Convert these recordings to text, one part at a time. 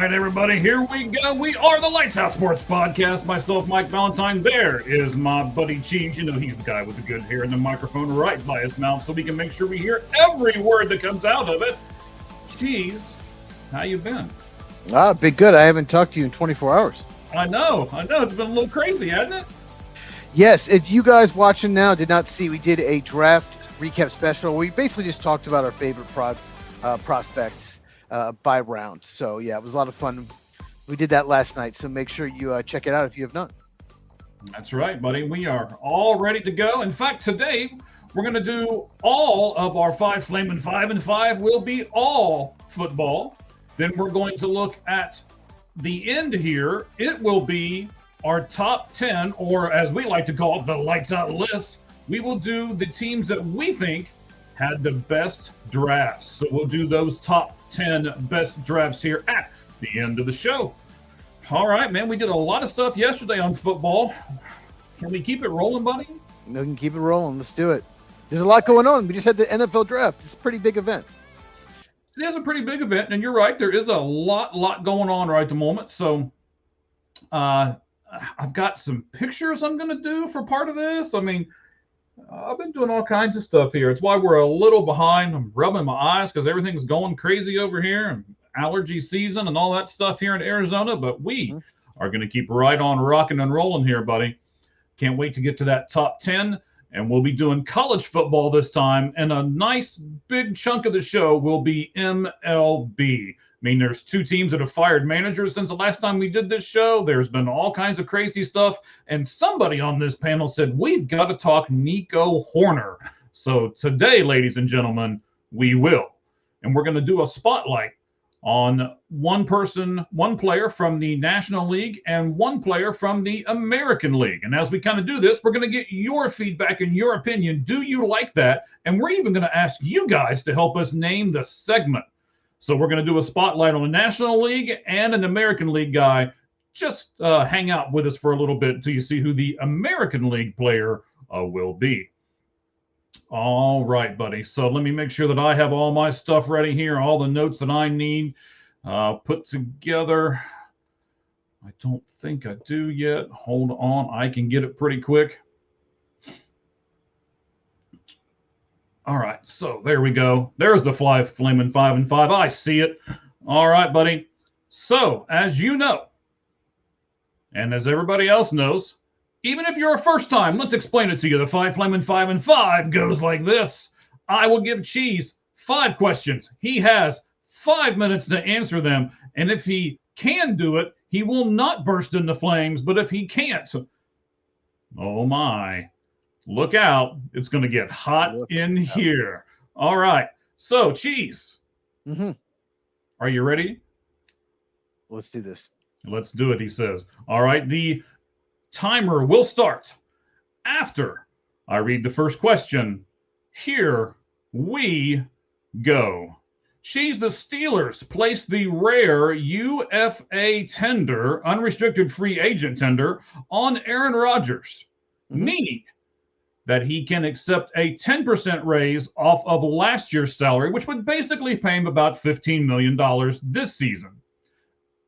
right, everybody, here we go. We are the Lights Out Sports Podcast. Myself, Mike Valentine. There is my buddy Cheese. You know, he's the guy with the good hair and the microphone right by his mouth so we can make sure we hear every word that comes out of it. Cheese, how you been? Been good. I haven't talked to you in 24 hours. I know. It's been a little crazy, hasn't it? Yes. If you guys watching now did not see, we did a draft recap special. We basically just talked about our favorite prospects by round. So, yeah, it was a lot of fun. We did that last night. So make sure you check it out if you have not. That's right, buddy. We are all ready to go. In fact, today we're going to do all of our 5 Flamin' 5 and 5 will be all football. Then we're going to look at the end here. It will be our top 10, or as we like to call it, the Lights Out list. We will do the teams that we think had the best drafts. So we'll do those top 10 best drafts here at the end of the show. All right, man, we did a lot of stuff yesterday on football. Can we keep it rolling, buddy? We can keep it rolling. Let's do it. There's a lot going on. We just had the NFL draft. It's a pretty big event. It is a pretty big event, and you're right. There is a lot going on right at the moment. So I've got some pictures I'm going to do for part of this. I mean, I've been doing all kinds of stuff here. It's why we're a little behind. I'm rubbing my eyes because everything's going crazy over here and allergy season and all that stuff here in Arizona. But we are going to keep right on rocking and rolling here, buddy. Can't wait to get to that top 10. And we'll be doing college football this time. And a nice big chunk of the show will be MLB. I mean, there's 2 teams that have fired managers since the last time we did this show. There's been all kinds of crazy stuff. And somebody on this panel said, we've got to talk Nico Hoerner. So today, ladies and gentlemen, we will. And we're going to do a spotlight on one player from the National League and one player from the American League. And as we kind of do this, we're going to get your feedback and your opinion. Do you like that? And we're even going to ask you guys to help us name the segment. So we're going to do a spotlight on the National League and an American League guy. Just hang out with us for a little bit until you see who the American League player will be. All right, buddy. So let me make sure that I have all my stuff ready here, all the notes that I need put together. I don't think I do yet. Hold on. I can get it pretty quick. All right, so there we go. There's the Flamin' 5 and 5. I see it. All right, buddy. So, as you know, and as everybody else knows, even if you're a first time, let's explain it to you. The 5 Flamin' 5 and 5 goes like this. I will give Cheese 5 questions. He has 5 minutes to answer them. And if he can do it, he will not burst into flames. But if he can't, oh my. Look out. It's going to get hot in here. All right. So, Cheese. Are you ready? Let's do this. Let's do it, he says. All right. The timer will start after I read the first question. Here we go. Cheese, the Steelers placed the rare UFA tender, unrestricted free agent tender, on Aaron Rodgers, meaning that he can accept a 10% raise off of last year's salary, which would basically pay him about $15 million this season.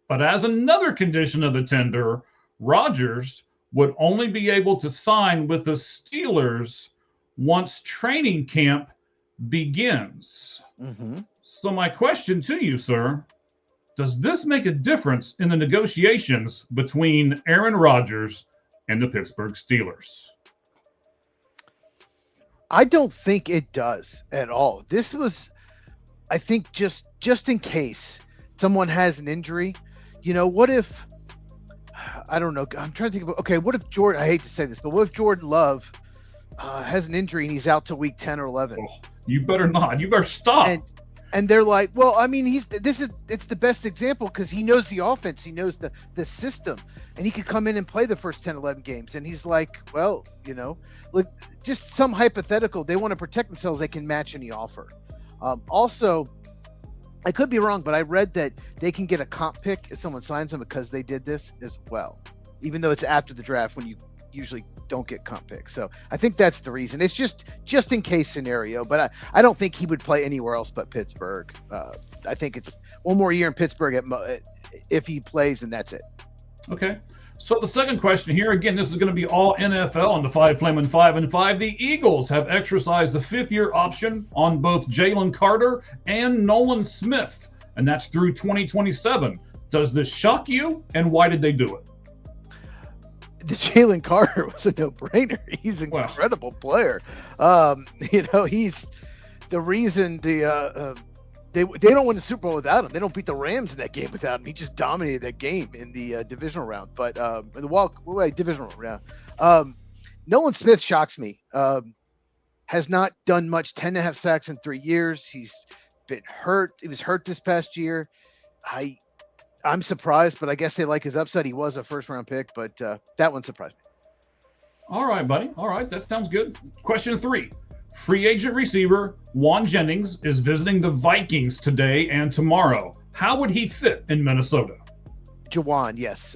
But as another condition of the tender, Rodgers would only be able to sign with the Steelers once training camp begins. So my question to you, sir, does this make a difference in the negotiations between Aaron Rodgers and the Pittsburgh Steelers? I don't think it does at all. This was, I think, just in case someone has an injury. You know, what if, I don't know, I'm trying to think of, okay, what if Jordan, I hate to say this, but what if Jordan Love has an injury and he's out till week 10 or 11? Oh, you better not. You better stop. And they're like, well, I mean, it's the best example because he knows the offense. He knows the system. And he could come in and play the first 10, 11 games. And he's like, well, you know, look, just some hypothetical. They want to protect themselves. They can match any offer. Also, I could be wrong, but I read that they can get a comp pick if someone signs them because they did this as well, even though it's after the draft when you usually don't get comp picks. So I think that's the reason. It's just in case scenario, but I don't think he would play anywhere else but Pittsburgh. I think it's one more year in Pittsburgh if he plays, and that's it. Okay. So the second question here, again, this is going to be all NFL on the Five Flamin' 5 and 5. The Eagles have exercised the 5th-year option on both Jalen Carter and Nolan Smith, and that's through 2027. Does this shock you, and why did they do it? The Jalen Carter was a no-brainer. He's an incredible player. He's the reason they don't win the Super Bowl without him. They don't beat the Rams in that game without him. He just dominated that game in the divisional round. But divisional round. Nolan Smith shocks me. Has not done much. 10.5 sacks in 3 years. He's been hurt. He was hurt this past year. I'm surprised, but I guess they like his upside. He was a first-round pick, but that one surprised me. All right, buddy. All right, that sounds good. Question 3. Free agent receiver Juan Jennings is visiting the Vikings today and tomorrow. How would he fit in Minnesota? Juwan, yes.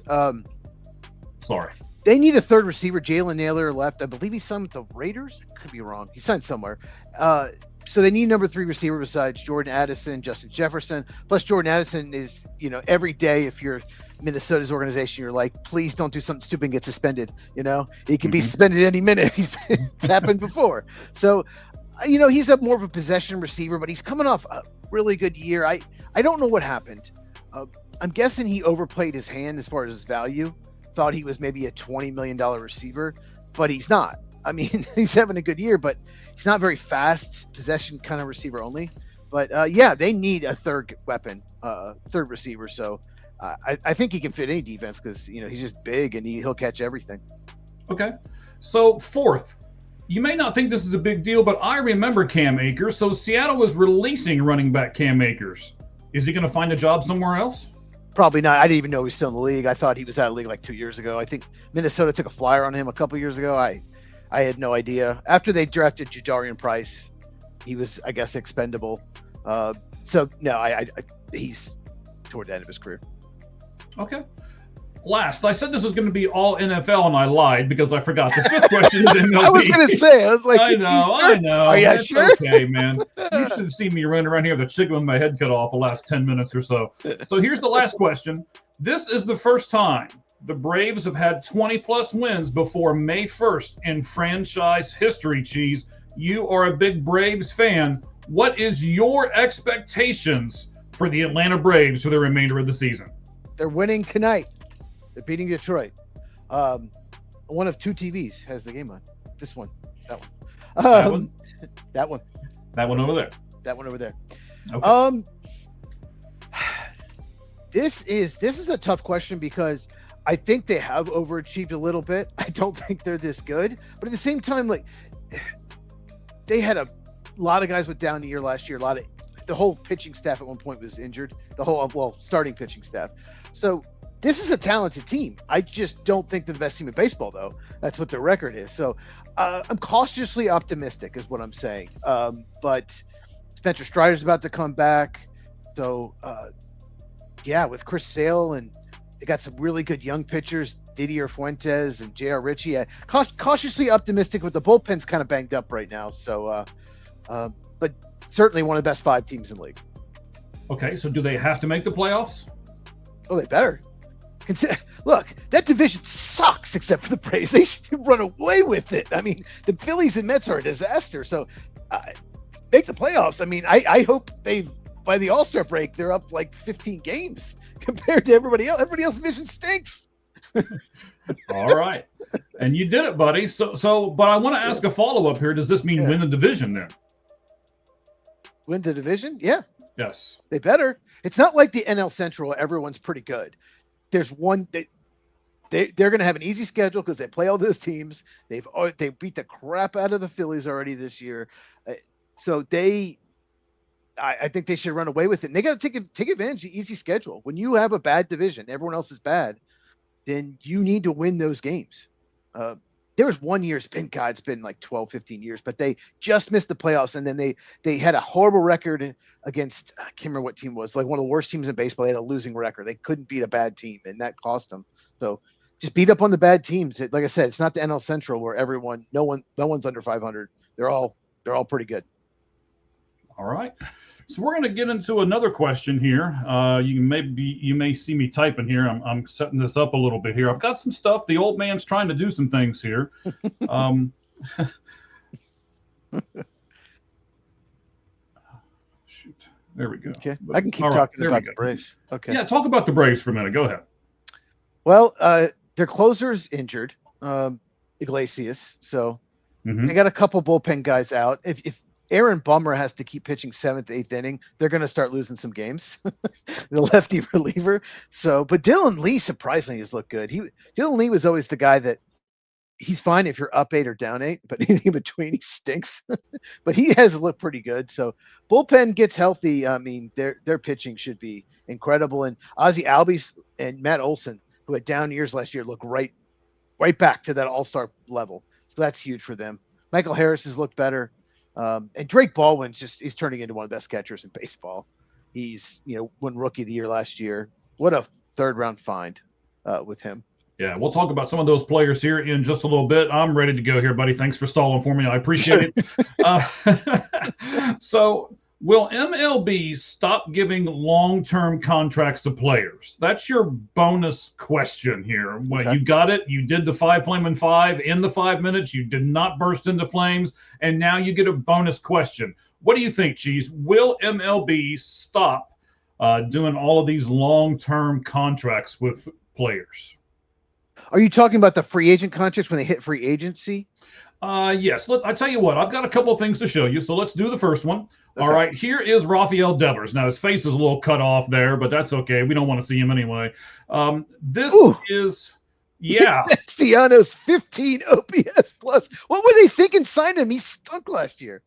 Sorry. They need a third receiver. Jalen Naylor left. I believe he signed with the Raiders. I could be wrong. He signed somewhere. So they need number 3 receiver besides Jordan Addison, Justin Jefferson. Plus Jordan Addison is, every day if you're Minnesota's organization, you're like, please don't do something stupid and get suspended. He could be suspended any minute. It's happened before. So, he's more of a possession receiver, but he's coming off a really good year. I don't know what happened. I'm guessing he overplayed his hand as far as his value. Thought he was maybe a $20 million receiver, but he's not. I mean, he's having a good year, but he's not very fast, possession kind of receiver only. But they need a third weapon, third receiver. So I think he can fit any defense because he's just big and he'll catch everything. Okay. So 4th, you may not think this is a big deal, but I remember Cam Akers. So Seattle was releasing running back Cam Akers. Is he going to find a job somewhere else? Probably not. I didn't even know he was still in the league. I thought he was out of the league like 2 years ago. I think Minnesota took a flyer on him a couple years ago. I had no idea. After they drafted Jadarian Price, he was, I guess, expendable. So no, he's toward the end of his career. Okay. Last, I said this was going to be all NFL, and I lied because I forgot. The 5th question is MLB. I was going to say, I was like, I know. Are you It's sure? Okay, man. You should see me running around here with a chicken with my head cut off the last 10 minutes or so. So here's the last question. This is the first time the Braves have had 20-plus wins before May 1st in franchise history, Cheese. You are a big Braves fan. What is your expectations for the Atlanta Braves for the remainder of the season? They're winning tonight. They're beating Detroit. One of 2 TVs has the game on. This one. That one. That one. That one over there. That one over there. Okay. This is a tough question because I think they have overachieved a little bit. I don't think they're this good, but at the same time, like they had a lot of guys went down the year last year. The whole pitching staff at one point was injured. The whole starting pitching staff. So this is a talented team. I just don't think they're the best team in baseball, though. That's what their record is. So I'm cautiously optimistic, is what I'm saying. But Spencer Strider's about to come back. So with Chris Sale and they got some really good young pitchers, Didier Fuentes and J.R. Ritchie. Cautiously optimistic, but the bullpen's kind of banged up right now. So, but certainly one of the best 5 teams in the league. Okay, so do they have to make the playoffs? Oh, they better. Look, that division sucks except for the Braves. They should run away with it. I mean, the Phillies and Mets are a disaster. So make the playoffs. I mean, I hope by the All-Star break, they're up like 15 games compared to everybody else. Everybody else's division stinks. All right. And you did it, buddy. So, but I want to ask a follow-up here. Does this mean win the division then? Win the division? Yeah. Yes. They better. It's not like the NL Central. Everyone's pretty good. There's one they're going to have an easy schedule because they play all those teams. They beat the crap out of the Phillies already this year. So I think they should run away with it. And they got to take advantage of the easy schedule. When you have a bad division, everyone else is bad, then you need to win those games. There was one year, it's been like 12, 15 years, but they just missed the playoffs. And then they had a horrible record against, I can't remember what team it was, like one of the worst teams in baseball. They had a losing record. They couldn't beat a bad team, and that cost them. So just beat up on the bad teams. Like I said, it's not the NL Central where no one's under 500. They're all pretty good. All right. So we're going to get into another question here. You may see me typing here. I'm setting this up a little bit here. I've got some stuff. The old man's trying to do some things here. Shoot, there we go. Okay, I can keep talking about the Braves. Okay. Yeah, talk about the Braves for a minute. Go ahead. Well, their closer's injured, Iglesias. So they got a couple bullpen guys out. If Aaron Bummer has to keep pitching 7th, 8th inning, they're going to start losing some games. The lefty reliever. So, but Dylan Lee surprisingly has looked good. Dylan Lee was always the guy that he's fine if you're up 8 or down 8, but anything in between, he stinks. But he has looked pretty good. So bullpen gets healthy. I mean, their pitching should be incredible. And Ozzie Albies and Matt Olson, who had down years last year, look right back to that all-star level. So that's huge for them. Michael Harris has looked better. And Drake Baldwin's he's turning into one of the best catchers in baseball. He's, won Rookie of the Year last year. What a 3rd-round find with him. Yeah, we'll talk about some of those players here in just a little bit. I'm ready to go here, buddy. Thanks for stalling for me. I appreciate it. So will MLB stop giving long-term contracts to players? That's your bonus question here. Well, You got it. You did the 5 Flamin' 5 in the 5 minutes. You did not burst into flames. And now you get a bonus question. What do you think, Cheese? Will MLB stop doing all of these long-term contracts with players? Are you talking about the free agent contracts when they hit free agency? Yes. I tell you what, I've got a couple of things to show you. So let's do the first one. Okay. All right. Here is Rafael Devers. Now his face is a little cut off there, but that's okay. We don't want to see him anyway. This is, yeah. Castellanos 15 OPS plus. What were they thinking signing him? He stunk last year.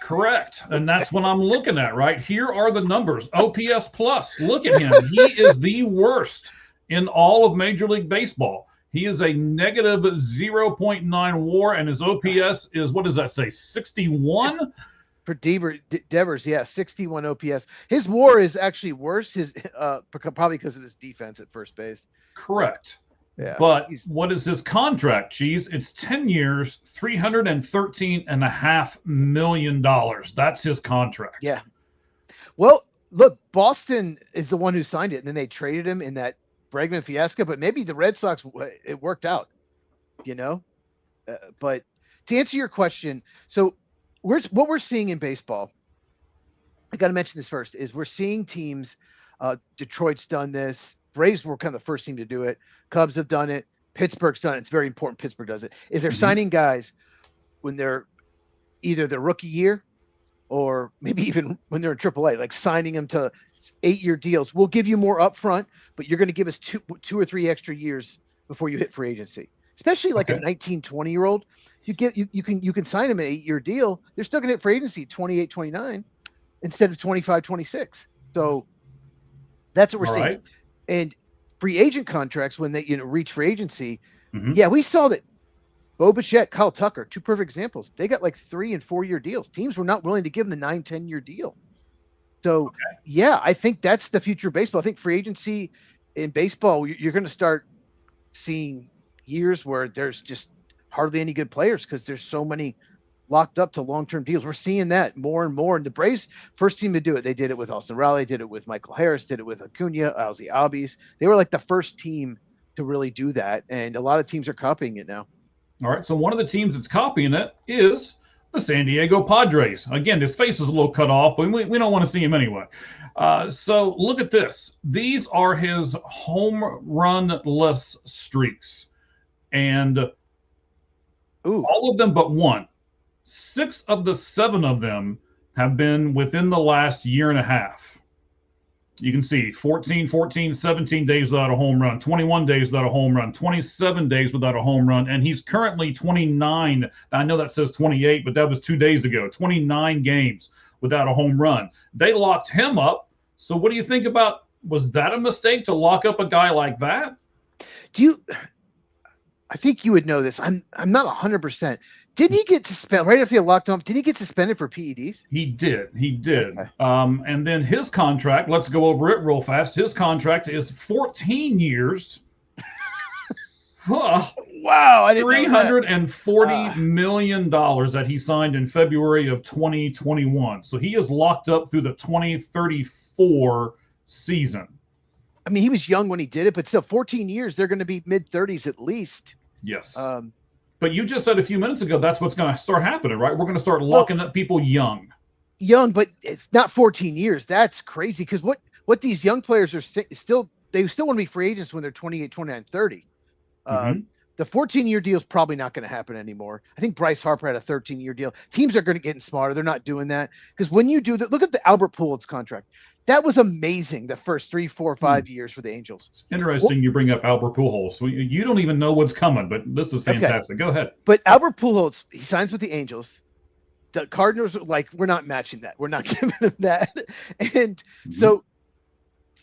Correct. And that's what I'm looking at, right? Here are the numbers. OPS plus. Look at him. He is the worst in all of Major League Baseball. He is a negative 0.9 WAR, and his OPS is, what does that say, 61? For Devers, yeah, 61 OPS. His WAR is actually worse, probably because of his defense at first base. Correct. Yeah. But what is his contract, Cheese? It's 10 years, $313.5 million. That's his contract. Yeah. Well, look, Boston is the one who signed it, and then they traded him in that Bregman fiasco, but maybe the Red Sox, it worked out, but to answer your question, so what we're seeing in baseball, I got to mention this first, is we're seeing teams, Detroit's done this, Braves were kind of the first team to do it, Cubs have done it, Pittsburgh's done it. It's very important Pittsburgh does it, is they're signing guys when they're either their rookie year or maybe even when they're in AAA, like signing them to 8-year deals. We'll give you more upfront, but you're going to give us two or 3 extra years before you hit free agency. Especially like a 19, 20-year-old. You can sign them an 8-year deal. They're still going to hit free agency 28, 29 instead of 25, 26. So that's what we're seeing. Right. And free agent contracts, when they reach free agency, we saw that Bo Bichette, Kyle Tucker, 2 perfect examples. They got like 3 and 4-year deals. Teams were not willing to give them the 9, 10-year deal. So, yeah, I think that's the future of baseball. I think free agency in baseball, you're going to start seeing years where there's just hardly any good players because there's so many locked up to long-term deals. We're seeing that more and more. And the Braves, first team to do it. They did it with Austin Riley, did it with Michael Harris, did it with Acuna, Ozzie Albies. They were like the first team to really do that. And a lot of teams are copying it now. All right, so one of the teams that's copying it is the San Diego Padres. Again, his face is a little cut off, but we don't want to see him anyway. So look at this. These are his home run-less streaks. And all of them but one. 6 of the 7 of them have been within the last year and a half. You can see 14, 17 days without a home run, 21 days without a home run, 27 days without a home run, and he's currently 29. I know that says 28, but that was 2 days ago. 29 games without a home run. They locked him up. So what do you think about, was that a mistake to lock up a guy like that? I think you would know this. I'm not 100%. Didn't he get suspended right after he locked him up? Did he get suspended for PEDs? He did. Okay. And then his contract, let's go over it real fast. His contract is 14 years, Wow, I didn't know that. $340 million that he signed in February of 2021. So he is locked up through the 2034 season. I mean, he was young when he did it, but still 14 years, they're going to be mid-30s at least. Yes. But you just said a few minutes ago that's what's going to start happening, right? We're going to start locking up people young. Young, but it's not 14 years. That's crazy because what these young players are still, they still want to be free agents when they're 28, 29, 30. The 14-year deal is probably not going to happen anymore. I think Bryce Harper had a 13-year deal. Teams are going to get smarter. They're not doing that because when you do that, look at the Albert Pujols contract. That was amazing the first 3, 4, 5 years for the Angels. It's interesting you bring up Albert Pujols. You don't even know what's coming, but this is fantastic. Okay. Go ahead. But Albert Pujols, he signs with the Angels. The Cardinals are like, we're not matching that. We're not giving him that. And so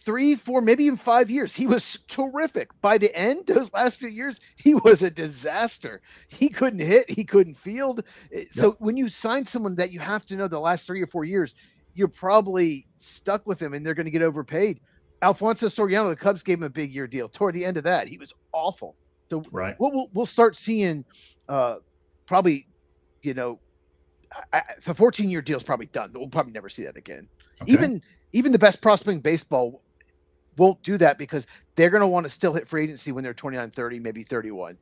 3, 4, maybe even 5 years, he was terrific. By the end, those last few years, he was a disaster. He couldn't hit. He couldn't field. So when you sign someone that you have to know the last 3 or 4 years, you're probably stuck with him and they're going to get overpaid. Alfonso Soriano, the Cubs gave him a big year deal. Toward the end of that, he was awful. So we'll start seeing probably, the 14-year deal is probably done. We'll probably never see that again. Okay. Even the best prospect in baseball won't do that because they're going to want to still hit free agency when they're 29, 30, maybe 31.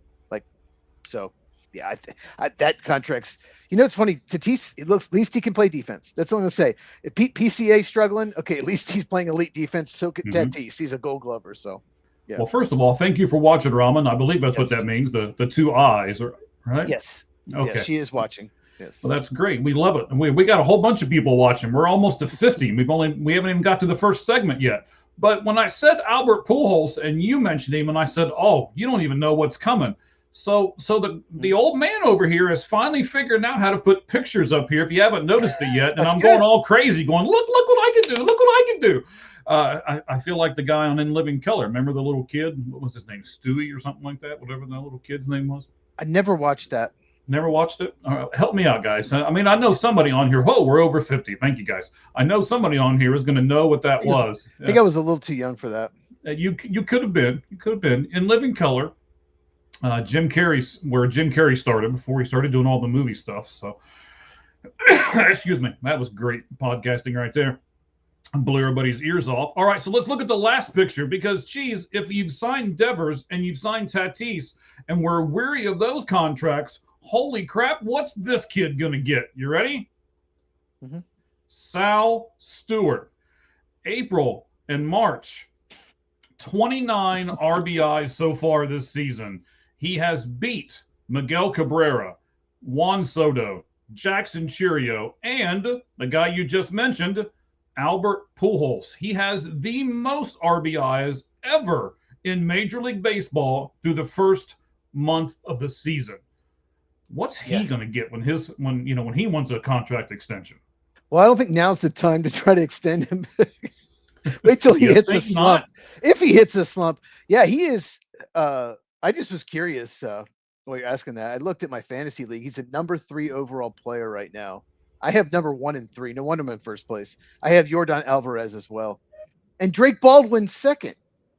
That contract's, it's funny. Tatis, it looks, at least he can play defense. That's all I'm going to say. If PCA struggling, okay, at least he's playing elite defense. So could Tatis. He's a Gold Glover. So, yeah. Well, first of all, thank you for watching, Raman. I believe that's what that means. The 2 eyes, right? Yes. Okay. Yeah, she is watching. Yes. Well, that's great. We love it. We got a whole bunch of people watching. We're almost to 50. We haven't even got to the first segment yet. But when I said Albert Pujols and you mentioned him, and I said, "Oh, you don't even know what's coming." So the old man over here is finally figuring out how to put pictures up here. If you haven't noticed it yet, and I'm going all crazy, going, look what I can do. Look what I can do. I feel like the guy on In Living Color. Remember the little kid? What was his name? Stewie or something like that. Whatever the little kid's name was. I never watched that. Never watched it? Help me out, guys. I mean, I know somebody on here. Whoa, we're over 50. Thank you, guys. I know somebody on here is going to know what that was. I think I was a little too young for that. You could have been. You could have been. In Living Color, Jim Carrey started before he started doing all the movie stuff. So, excuse me. That was great podcasting right there. Blew everybody's ears off. All right, so let's look at the last picture because, geez, if you've signed Devers and you've signed Tatis and we're weary of those contracts, holy crap, what's this kid going to get? You ready? Sal Stewart. April and March, 29 RBIs so far this season. He has beat Miguel Cabrera, Juan Soto, Jackson Chourio, and the guy you just mentioned, Albert Pujols. He has the most RBIs ever in Major League Baseball through the first month of the season. What's he going to get when he wants a contract extension? Well, I don't think now's the time to try to extend him. Wait till he hits a slump. If he hits a slump, yeah, he is. I just was curious while you're asking that. I looked at my fantasy league. He's a number 3 overall player right now. I have number 1 and 3. No wonder I'm in first place. I have Yordan Alvarez as well, and Drake Baldwin second,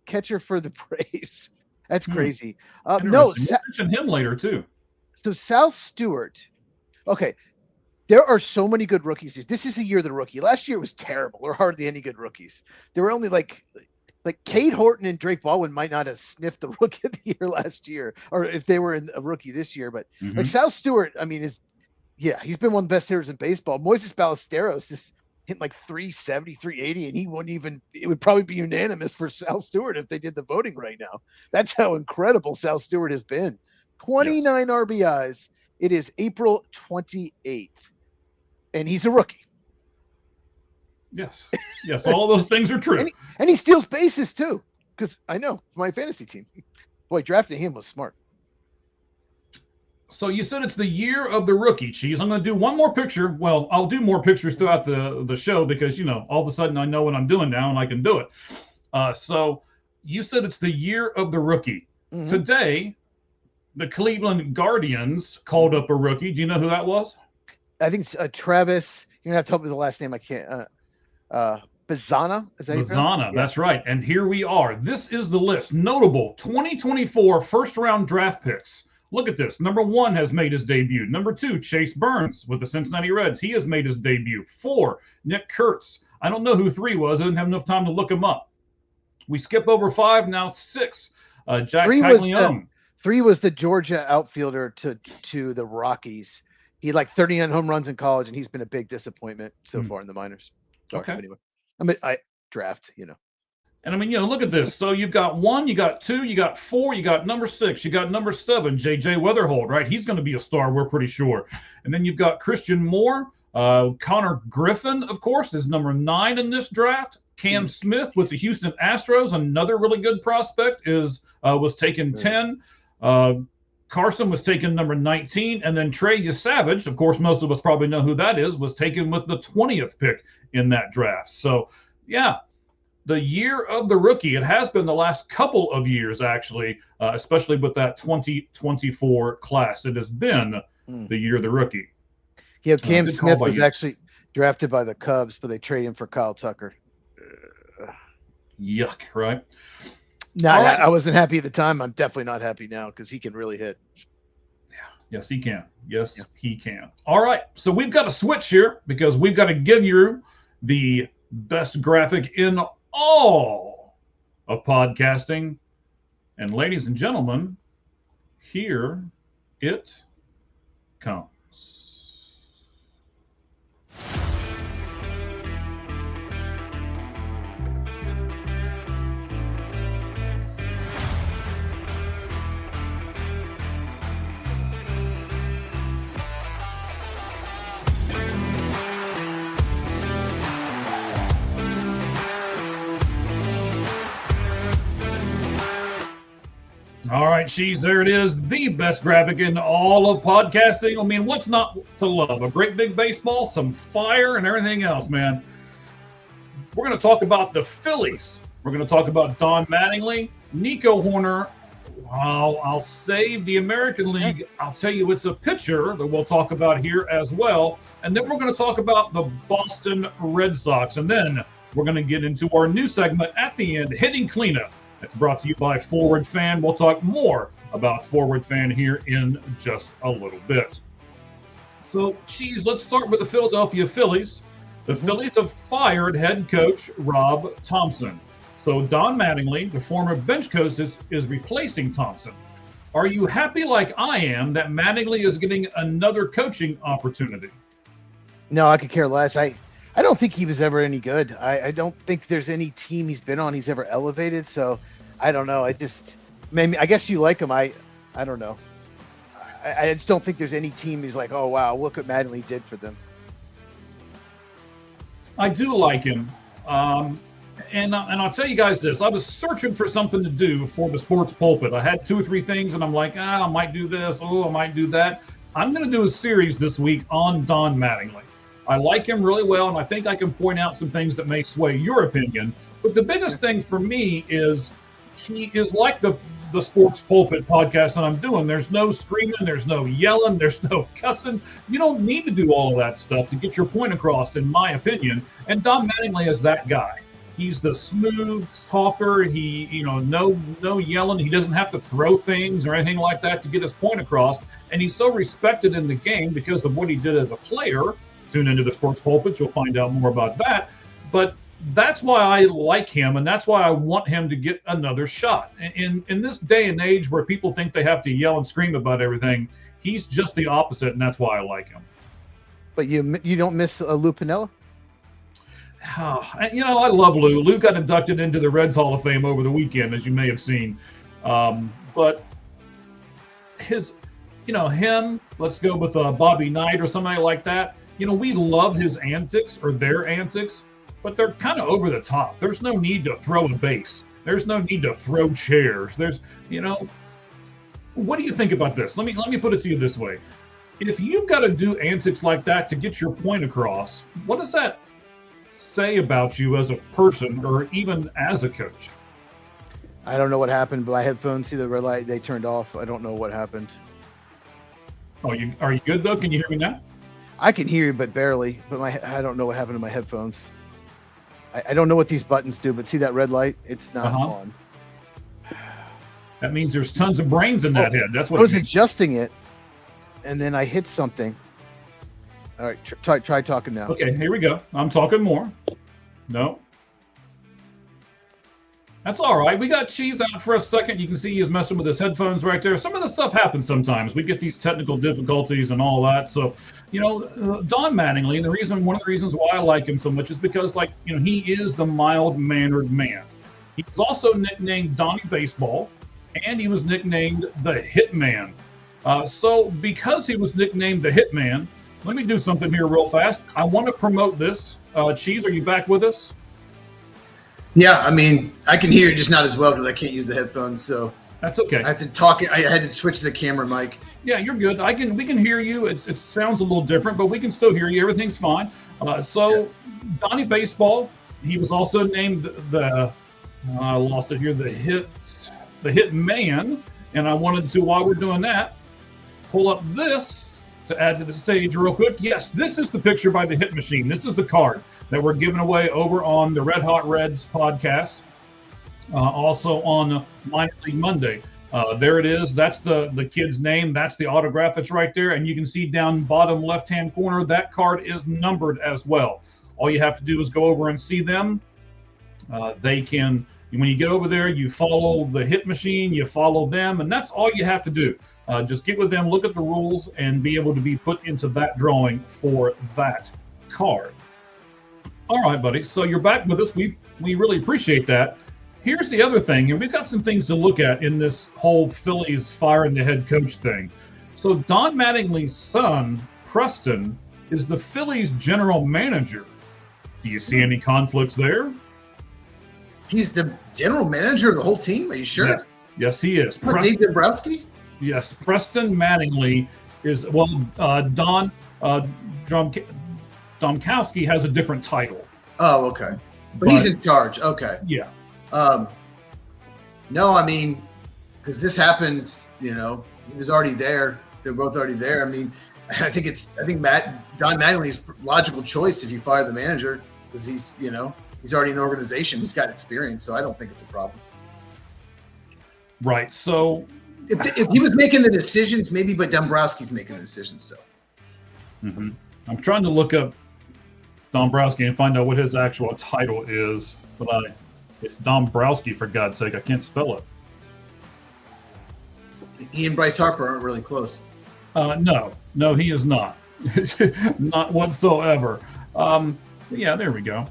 catcher for the Braves. That's crazy. No, we'll mention him later too. So Sal Stewart, okay, there are so many good rookies. This is the year of the rookie. Last year was terrible. There were hardly any good rookies. There were only like Cade Horton and Drake Baldwin might not have sniffed the rookie of the year last year, or if they were in a rookie this year. But like Sal Stewart, I mean, he's been one of the best hitters in baseball. Moises Ballesteros is hitting like 370, 380, and he wouldn't even. It would probably be unanimous for Sal Stewart if they did the voting right now. That's how incredible Sal Stewart has been. 29 RBIs. It is April 28th, and he's a rookie. Yes, all those things are true. and he steals bases too, because I know for my fantasy team. Boy, drafting him was smart. So you said it's the year of the rookie, Cheese. I'm going to do one more picture. Well, I'll do more pictures throughout the show because, all of a sudden I know what I'm doing now and I can do it. So you said it's the year of the rookie. Today, the Cleveland Guardians called up a rookie. Do you know who that was? I think it's Travis. You're going to have to help me with the last name. I can't. Bazana, is that Bazana, that's right. And here we are. This is the list. Notable 2024 first-round draft picks. Look at this. Number 1 has made his debut. Number 2, Chase Burns with the Cincinnati Reds. He has made his debut. 4, Nick Kurtz. I don't know who 3 was. I didn't have enough time to look him up. We skip over 5, now 6. Jack Caglione. 3 was the Georgia outfielder to the Rockies. He had like 39 home runs in college, and he's been a big disappointment so far in the minors. Sorry, okay. Anyway, I draft, And I mean, look at this. So you've got 1, you got 2, you got 4, you got number 6, you got number 7, J.J. Weatherhold, right? He's going to be a star, we're pretty sure. And then you've got Christian Moore. Connor Griffin, of course, is number 9 in this draft. Cam Smith with the Houston Astros, another really good prospect, was taken 10. Carson was taken number 19, and then Trey Savage, of course, most of us probably know who that is, was taken with the 20th pick in that draft. So, yeah, the year of the rookie. It has been the last couple of years, actually, especially with that 2024 class. It has been the year of the rookie. Yeah, Cam Smith was actually drafted by the Cubs, but they traded him for Kyle Tucker. Yuck, right? No, right. I wasn't happy at the time. I'm definitely not happy now because he can really hit. Yeah. Yes, he can. Yes, he can. All right. So we've got to switch here because we've got to give you the best graphic in all of podcasting. And ladies and gentlemen, here it comes. All right, Cheese, there it is. The best graphic in all of podcasting. I mean, what's not to love? A great big baseball, some fire, and everything else, man. We're going to talk about the Phillies. We're going to talk about Don Mattingly, Nico Hoerner. I'll save the American League. I'll tell you it's a pitcher that we'll talk about here as well. And then we're going to talk about the Boston Red Sox. And then we're going to get into our new segment at the end, Hitting Cleanup. It's brought to you by Forward Fan. We'll talk more about Forward Fan here in just a little bit. So, Cheese, let's start with the Philadelphia Phillies. The Phillies have fired head coach Rob Thompson. So Don Mattingly, the former bench coach, is replacing Thompson. Are you happy like I am that Mattingly is getting another coaching opportunity? No, I could care less. I don't think he was ever any good. I don't think there's any team he's been on he's ever elevated. So I don't know. I guess you like him. I don't know. I just don't think there's any team he's like, oh, wow, look what Mattingly did for them. I do like him. And I'll tell you guys this. I was searching for something to do for the Sports Pulpit. I had 2 or 3 things, and I'm like, I might do this. I might do that. I'm going to do a series this week on Don Mattingly. I like him really well, and I think I can point out some things that may sway your opinion. But the biggest thing for me is he is like the Sports Pulpit podcast that I'm doing. There's no screaming, there's no yelling, there's no cussing. You don't need to do all of that stuff to get your point across, in my opinion. And Don Mattingly is that guy. He's the smooth talker. He, no yelling. He doesn't have to throw things or anything like that to get his point across. And he's so respected in the game because of what he did as a player. Tune into the Sports Pulpit. You'll find out more about that. But that's why I like him, and that's why I want him to get another shot. In this day and age where people think they have to yell and scream about everything, he's just the opposite, and that's why I like him. But you don't miss Lou Piniella? I love Lou. Lou got inducted into the Reds Hall of Fame over the weekend, as you may have seen. But him, let's go with Bobby Knight or somebody like that. We love his antics or their antics, but they're kind of over the top. There's no need to throw a base. There's no need to throw chairs. What do you think about this? Let me put it to you this way. If you've got to do antics like that to get your point across, what does that say about you as a person or even as a coach? I don't know what happened, but my headphones, see the red light, they turned off. I don't know what happened. Oh, are you good though? Can you hear me now? I can hear you, but barely. But I don't know what happened to my headphones. I don't know what these buttons do, but see that red light? It's not on. That means there's tons of brains in that head. That's what I was adjusting it, and then I hit something. All right, try talking now. Okay, here we go. I'm talking more. No. That's all right. We got Cheese out for a second. You can see he's messing with his headphones right there. Some of the stuff happens sometimes. We get these technical difficulties and all that. So, Don Mattingly, and one of the reasons why I like him so much is because, he is the mild-mannered man. He was also nicknamed Donnie Baseball, and he was nicknamed the Hitman. So because he was nicknamed the Hitman, let me do something here real fast. I want to promote this. Cheese, are you back with us? Yeah, I mean, I can hear you, just not as well because I can't use the headphones. So that's okay. I have to talk. I had to switch to the camera mic. Yeah, you're good. We can hear you. It sounds a little different, but we can still hear you. Everything's fine. Donnie Baseball. He was also named I lost it here. The Hit Man. And I wanted to, while we're doing that, pull up this to add to the stage real quick. Yes, this is the picture by the Hit Machine. This is the card that we're giving away over on the Red Hot Reds podcast, also on Minor League Monday. There it is. That's the kid's name. That's the autograph. It's right there. And you can see down bottom left-hand corner, that card is numbered as well. All you have to do is go over and see them. When you get over there, you follow the Hit Machine, you follow them, and that's all you have to do. Just get with them, look at the rules, and be able to be put into that drawing for that card. All right, buddy. So you're back with us. We really appreciate that. Here's the other thing, and we've got some things to look at in this whole Phillies firing the head coach thing. So Don Mattingly's son, Preston, is the Phillies general manager. Do you see any conflicts there? He's the general manager of the whole team? Are you sure? Yes, he is. Dave Dombrowski? Yes, Preston Mattingly is, Don Domkowski has a different title. Oh, okay. But he's in charge. Okay. Yeah. No, I mean, because this happened, he was already there. They're both already there. I mean, I think Don Mattingly's logical choice if you fire the manager because he's already in the organization. He's got experience, so I don't think it's a problem. Right. So if he was making the decisions, maybe, but Dombrowski's making the decisions. So I'm trying to look up Dombrowski and find out what his actual title is, but it's Dombrowski, for God's sake. I can't spell it. He and Bryce Harper aren't really close. No, he is not. Not whatsoever. Yeah, there we go.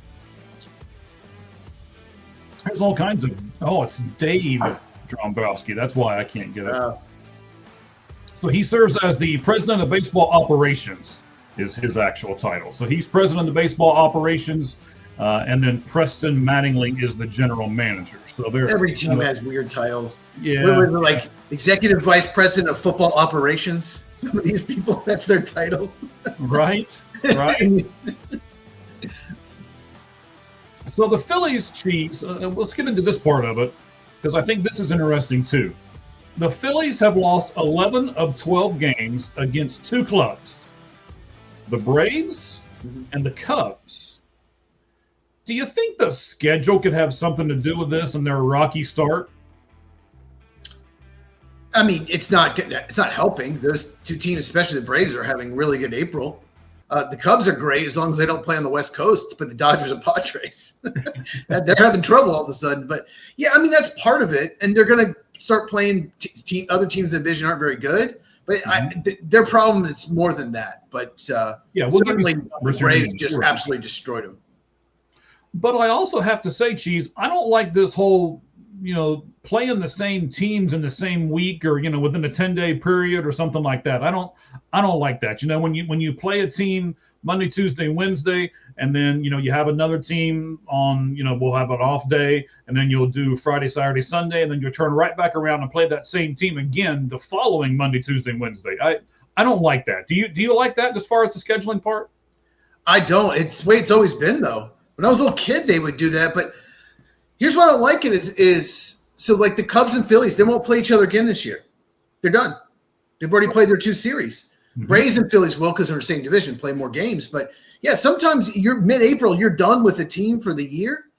There's all kinds of. It's Dave Dombrowski. That's why I can't get it. So he serves as the president of baseball operations, is his actual title. So he's president of baseball operations, and then Preston Mattingly is the general manager. So every team has weird titles. Yeah, what was it, like executive vice president of football operations? Some of these people, that's their title. Right. So the Phillies, Chiefs, let's get into this part of it, because I think this is interesting too. The Phillies have lost 11 of 12 games against two clubs, the Braves and the Cubs. Do you think the schedule could have something to do with this and their rocky start? I mean, it's not helping. Those two teams, especially the Braves, are having really good April. The Cubs are great as long as they don't play on the West Coast, but the Dodgers and Padres, they're having trouble all of a sudden. But yeah, I mean, that's part of it. And they're going to start playing other teams in the division aren't very good, but their problem is more than that. But certainly the Braves just absolutely destroyed them. But I also have to say, Cheese, I don't like this whole, playing the same teams in the same week or, within a 10-day period or something like that. I don't like that. When you play a team Monday, Tuesday, Wednesday, and then, you have another team on, we'll have an off day, and then you'll do Friday, Saturday, Sunday, and then you'll turn right back around and play that same team again the following Monday, Tuesday, and Wednesday. I don't like that. Do you like that as far as the scheduling part? I don't. It's the way it's always been, though. When I was a little kid, they would do that. But here's what I don't like it is so like the Cubs and Phillies, they won't play each other again this year. They're done. They've already played their two series. Braves and Phillies will, because they're in the same division, play more games. But, Yeah, sometimes you're mid-April, you're done with a team for the year.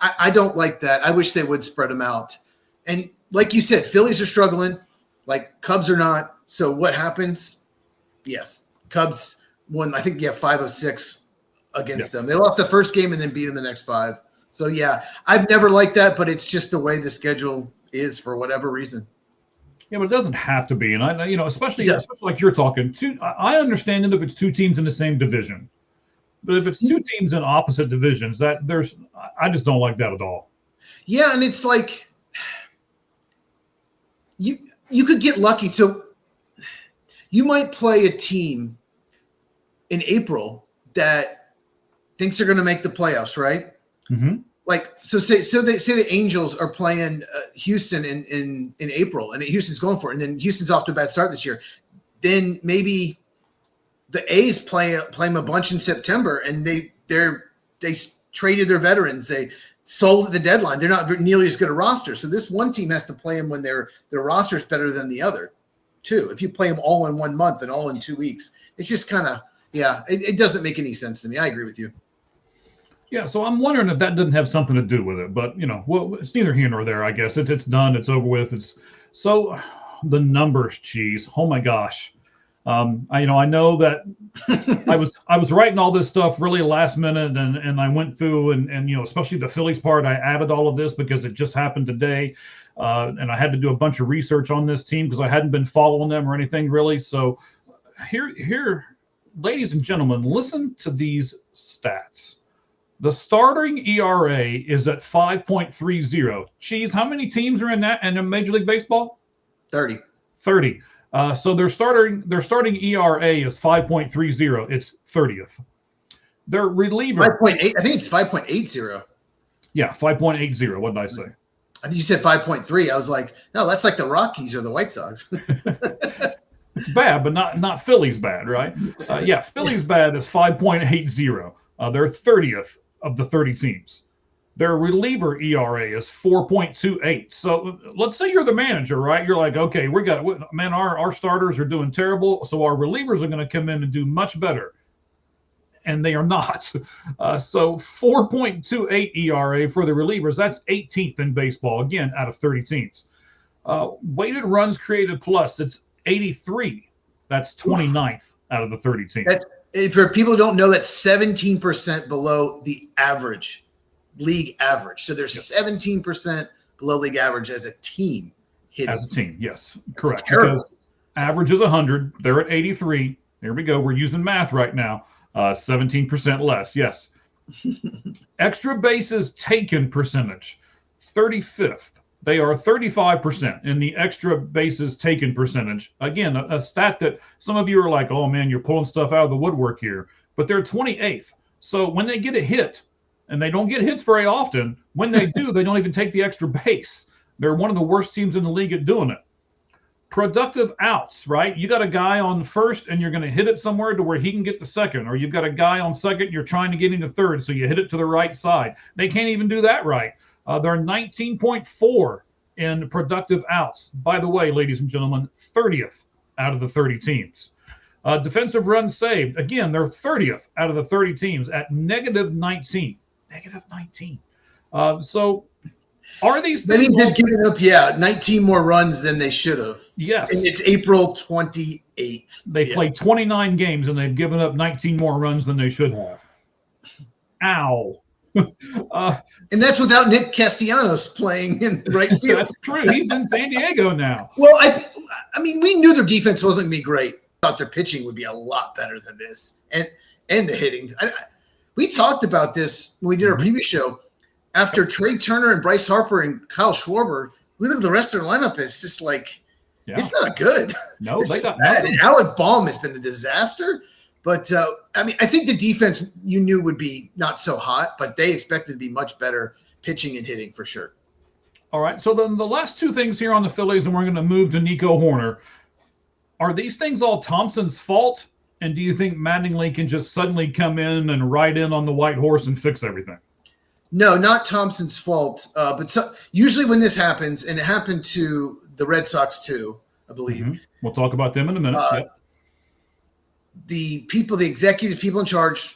I don't like that. I wish they would spread them out. And like you said, Phillies are struggling, like Cubs are not. So what happens? Yes, Cubs won, I think, 5 of 6 against them. They lost the first game and then beat them the next 5. So, yeah, I've never liked that, but it's just the way the schedule is for whatever reason. Yeah, but it doesn't have to be. And I, especially like you're talking, I understand it if it's 2 teams in the same division. But if it's 2 teams in opposite divisions, I just don't like that at all. Yeah, and it's like you could get lucky. So you might play a team in April that thinks they're going to make the playoffs, right? Mm-hmm. Like, say the Angels are playing Houston in April, and Houston's going for it, and then Houston's off to a bad start this year. Then maybe the A's play them a bunch in September, and they traded their veterans. They sold at the deadline. They're not nearly as good a roster. So this one team has to play them when their roster is better than the other, too. If you play them all in 1 month and all in 2 weeks, it's just kind of it doesn't make any sense to me. I agree with you. Yeah, so I'm wondering if that doesn't have something to do with it, but well, it's neither here nor there. I guess it's done. It's over with. So the numbers, Cheese. Oh my gosh. I know that I was writing all this stuff really last minute, and I went through and especially the Phillies part, I added all of this because it just happened today, and I had to do a bunch of research on this team because I hadn't been following them or anything really. So here, ladies and gentlemen, listen to these stats. The starting ERA is at 5.30. Cheese, how many teams are in Major League Baseball? 30. 30. So their starting ERA is 5.30. It's 30th. Their reliever 5.8. I think it's 5.80. Yeah, 5.80. What did I say? I think you said 5.3. I was like, no, that's like the Rockies or the White Sox. It's bad, but not Phillies bad, right? Phillies bad is 5.80. They're 30th of the 30 teams. Their reliever ERA is 4.28. So let's say you're the manager, right? You're like, okay, our starters are doing terrible, so our relievers are going to come in and do much better. And they are not. So 4.28 ERA for the relievers, that's 18th in baseball, again, out of 30 teams. Weighted runs created plus, it's 83. That's 29th out of the 30 teams. For people who don't know, that's 17% below the average, league average. So they're 17% below league average as a team hitting. As a team, yes. Correct. Because average is 100. They're at 83. There we go. We're using math right now. 17% less, yes. Extra bases taken percentage, 35th. They are 35% in the extra bases taken percentage. Again, a stat that some of you are like, oh man, you're pulling stuff out of the woodwork here. But they're 28th. So when they get a hit, and they don't get hits very often, when they do, they don't even take the extra base. They're one of the worst teams in the league at doing it. Productive outs, right? You got a guy on first, and you're going to hit it somewhere to where he can get the second. Or you've got a guy on second, you're trying to get into third, so you hit it to the right side. They can't even do that right. They're 19.4 in productive outs. By the way, ladies and gentlemen, 30th out of the 30 teams. Defensive runs saved. Again, they're 30th out of the 30 teams at negative 19. Negative 19. So are these that means they've given up, 19 more runs than they should have. Yes. And it's April 28th. They played 29 games, and they've given up 19 more runs than they should have. Ow. And that's without Nick Castellanos playing in right field. That's true. He's in San Diego now. Well, I mean, we knew their defense wasn't going to be great. Thought their pitching would be a lot better than this, and the hitting. We talked about this when we did our previous show. After Trey Turner and Bryce Harper and Kyle Schwarber, we look at the rest of their lineup. It's just like it's not good. No, it's they got bad. And Alec Baum has been a disaster. But, I mean, I think the defense you knew would be not so hot, but they expected to be much better pitching and hitting for sure. All right. So then the last two things here on the Phillies, and we're going to move to Nico Hoerner. Are these things all Thompson's fault? And do you think Mattingly can just suddenly come in and ride in on the white horse and fix everything? No, not Thompson's fault. But usually when this happens, and it happened to the Red Sox too, I believe. Mm-hmm. We'll talk about them in a minute. the executives, people in charge,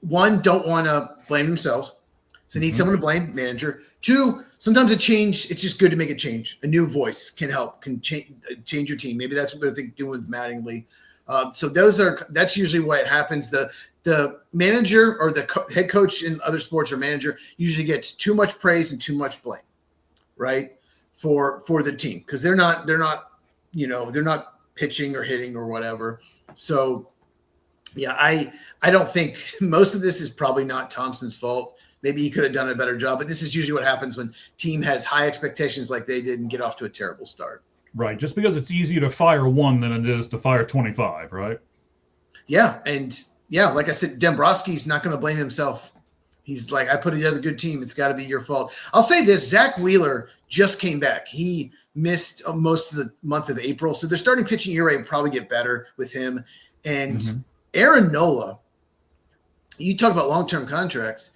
one, don't want to blame themselves. So they need someone to blame, manager. Two, sometimes a change, it's just good to make a change. A new voice can help, can change your team. Maybe that's what they're doing with Mattingly. So that's usually what happens. The manager or the head coach in other sports or manager usually gets too much praise and too much blame, right? For the team, because they're not pitching or hitting or whatever. So yeah, I don't think most of this is probably not Thompson's fault. Maybe he could have done a better job, but this is usually what happens when team has high expectations like they did and get off to a terrible start. Right. Just because it's easier to fire one than it is to fire 25, right? Yeah. And yeah, like I said, Dombrowski's not going to blame himself. He's like, I put together a good team. It's got to be your fault. I'll say this, Zach Wheeler just came back. He missed most of the month of April. So their starting pitching ERA will probably get better with him. And Aaron Nola, you talk about long-term contracts.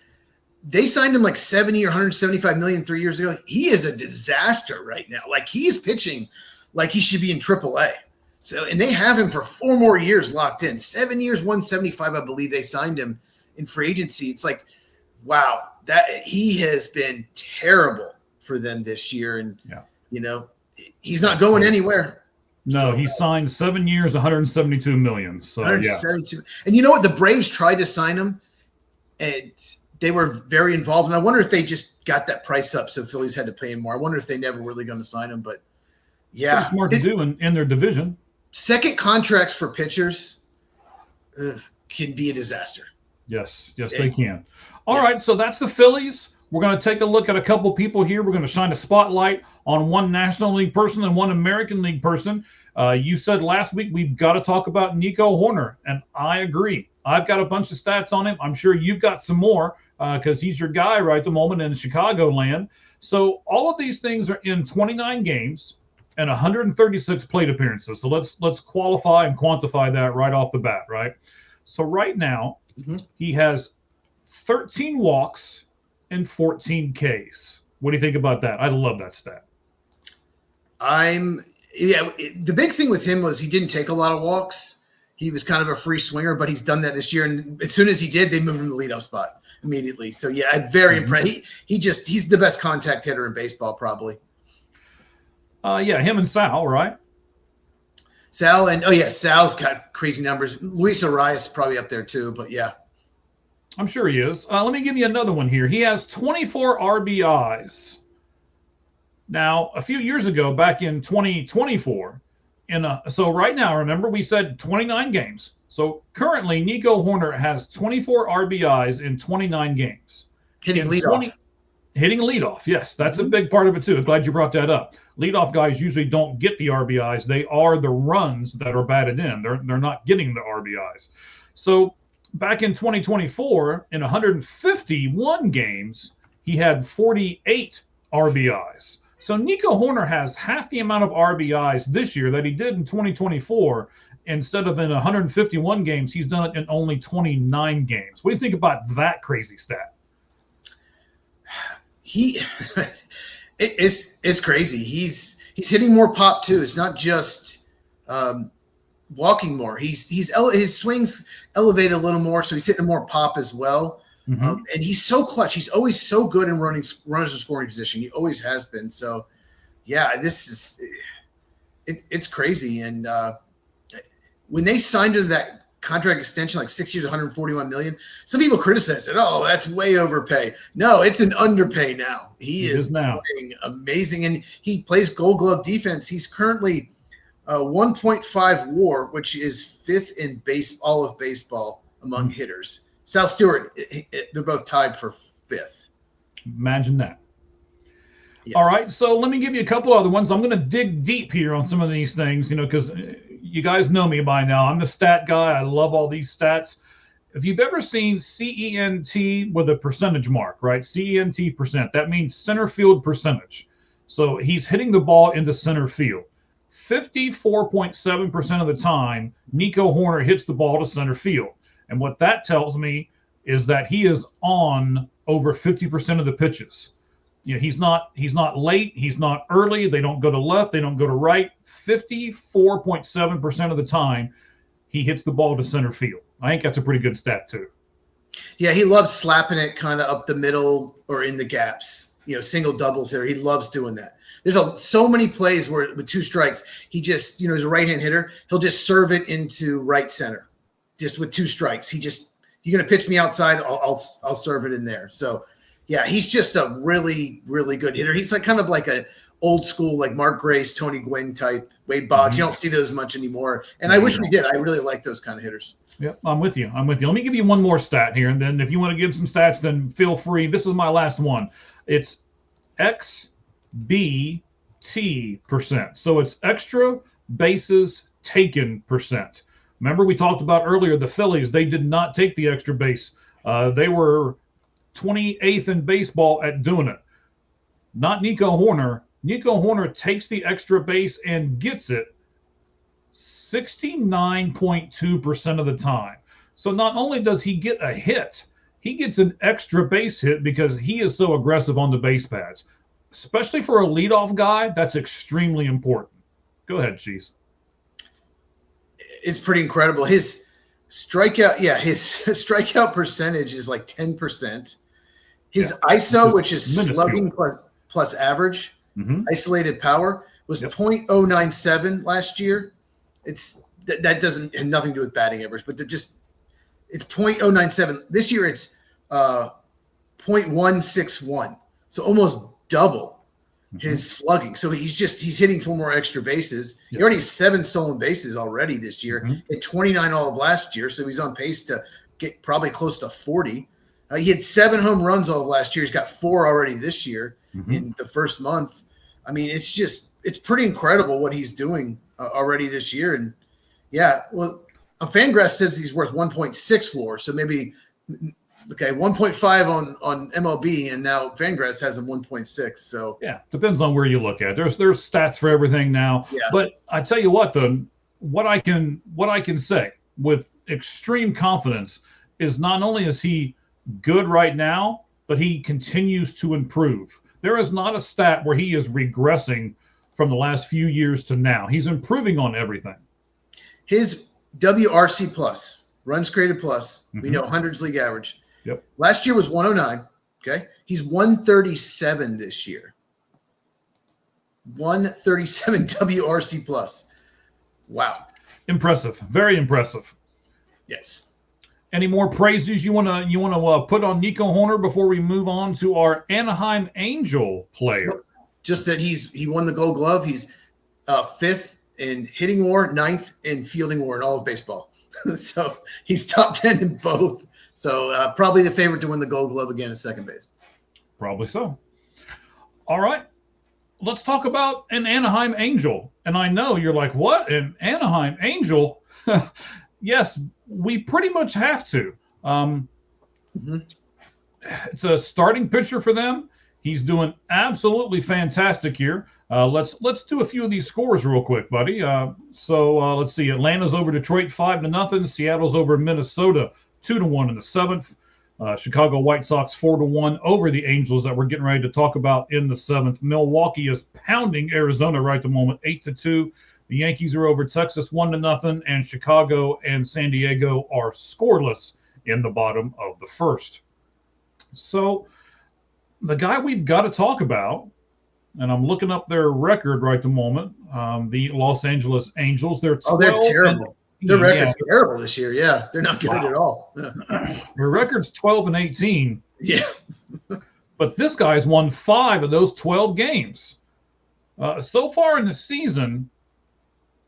They signed him like 70 or 175 million 3 years ago. He is a disaster right now. Like he is pitching like he should be in AAA. So, and they have him for 4 more years locked in. 7 years, 175, I believe they signed him in free agency. It's like, wow, that he has been terrible for them this year. And, he's not going anywhere. No, so, he signed 7 years, 172 million. So, 172. Yeah. And you know what? The Braves tried to sign him, and they were very involved. And I wonder if they just got that price up so Phillies had to pay him more. I wonder if they never really going to sign him. But, yeah. Pretty smart to do in their division. Second contracts for pitchers can be a disaster. Yes, they can. All right, so that's the Phillies. We're going to take a look at a couple people here. We're going to shine a spotlight on one National League person and one American League person. You said last week we've got to talk about Nico Hoerner, and I agree. I've got a bunch of stats on him. I'm sure you've got some more because he's your guy right at the moment in Chicagoland. So all of these things are in 29 games and 136 plate appearances. So let's qualify and quantify that right off the bat, right? So right now he has 13 walks and 14 Ks. What do you think about that? I love that stat. The big thing with him was he didn't take a lot of walks. He was kind of a free swinger, but he's done that this year. And as soon as he did, they moved him to the leadoff spot immediately. So yeah, I'm very impressed. He's the best contact hitter in baseball, probably. Him and Sal, right? Sal Sal's got crazy numbers. Luis Arias probably up there too, but yeah. I'm sure he is. Let me give you another one here. He has 24 RBIs. Now, a few years ago, back in 2024, so right now, remember we said 29 games. So currently, Nico Hoerner has 24 RBIs in 29 games. Hitting leadoff, yes. That's a big part of it, too. I'm glad you brought that up. Leadoff guys usually don't get the RBIs. They are the runs that are batted in. They're not getting the RBIs. So back in 2024, in 151 games, he had 48 RBIs. So Nico Hoerner has half the amount of RBIs this year that he did in 2024. Instead of in 151 games, he's done it in only 29 games. What do you think about that crazy stat? It's crazy. He's hitting more pop too. It's not just walking more. His swings elevated a little more, so he's hitting more pop as well. And he's so clutch. He's always so good in runners in scoring position. He always has been. So, yeah, it's crazy. And when they signed him to that contract extension, like 6 years, 141 million, some people criticized it. Oh, that's way overpay. No, it's an underpay now. He is now playing amazing, and he plays Gold Glove defense. He's currently 1.5 WAR, which is fifth in all of baseball among hitters. Sal Stewart, they're both tied for fifth. Imagine that. Yes. All right, so let me give you a couple other ones. I'm going to dig deep here on some of these things, because you guys know me by now. I'm the stat guy. I love all these stats. If you've ever seen CENT with a percentage mark, right? CENT percent, that means center field percentage. So he's hitting the ball into center field. 54.7% of the time, Nico Hoerner hits the ball to center field. And what that tells me is that he is on over 50% of the pitches. He's not late, he's not early, they don't go to left, they don't go to right. 54.7% of the time, he hits the ball to center field. I think that's a pretty good stat too. Yeah, he loves slapping it kind of up the middle or in the gaps. Single doubles there. He loves doing that. There's so many plays where with 2 strikes, he just, he's a right-hand hitter. He'll just serve it into right center, just with 2 strikes. You're going to pitch me outside, I'll serve it in there. So, yeah, he's just a really, really good hitter. He's kind of like a old school, like Mark Grace, Tony Gwynn type, Wade Boggs. Mm-hmm. You don't see those much anymore. And I wish we did. I really like those kind of hitters. Yeah, I'm with you. Let me give you one more stat here, and then if you want to give some stats, then feel free. This is my last one. It's XBT percent. So it's extra bases taken percent. Remember we talked about earlier the Phillies, they did not take the extra base. They were 28th in baseball at doing it. Not Nico Horner. Nico Horner takes the extra base and gets it 69.2% of the time. So not only does he get a hit, he gets an extra base hit because he is so aggressive on the base pads. Especially for a leadoff guy, that's extremely important. Go ahead, Cheese. It's pretty incredible. His strikeout percentage is like 10%. His ISO, which is slugging plus average, isolated power, was 0.097 last year. That doesn't have nothing to do with batting average, but it's 0.097. This year it's 0.161. So almost double his slugging. So he's hitting 4 more extra bases. He already has 7 stolen bases already this year. Hit 29 all of last year. So he's on pace to get probably close to 40. He had 7 home runs all of last year. He's got 4 already this year in the first month. I mean, it's pretty incredible what he's doing already this year. And Fangraphs says he's worth 1.6 WAR. So maybe, 1.5 on MLB, and now Fangraphs has him 1.6. So yeah, depends on where you look at. There's stats for everything now. Yeah. But I tell you what, what I can say with extreme confidence is not only is he good right now, but he continues to improve. There is not a stat where he is regressing from the last few years to now. He's improving on everything. His WRC plus, runs created plus, we know hundreds league average. Yep. Last year was 109. Okay. He's 137 this year. 137 WRC plus. Wow. Impressive. Very impressive. Yes. Any more praises you want to put on Nico Horner before we move on to our Anaheim Angel player? Just that he won the Gold Glove. He's 5th in hitting WAR, 9th in fielding WAR in all of baseball. So he's top 10 in both. So probably the favorite to win the Gold Glove again at second base. Probably so. All right. Let's talk about an Anaheim Angel. And I know you're like, what? An Anaheim Angel? Yes, we pretty much have to. It's a starting pitcher for them. He's doing absolutely fantastic here. Let's do a few of these scores real quick, buddy. So let's see. Atlanta's over Detroit 5-0. Seattle's over Minnesota 2-1 in the 7th. Chicago White Sox 4-1 over the Angels that we're getting ready to talk about in the 7th. Milwaukee is pounding Arizona right at the moment 8-2. The Yankees are over Texas 1-0, and Chicago and San Diego are scoreless in the bottom of the 1st. So the guy we've got to talk about, and I'm looking up their record right at the moment, the Los Angeles Angels. They're terrible. Their record's terrible this year. Yeah, they're not good at all. Yeah. Their record's 12-18. Yeah. But this guy's won 5 of those 12 games. So far in the season,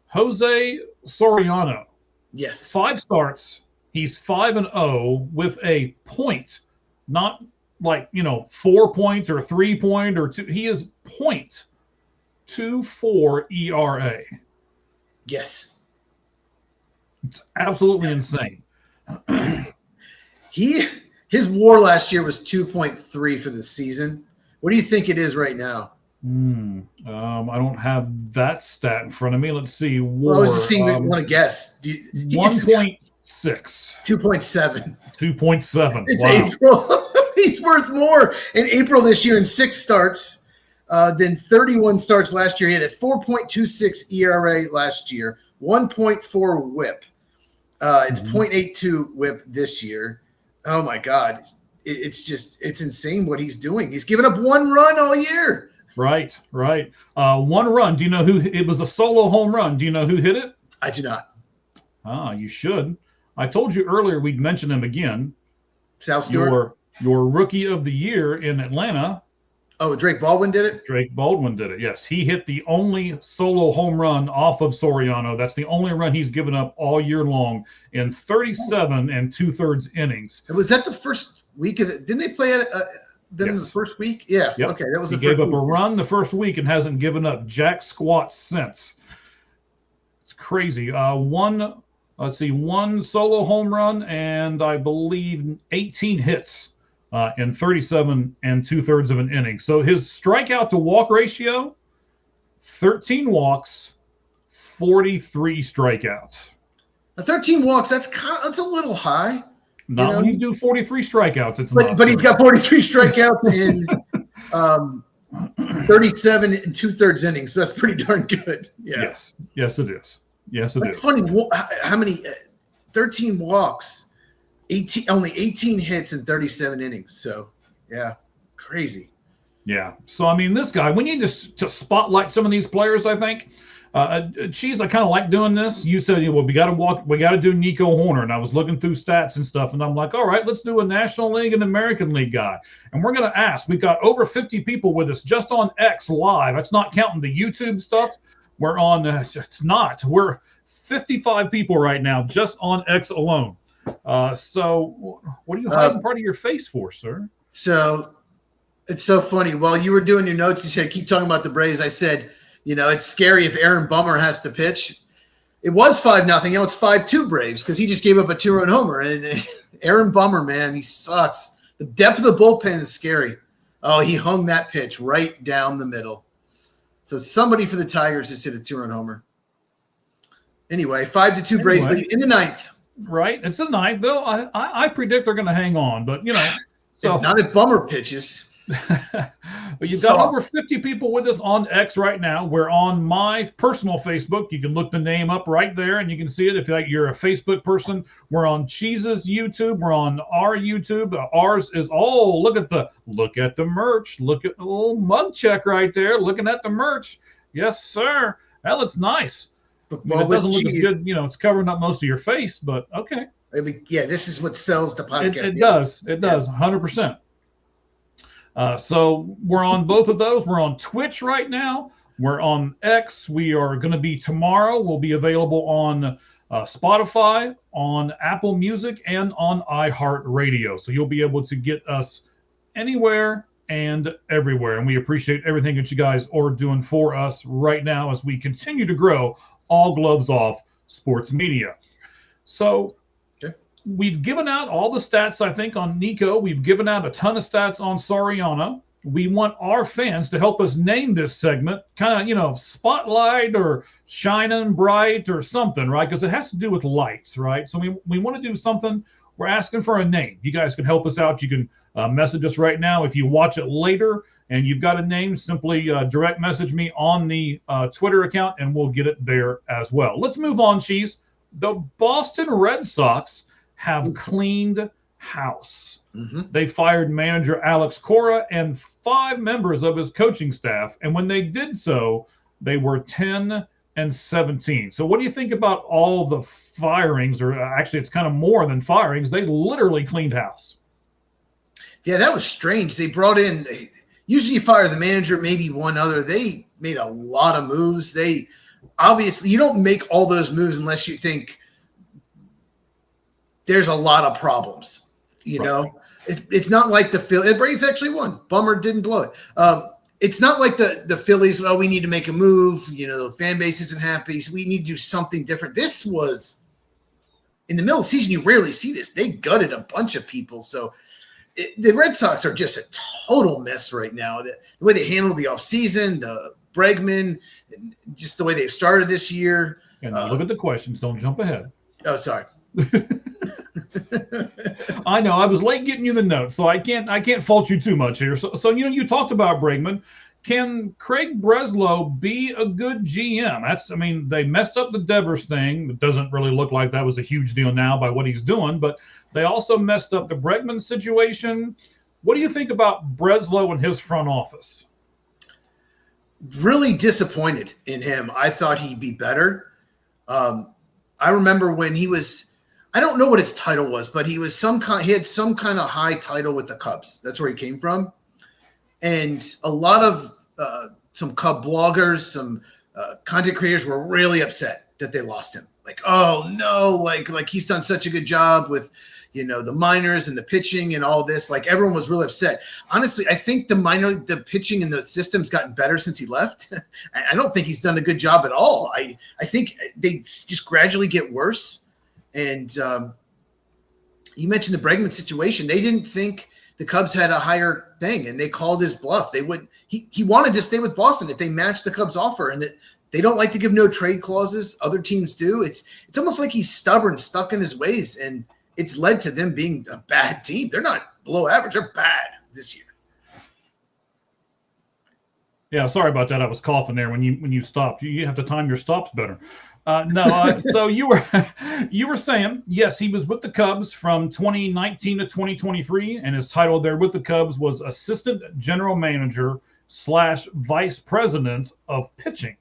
Jose Soriano. Yes. 5 starts. He's 5-0 with a point, not like 4 point or 3 point or 2. He is 0.24 ERA. Yes. It's absolutely insane. His WAR last year was 2.3 for the season. What do you think it is right now? I don't have that stat in front of me. Let's see. WAR. I was just seeing. Want to guess? 1.6. 2.7. 2.7. It's wow. April. He's worth more in April this year in 6 starts than 31 starts last year. He had a 4.26 ERA last year, 1.4 WHIP. It's 0.82 WHIP this year. Oh my God. It's insane what he's doing. He's given up 1 run all year. Right. 1 run. Do you know who it was? A solo home run. Do you know who hit it? I do not. You should. I told you earlier we'd mention him again. Sal Stewart. Your rookie of the year in Atlanta. Oh, Drake Baldwin did it? Drake Baldwin did it, yes. He hit the only solo home run off of Soriano. That's the only run he's given up all year long in 37 2/3 innings. Was that the first week of the – didn't they play it Yes. the first week? Yeah. Yep. Okay, that was he the first gave up week. a run the first week and hasn't given up jack squat since. It's crazy. One solo home run and I believe 18 hits in 37 2/3 of an inning. So his strikeout to walk ratio, 13 walks, 43 strikeouts. 13 walks, that's a little high. Not when you do 43 strikeouts. It's not. But he's got 43 strikeouts in 37 2/3 innings. So that's pretty darn good. Yeah. Yes, it is. Yes, it It's is. funny how many 13 walks, only 18 hits in 37 innings. So yeah, crazy. Yeah. So I mean, this guy, we need to spotlight some of these players. I think. Cheese, I kind of like doing this. You said, well, we got to do Nico Horner, and I was looking through stats and stuff, and I'm like, all right, let's do a National League and American League guy, and we're going to ask. We've got over 50 people with us just on X Live. That's not counting the YouTube stuff. We're on. We're 55 people right now just on X alone. So what are you hiding part of your face for, sir? So it's so funny. While you were doing your notes, you said keep talking about the Braves. I said, it's scary if Aaron Bummer has to pitch. It was 5-0. Now it's 5-2 Braves because he just gave up a 2-run homer. And Aaron Bummer, man, he sucks. The depth of the bullpen is scary. Oh, he hung that pitch right down the middle. So somebody for the Tigers just hit a 2-run homer. Anyway, 5-2 Braves in the 9th. Right, it's the 9th. Though I predict they're going to hang on, but so not if Bummer pitches. But you've got over 50 people with us on X right now. We're on my personal Facebook. You can look the name up right there, and you can see it if you're a Facebook person. We're on Cheese's YouTube. We're on our YouTube. Ours is look at the merch. Look at the little mug check right there. Looking at the merch. Yes, sir. That looks nice. It doesn't look as good. It's covering up most of your face, but okay. Yeah, this is what sells the podcast. It does. It does. 100%. So we're on both of those. We're on Twitch right now. We're on X. We are going to be tomorrow. We'll be available on Spotify, on Apple Music, and on iHeartRadio. So you'll be able to get us anywhere and everywhere. And we appreciate everything that you guys are doing for us right now as we continue to grow All Gloves Off Sports Media. So we've given out all the stats, I think, on Nico. We've given out a ton of stats on Soriano. We want our fans to help us name this segment, kind of, spotlight or shining bright or something, right? Because it has to do with lights, right? So we want to do something. We're asking for a name. You guys can help us out. You can message us right now. If you watch it later and you've got a name, simply direct message me on the Twitter account, and we'll get it there as well. Let's move on, Cheese. The Boston Red Sox have cleaned house. Mm-hmm. They fired manager Alex Cora and 5 members of his coaching staff. And when they did so, they were 10-17. So what do you think about all the firings, or actually it's kind of more than firings? They literally cleaned house. Yeah, that was strange. They brought in, usually you fire the manager, maybe one other. They made a lot of moves. Obviously, you don't make all those moves unless you think there's a lot of problems, know. It's not like the Phillies. Braves actually won. Bummer didn't blow it. It's not like the Phillies. Well, we need to make a move. The fan base isn't happy, so we need to do something different. This was in the middle of the season. You rarely see this. They gutted a bunch of people. So the Red Sox are just a total mess right now. The way they handled the offseason, the Bregman, just the way they've started this year. And look at the questions. Don't jump ahead. Oh, sorry. I know I was late getting you the notes, so I can't fault you too much here. So you talked about Bregman. Can Craig Breslow be a good GM? They messed up the Devers thing. It doesn't really look like that was a huge deal now by what he's doing, but they also messed up the Bregman situation. What do you think about Breslow and his front office? Really disappointed in him. I thought he'd be better. I remember when he was, I don't know what his title was, but he had some kind of high title with the Cubs. That's where he came from. And a lot of some Cub bloggers, some content creators were really upset that they lost him. Like, oh no, like he's done such a good job with, the minors and the pitching and all this. Like everyone was really upset. Honestly, I think the pitching and the system's gotten better since he left. I don't think he's done a good job at all. I think they just gradually get worse. And you mentioned the Bregman situation. They didn't think the Cubs had a higher thing, and they called his bluff. They would. He wanted to stay with Boston if they matched the Cubs' offer, and that they don't like to give no trade clauses. Other teams do. It's almost like he's stubborn, stuck in his ways, and it's led to them being a bad team. They're not below average. They're bad this year. Yeah, sorry about that. I was coughing there when you stopped. You have to time your stops better. So you were saying, yes, he was with the Cubs from 2019 to 2023, and his title there with the Cubs was Assistant General Manager / Vice President of Pitching.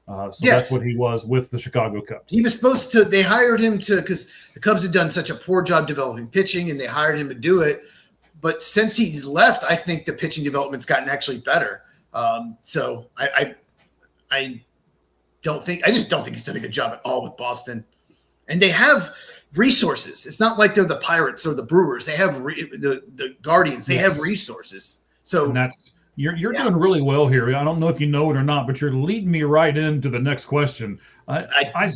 Yes. That's what he was with the Chicago Cubs. He was supposed to. They hired him because the Cubs had done such a poor job developing pitching, and they hired him to do it. But since he's left, I think the pitching development's gotten actually better. So I just don't think he's done a good job at all with Boston. And they have resources. It's not like they're the Pirates or the Brewers. They have the Guardians. They have resources. So you're doing really well here. I don't know if you know it or not, but you're leading me right into the next question. I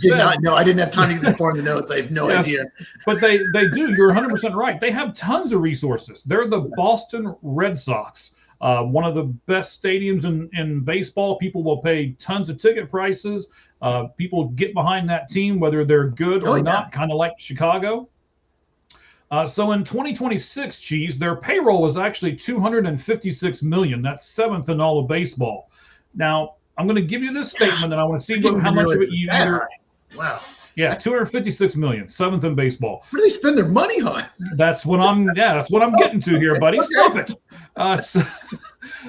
did not know. I didn't have time to get the the notes. I have no idea. But they do. You're 100% right. They have tons of resources. They're the Boston Red Sox. One of the best stadiums in baseball. People will pay tons of ticket prices. People get behind that team, whether they're good or not, kind of like Chicago. So in 2026, Cheese, their payroll is actually $256 million. That's seventh in all of baseball. Now, I'm going to give you this statement, and I want to see how much of it you either. Wow. Yeah, $256 million, seventh in baseball. What do they spend their money on? That's what I'm getting to here, buddy. Okay. Stop it.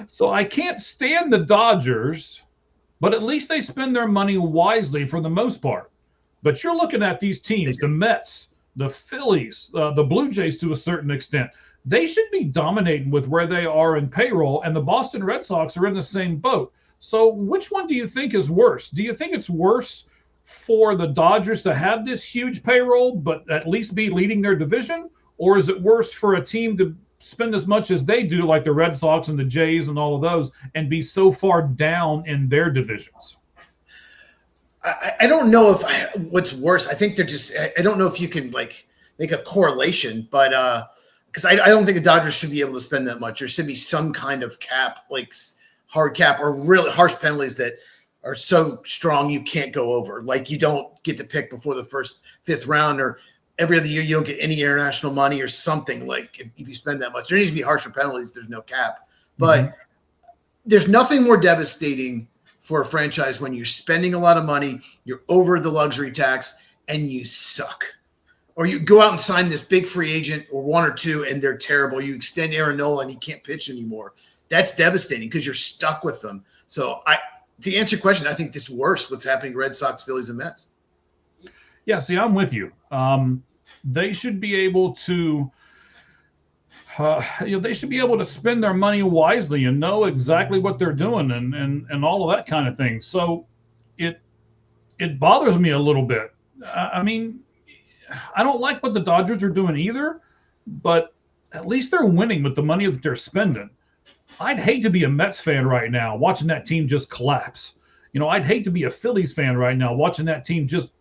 So I can't stand the Dodgers, but at least they spend their money wisely for the most part. But you're looking at these teams, the Mets, the Phillies, the Blue Jays to a certain extent. They should be dominating with where they are in payroll, and the Boston Red Sox are in the same boat. So which one do you think is worse? Do you think it's worse for the Dodgers to have this huge payroll, but at least be leading their division? Or is it worse for a team to spend as much as they do, like the Red Sox and the Jays and all of those, and be so far down in their divisions? I don't know what's worse. I think they're just, I don't know if you can make a correlation, but because I don't think the Dodgers should be able to spend that much. There should be some kind of cap, like hard cap or really harsh penalties that are so strong you can't go over. Like you don't get to pick before the fifth round, or every other year you don't get any international money or something. Like if you spend that much, there needs to be harsher penalties. There's no cap. But there's nothing more devastating for a franchise when you're spending a lot of money, you're over the luxury tax, and you suck. Or you go out and sign this big free agent or one or two, and they're terrible. You extend Aaron Nola, and he can't pitch anymore. That's devastating because you're stuck with them. So to answer your question, I think it's worse what's happening to Red Sox, Phillies, and Mets. Yeah, see, I'm with you. They should be able to they should be able to spend their money wisely and know exactly what they're doing and all of that kind of thing. So it bothers me a little bit. I mean, I don't like what the Dodgers are doing either, but at least they're winning with the money that they're spending. I'd hate to be a Mets fan right now watching that team just collapse. I'd hate to be a Phillies fan right now watching that team just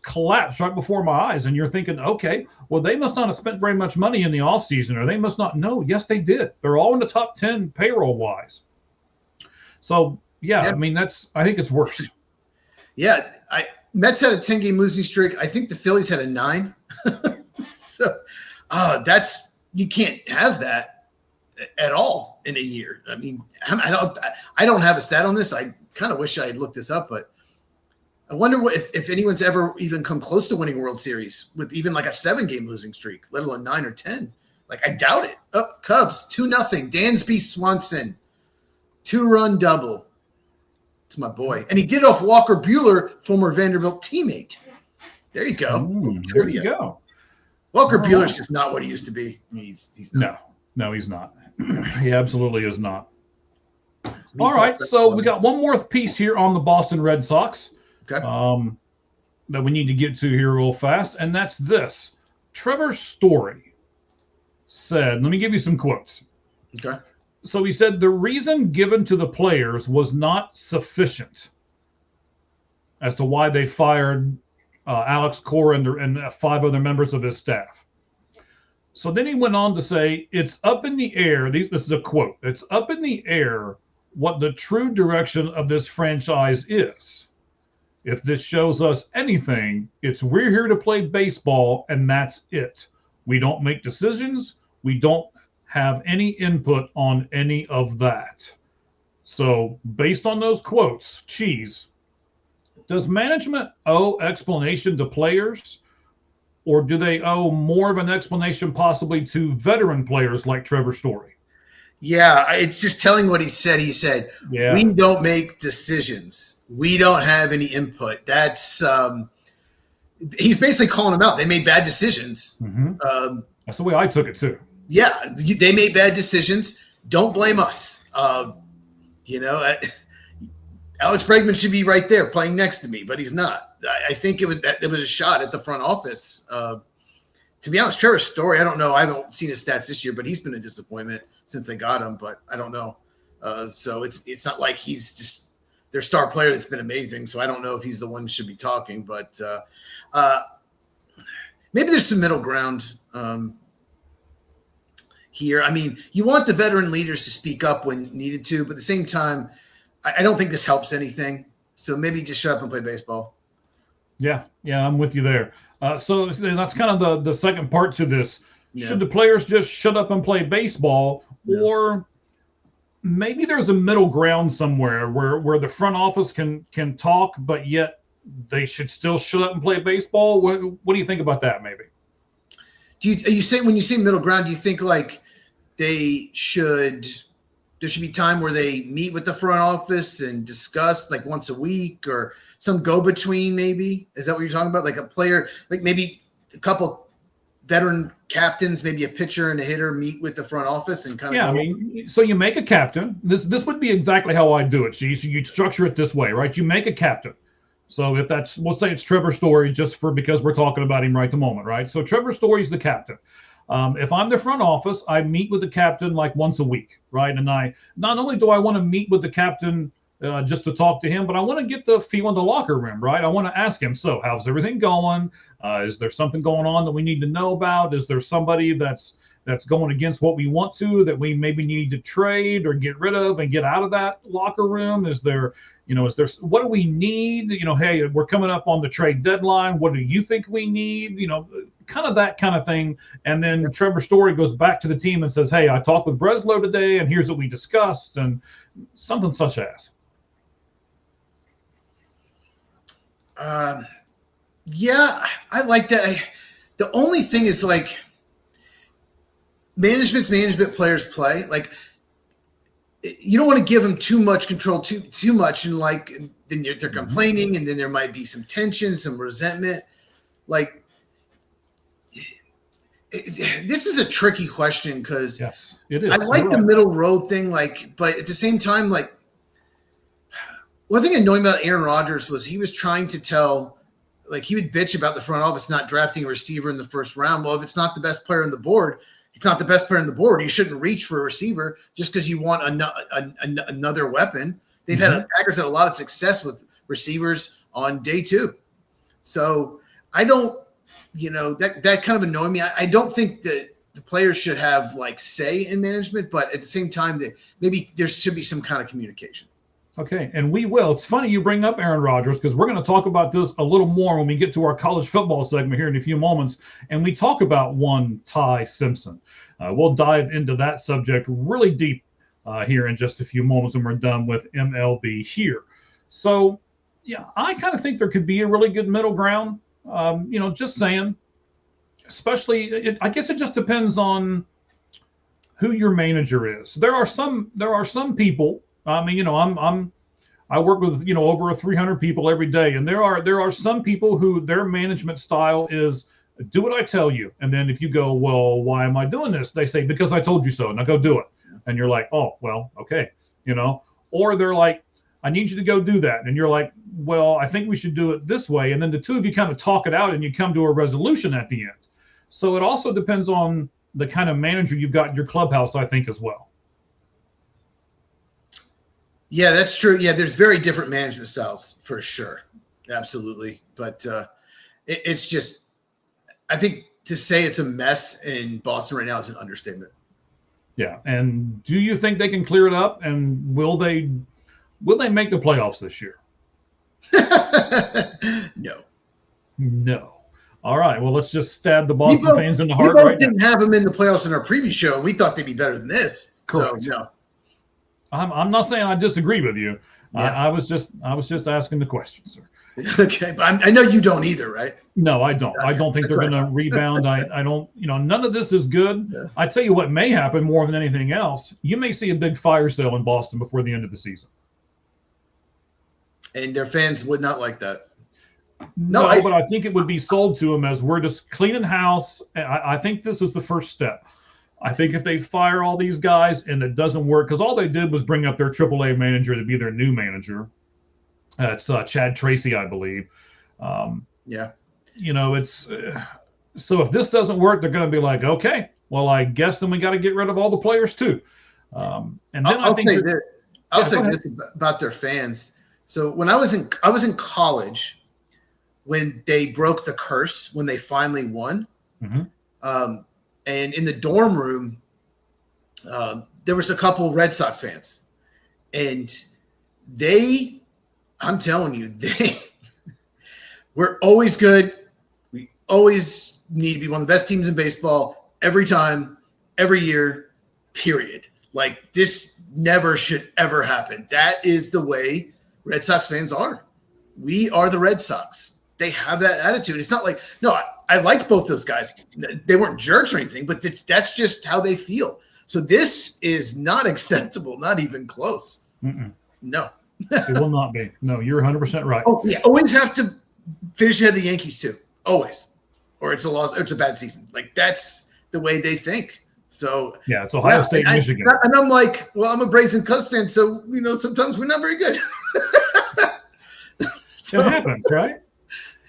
collapse right before my eyes. And you're thinking, okay, well, they must not have spent very much money in the offseason, or they must not know. Yes, they did. They're all in the top 10 payroll-wise. So, yeah, I mean, I think it's worse. Yeah, Mets had a 10-game losing streak. I think the Phillies had a 9. So you can't have that. at all in a year. I mean, I don't have a stat on this. I kind of wish I had looked this up, but I wonder if anyone's ever even come close to winning a World Series with even like a 7-game losing streak, let alone 9 or 10. Like, I doubt it. Oh, Cubs 2-0. Dansby Swanson 2-run double. It's my boy, and he did it off Walker Buehler, former Vanderbilt teammate. There you go. There you go. Walker Buehler's just not what he used to be. He's not. No, he's not. He absolutely is not. All right, so we got one more piece here on the Boston Red Sox. Okay. That we need to get to here real fast, and that's this. Trevor Story said, let me give you some quotes. Okay. So he said the reason given to the players was not sufficient as to why they fired Alex Cora and 5 other members of his staff. So then he went on to say, it's up in the air. This is a quote. It's up in the air what the true direction of this franchise is. If this shows us anything, it's we're here to play baseball, and that's it. We don't make decisions. We don't have any input on any of that. So based on those quotes, Cheese, does management owe explanation to players, or do they owe more of an explanation possibly to veteran players like Trevor Story? Yeah, it's just telling what he said. He said, we don't make decisions. We don't have any input. That's he's basically calling them out. They made bad decisions. Mm-hmm. That's the way I took it too. Yeah, they made bad decisions. Don't blame us. Alex Bregman should be right there playing next to me, but he's not. I think it was a shot at the front office. To be honest, Trevor Story, I don't know. I haven't seen his stats this year, but he's been a disappointment since they got him. But I don't know. So it's not like he's just their star player that's been amazing. So I don't know if he's the one who should be talking. But maybe there's some middle ground here. I mean, you want the veteran leaders to speak up when needed to, but at the same time, I don't think this helps anything. So maybe just shut up and play baseball. Yeah, I'm with you there. So that's kind of the second part to this. Yeah. Should the players just shut up and play baseball, or maybe there's a middle ground somewhere where the front office can talk, but yet they should still shut up and play baseball? What do you think about that? Maybe. When you say middle ground, do you think like there should be time where they meet with the front office and discuss like once a week or some go-between maybe? Is that what you're talking about? Like a player, like maybe a couple veteran captains, maybe a pitcher and a hitter meet with the front office and kind of. Yeah, I mean, so you make a captain. This would be exactly how I do it, G. So you'd structure it this way, right? You make a captain. So if that's, let's say it's Trevor Story because we're talking about him right the moment, right? So Trevor Story's the captain. If I'm the front office, I meet with the captain like once a week, right? And not only do I want to meet with the captain just to talk to him, but I want to get the feel in the locker room, right? I want to ask him, so how's everything going? Is there something going on that we need to know about? Is there somebody that's going against what we want to, that we maybe need to trade or get rid of and get out of that locker room? Is there what do we need? Hey, we're coming up on the trade deadline. What do you think we need? Kind of that kind of thing. And then Trevor Story goes back to the team and says, hey, I talked with Breslow today and here's what we discussed, and something such as. Yeah, I like that. The only thing is like management's management, players play. Like you don't want to give them too much control, too much, and like then they're complaining, and then there might be some tension, some resentment. Like this is a tricky question because yes, it is. I like the middle road thing, like, but at the same time, like one thing annoying about Aaron Rodgers was he was trying to tell. Like he would bitch about the front office not drafting a receiver in the first round. Well, if it's not the best player on the board, it's not the best player on the board. You shouldn't reach for a receiver just because you want another weapon. They've had Packers had a lot of success with receivers on day 2. So I don't, that kind of annoyed me. I don't think that the players should have like say in management, but at the same time that maybe there should be some kind of communication. Okay, and we will. It's funny you bring up Aaron Rodgers because we're going to talk about this a little more when we get to our college football segment here in a few moments, and we talk about one Ty Simpson. We'll dive into that subject really deep here in just a few moments when we're done with MLB here. So, yeah, I kind of think there could be a really good middle ground. Just saying. Especially, I guess it just depends on who your manager is. There are some people. I mean, I work with over 300 people every day, and there are some people who their management style is do what I tell you, and then if you go, well, why am I doing this? They say because I told you so. Now go do it, and you're like, oh, well, okay, or they're like, I need you to go do that, and you're like, well, I think we should do it this way, and then the two of you kind of talk it out, and you come to a resolution at the end. So it also depends on the kind of manager you've got in your clubhouse, I think, as well. Yeah, that's true. Yeah, there's very different management styles for sure. Absolutely. But it's just, I think to say it's a mess in Boston right now is an understatement. Yeah. And do you think they can clear it up? And will they make the playoffs this year? No. All right. Well, let's just stab the Boston fans in the heart right now. We didn't have them in the playoffs in our previous show, and we thought they'd be better than this. Correct. So, no. I'm not saying I disagree with you. Yeah. I was just asking the question, sir. Okay, but I know you don't either, right? No, I don't. Okay. I don't think they're going to rebound. I don't. None of this is good. Yeah. I tell you what may happen more than anything else. You may see a big fire sale in Boston before the end of the season. And their fans would not like that. No, but I think it would be sold to them as we're just cleaning house. I think this is the first step. I think if they fire all these guys and it doesn't work, because all they did was bring up their AAA manager to be their new manager. It's Chad Tracy, I believe. It's so if this doesn't work, they're going to be like, okay, well, I guess then we got to get rid of all the players too. And then I'll say this about their fans. So when I was in college, when they broke the curse, when they finally won, and in the dorm room, there was a couple Red Sox fans, and I'm telling you, we're always good. We always need to be one of the best teams in baseball every time, every year, period. Like this never should ever happen. That is the way Red Sox fans are. We are the Red Sox. They have that attitude. It's not like, no, I like both those guys. They weren't jerks or anything, but that's just how they feel. So this is not acceptable, not even close. No. It will not be. No, you're 100% right. Oh, yeah. Always have to finish ahead of the Yankees too. Always. Or it's a loss, or it's a bad season. Like that's the way they think. So yeah, it's Ohio State, Michigan. And I'm like, well, I'm a Braves and Cubs fan, so sometimes we're not very good. It happens, right?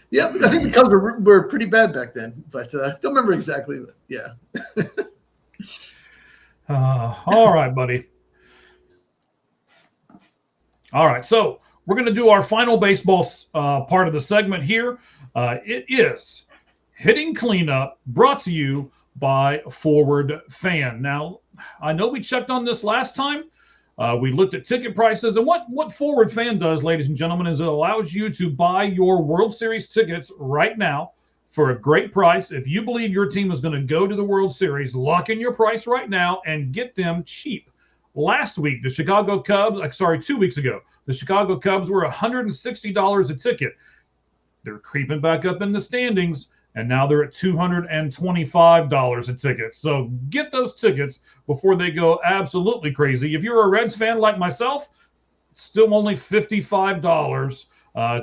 Yeah, I think the Cubs were pretty bad back then, but don't remember exactly. But yeah. All right, buddy. All right, so we're going to do our final baseball part of the segment here. It is Hitting Cleanup, brought to you by Forward Fan. Now, I know we checked on this last time. We looked at ticket prices, and what Forward Fan does, ladies and gentlemen, is it allows you to buy your World Series tickets right now for a great price. If you believe your team is going to go to the World Series, lock in your price right now and get them cheap. Last week, the Chicago Cubs, 2 weeks ago, the Chicago Cubs were $160 a ticket. They're creeping back up in the standings, and now they're at $225 a ticket. So get those tickets before they go absolutely crazy. If you're a Reds fan like myself, it's still only $55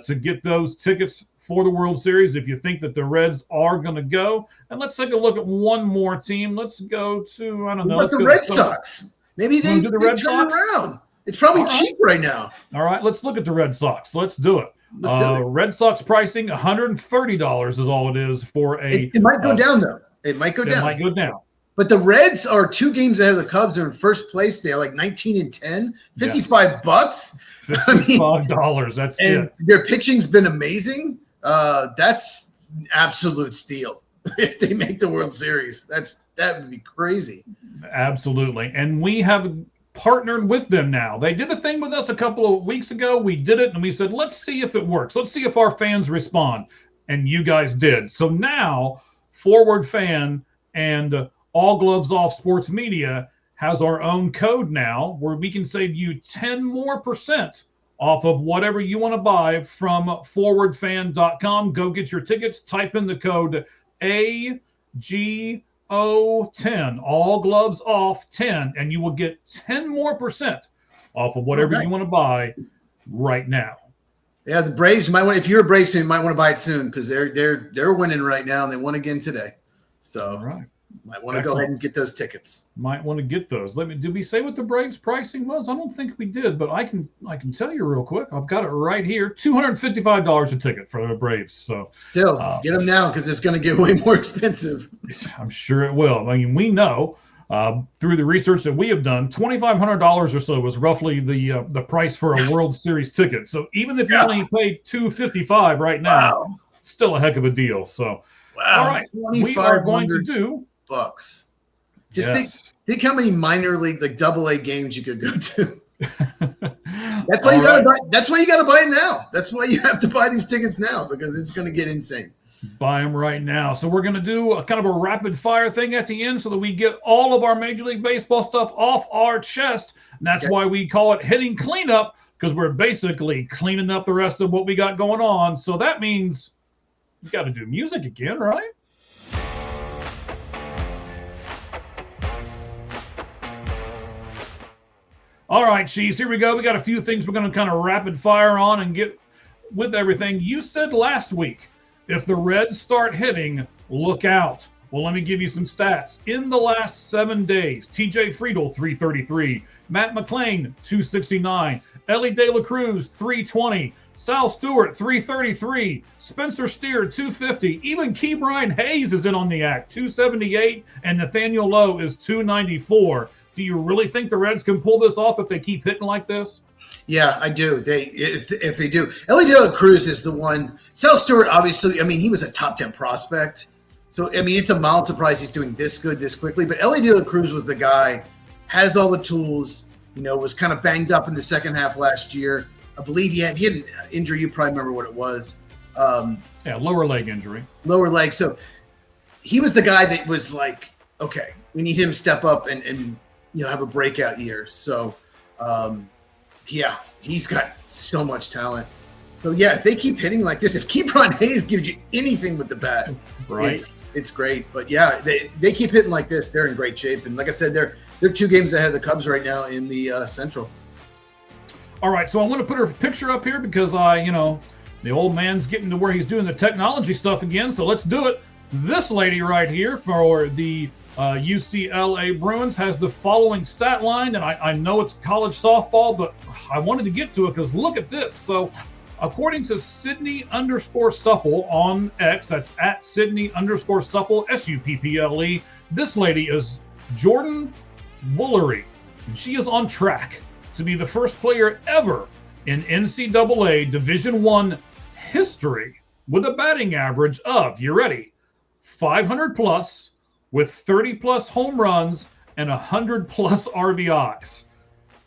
to get those tickets for the World Series if you think that the Reds are going to go. And let's take a look at one more team. Let's go to, I don't know. But the Red Sox. Maybe they turn around. It's probably cheap right now. All right, let's look at the Red Sox. Let's do it. Red Sox pricing, $130 is all it is for a. It might go down though. It might go down. It might go down. But the Reds are 2 games ahead of the Cubs. They're in first place. They're like 19-10, $55. $55. That's it. Their pitching's been amazing. That's an absolute steal if they make the World Series. That would be crazy. Absolutely. And we have partnered with them now. They did a thing with us a couple of weeks ago. We did it, and we said, let's see if it works. Let's see if our fans respond. And you guys did. So now, Forward Fan and All Gloves Off Sports Media has our own code now where we can save you 10% more off of whatever you want to buy from forwardfan.com. Go get your tickets. Type in the code AGO10, All Gloves Off 10, and you will get 10% more off of whatever you want to buy right now. Yeah, the Braves, you might want, if you're a Braves fan, you might want to buy it soon because they're winning right now, and they won again today. So all right. Might want to go ahead and get those tickets. Might want to get those. Did we say what the Braves pricing was? I don't think we did, but I can tell you real quick. I've got it right here. $255 a ticket for the Braves. So still get them now because it's going to get way more expensive. I'm sure it will. I mean, we know through the research that we have done, $2,500 or so was roughly the price for a World Series ticket. So even if you only paid $255 right now, still a heck of a deal. So all right, we are going to do bucks. Just think how many minor league, like AA games you could go to. That's why you gotta buy. That's why you gotta buy it now. That's why you have to buy these tickets now because it's going to get insane. Buy them right now. So we're going to do a kind of a rapid fire thing at the end so that we get all of our Major League Baseball stuff off our chest. And that's why we call it hitting cleanup, because we're basically cleaning up the rest of what we got going on. So that means you got to do music again, right? All right, Cheese, here we go. We got a few things we're going to kind of rapid fire on and get with everything. You said last week, if the Reds start hitting, look out. Well, let me give you some stats. In the last 7 days, TJ Friedl, 333. Matt McClain, 269. Ellie De La Cruz, 320. Sal Stewart, 333. Spencer Steer, 250. Even Ke'Bryan Hayes is in on the act, 278. And Nathaniel Lowe is 294. Do you really think the Reds can pull this off if they keep hitting like this? Yeah, I do. If they do. Ellie De La Cruz is the one. Sal Stewart, obviously, I mean, he was a top 10 prospect. So, I mean, it's a mild surprise he's doing this good this quickly. But Ellie De La Cruz was the guy, has all the tools, was kind of banged up in the second half last year. I believe he had an injury. You probably remember what it was. Lower leg injury. Lower leg. So he was the guy that was like, okay, we need him to step up and have a breakout year. So, he's got so much talent. So, if they keep hitting like this, if Ke'Bryan Hayes gives you anything with the bat, right, it's great. But, they keep hitting like this, they're in great shape. And like I said, they're 2 games ahead of the Cubs right now in the Central. All right, so I want to put her picture up here because, the old man's getting to where he's doing the technology stuff again. So let's do it. This lady right here for the UCLA Bruins has the following stat line, and I know it's college softball, but I wanted to get to it because look at this. So according to Sydney_Supple on X, that's at Sydney_Supple, SUPPLE, this lady is Jordan Woolery, and she is on track to be the first player ever in NCAA Division I history with a batting average of, you ready, 500 plus, with 30 plus home runs and 100 plus RBIs.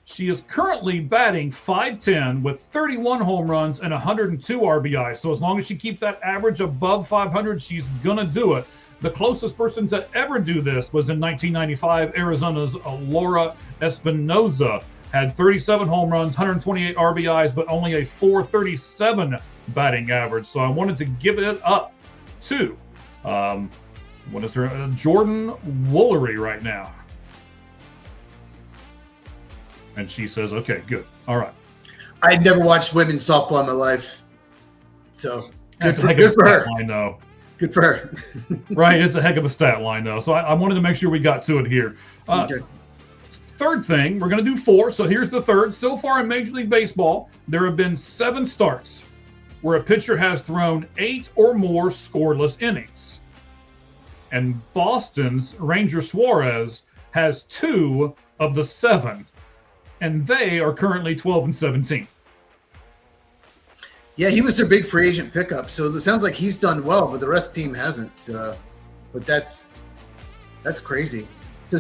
She is currently batting .510 with 31 home runs and 102 RBIs. So as long as she keeps that average above 500, she's going to do it. The closest person to ever do this was in 1995, Arizona's Laura Espinoza. Had 37 home runs, 128 RBIs, but only a .437 batting average. So I wanted to give it up to what is her Jordan Woolery right now. And she says, okay, good. All right. I'd never watched women's softball in my life. So good for her. I know. Good for her. Right. It's a heck of a stat line, though. So I wanted to make sure we got to it here. Okay. Third thing, we're going to do 4. So here's the third. So far in Major League Baseball, there have been 7 starts where a pitcher has thrown 8 or more scoreless innings. And Boston's Ranger Suarez has 2 of the 7. And they are currently 12-17. Yeah, he was their big free agent pickup. So it sounds like he's done well, but the rest of the team hasn't. But that's crazy. So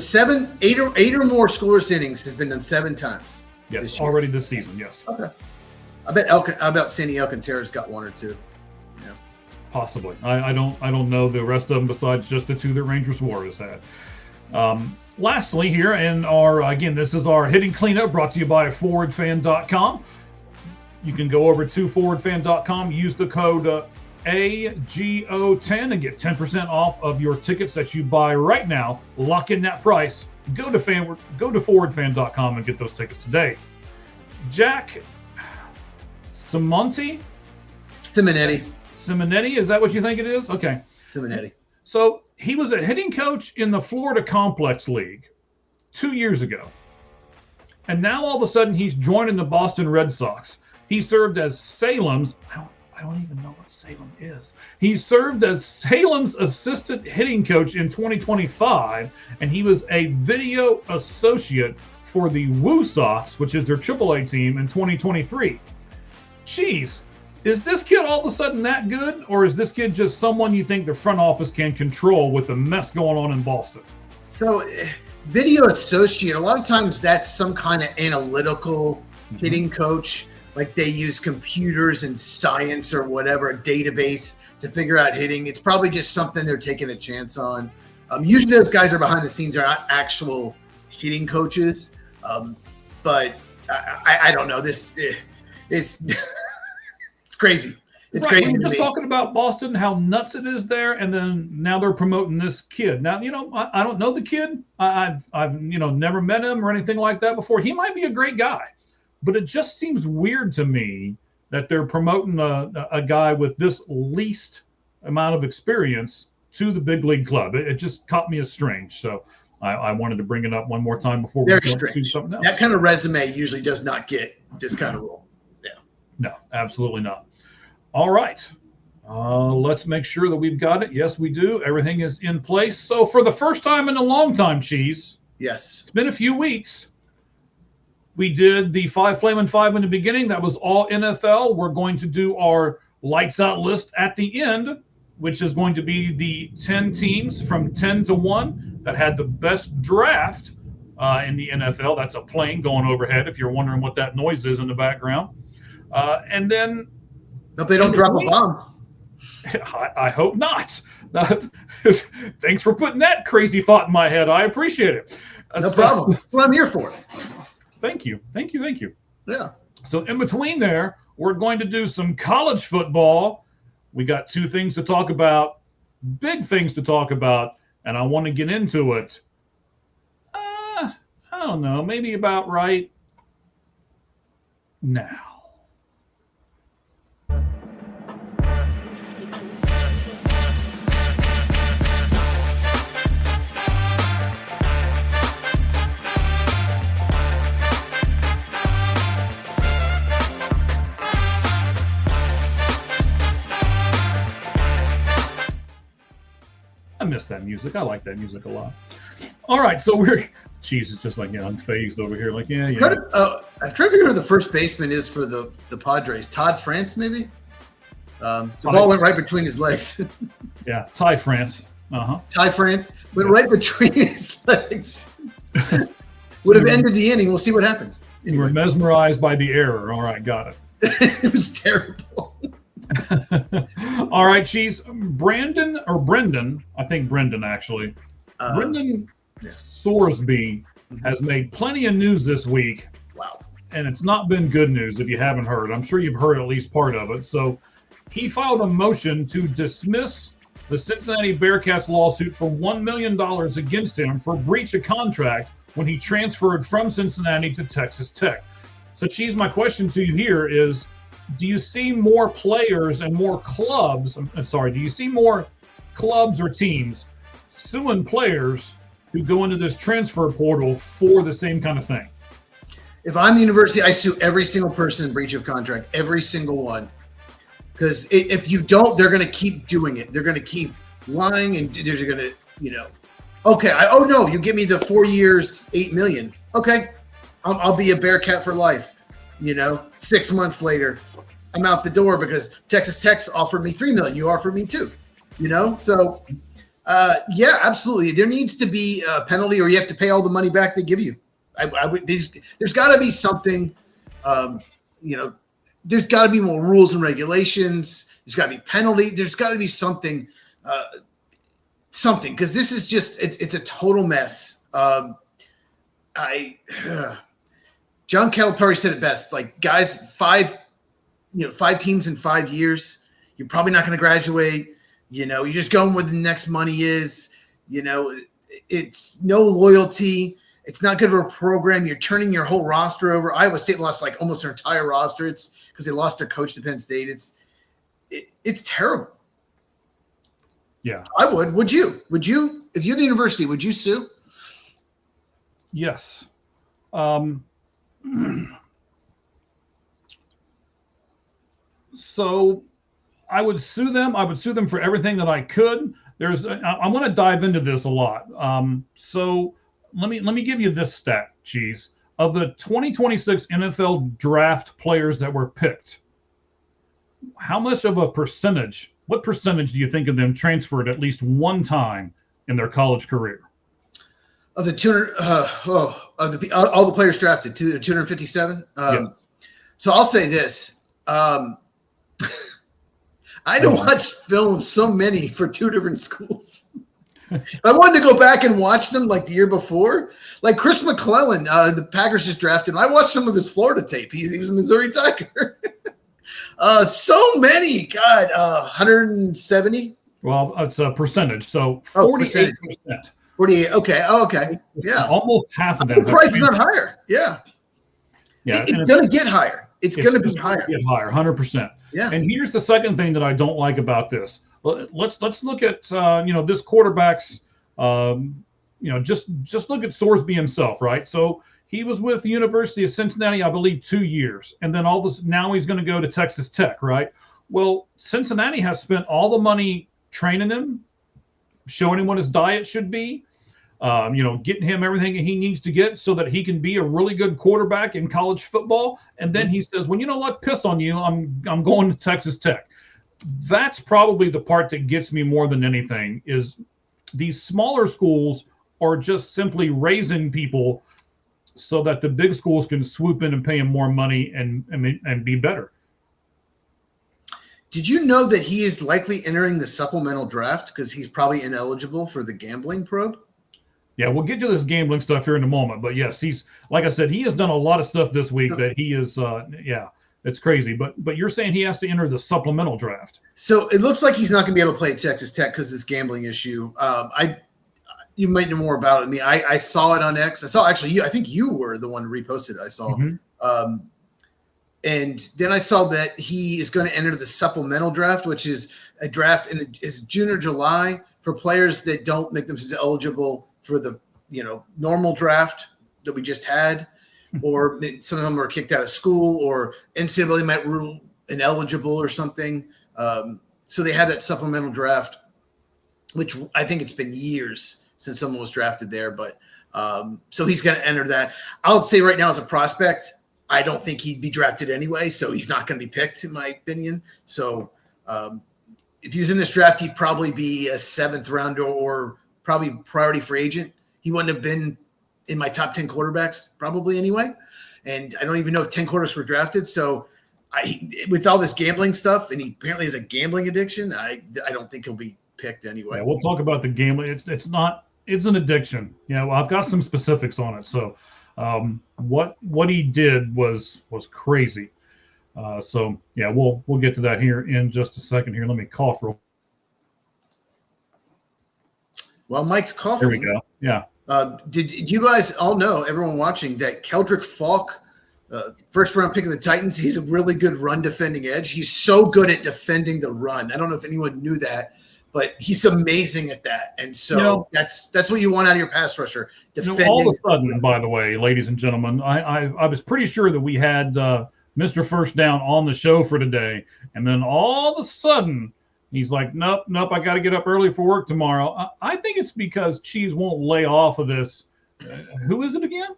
eight or more scoreless innings has been done 7 times. Yes, already this season. Yes. Okay. I bet Sandy Alcantara's got 1 or 2. Yeah. Possibly. I don't know the rest of them besides just the 2 that Ranger Suarez had. Lastly, here in this is our hitting cleanup brought to you by ForwardFan.com. You can go over to ForwardFan.com, use the code AGO10 and get 10% off of your tickets that you buy right now. Lock in that price. Go to ForwardFan.com and get those tickets today. Jack Simonetti, is that what you think it is? Okay. Simonetti. So he was a hitting coach in the Florida Complex League 2 years ago. And now all of a sudden he's joining the Boston Red Sox. He served as Salem's, I don't even know what Salem is. He served as Salem's assistant hitting coach in 2025, and he was a video associate for the Woo Sox, which is their AAA team, in 2023. Jeez. Is this kid all of a sudden that good, or is this kid just someone you think the front office can control with the mess going on in Boston? So, video associate, a lot of times that's some kind of analytical hitting coach. Like they use computers and science or whatever, a database to figure out hitting. It's probably just something they're taking a chance on. Usually those guys are behind the scenes. They're not actual hitting coaches. But I don't know. It's it's crazy. It's crazy. We're just talking about Boston, how nuts it is there, and then now they're promoting this kid. Now, I don't know the kid. I've never met him or anything like that before. He might be a great guy, but it just seems weird to me that they're promoting a guy with this least amount of experience to the big league club. It just caught me as strange. So I wanted to bring it up one more time before we go to something else. That kind of resume usually does not get this kind of role. Yeah. No, absolutely not. All right. Let's make sure that we've got it. Yes, we do. Everything is in place. So for the first time in a long time, Cheese. Yes. It's been a few weeks. We did the 5 Flamin' 5 in the beginning. That was all NFL. We're going to do our lights out list at the end, which is going to be the 10 teams from 10 to 1 that had the best draft in the NFL. That's a plane going overhead, if you're wondering what that noise is in the background. And then... Hope they don't drop a bomb. I hope not. Thanks for putting that crazy thought in my head. I appreciate it. No problem. That's what I'm here for. Thank you. Yeah. So in between there, we're going to do some college football. We got 2 things to talk about, big things to talk about, and I want to get into it. I don't know, maybe about right now. I miss that music. I like that music a lot. All right, so Cheese is just like, unfazed over here. Like, yeah. I'm trying to figure out who the first baseman is for the Padres. Todd France, maybe? The ball went right between his legs. Yeah, Ty France. Ty France went right between his legs. Would have ended the inning. We'll see what happens. Anyway. You were mesmerized by the error. All right, got it. It was terrible. All right, Cheese. Brendan, I think Brendan actually. Brendan Sorsby has made plenty of news this week. Wow. And it's not been good news if you haven't heard. I'm sure you've heard at least part of it. So he filed a motion to dismiss the Cincinnati Bearcats lawsuit for $1 million against him for breach of contract when he transferred from Cincinnati to Texas Tech. So, Cheese, my question to you here is, do you see more players and more clubs? Do you see more clubs or teams suing players who go into this transfer portal for the same kind of thing? If I'm the university, I sue every single person in breach of contract, every single one. Because if you don't, they're going to keep doing it. They're going to keep lying, and they're going to, okay. You give me the 4 years, $8 million. Okay, I'll be a Bearcat for life. 6 months later, I'm out the door because Texas Tech's offered me $3 million. You offered me $2 million. So Yeah, absolutely. There needs to be a penalty, or you have to pay all the money back they give you. There's got to be something. There's got to be more rules and regulations. There's got to be penalty. There's got to be something, because this is just it's a total mess. John Calipari said it best. Like, guys, 5 teams in 5 years. You're probably not going to graduate. You're just going where the next money is. It's no loyalty. It's not good for a program. You're turning your whole roster over. Iowa State lost like almost their entire roster. It's because they lost their coach to Penn State. It's terrible. Yeah, I would. Would you? If you're the university, would you sue? Yes. So I would sue them. I would sue them for everything that I could. I want to dive into this a lot. So let me give you this stat, Cheese. Of the 2026 NFL draft players that were picked, how much of a percentage, what percentage do you think of them transferred at least one time in their college career? Of the 200, all the players drafted, 257. Yes. So I'll say this: I don't watch film of so many for 2 different schools. I wanted to go back and watch them like the year before, like Chris McClellan. The Packers just drafted him. I watched some of his Florida tape. He was a Missouri Tiger. So many, God, 170. Well, it's a percentage, so 48%. 48. Okay. Oh, okay. Yeah. Almost half of them. The price is not higher. Yeah. Yeah. It's going to get higher. It's going to be higher. Get higher, 100%. Yeah. And here's the second thing that I don't like about this. Let's look at this quarterback's just look at Sorsby himself, right? So he was with the University of Cincinnati, I believe, 2 years, and then now he's going to go to Texas Tech, right? Well, Cincinnati has spent all the money training him, showing him what his diet should be, getting him everything he needs to get so that he can be a really good quarterback in college football. And then he says, well, you know what? Piss on you. I'm going to Texas Tech. That's probably the part that gets me more than anything is these smaller schools are just simply raising people so that the big schools can swoop in and pay him more money and be better. Did you know that he is likely entering the supplemental draft because he's probably ineligible for the gambling probe? Yeah, we'll get to this gambling stuff here in a moment. But yes, he's, like I said, he has done a lot of stuff this week that he is, it's crazy. But you're saying he has to enter the supplemental draft. So it looks like he's not going to be able to play at Texas Tech because of this gambling issue. You might know more about it than me. I saw it on X. I saw actually I think you were the one who reposted it. I saw. Mm-hmm. And then I saw that he is going to enter the supplemental draft, which is a draft is June or July for players that don't make themselves eligible for the normal draft that we just had, or some of them are kicked out of school, or NCAA might rule ineligible or something. So they had that supplemental draft, which I think it's been years since someone was drafted there. But so he's going to enter that. I would say right now as a prospect, I don't think he'd be drafted anyway, so he's not going to be picked, in my opinion. So if he was in this draft, he'd probably be a 7th rounder or probably priority free agent. He wouldn't have been in my top 10 quarterbacks probably anyway. And I don't even know if 10 quarterbacks were drafted. So with all this gambling stuff, and he apparently has a gambling addiction, I don't think he'll be picked anyway. Yeah, we'll talk about the gambling. It's an addiction. Well, I've got some specifics on it. So what he did was crazy. So yeah, we'll get to that here in just a second. Here, let me cough real. Well, Mike's coughing. There we go. Yeah. Did you guys all know, everyone watching, that Keldrick Falk, first round pick of the Titans, he's a really good run defending edge. He's so good at defending the run. I don't know if anyone knew that, but he's amazing at that. And so that's what you want out of your pass rusher. Defending. All of a sudden, by the way, ladies and gentlemen, I was pretty sure that we had Mr. First Down on the show for today. And then all of a sudden, he's like, nope, I got to get up early for work tomorrow. I think it's because Cheese won't lay off of this. Who is it again?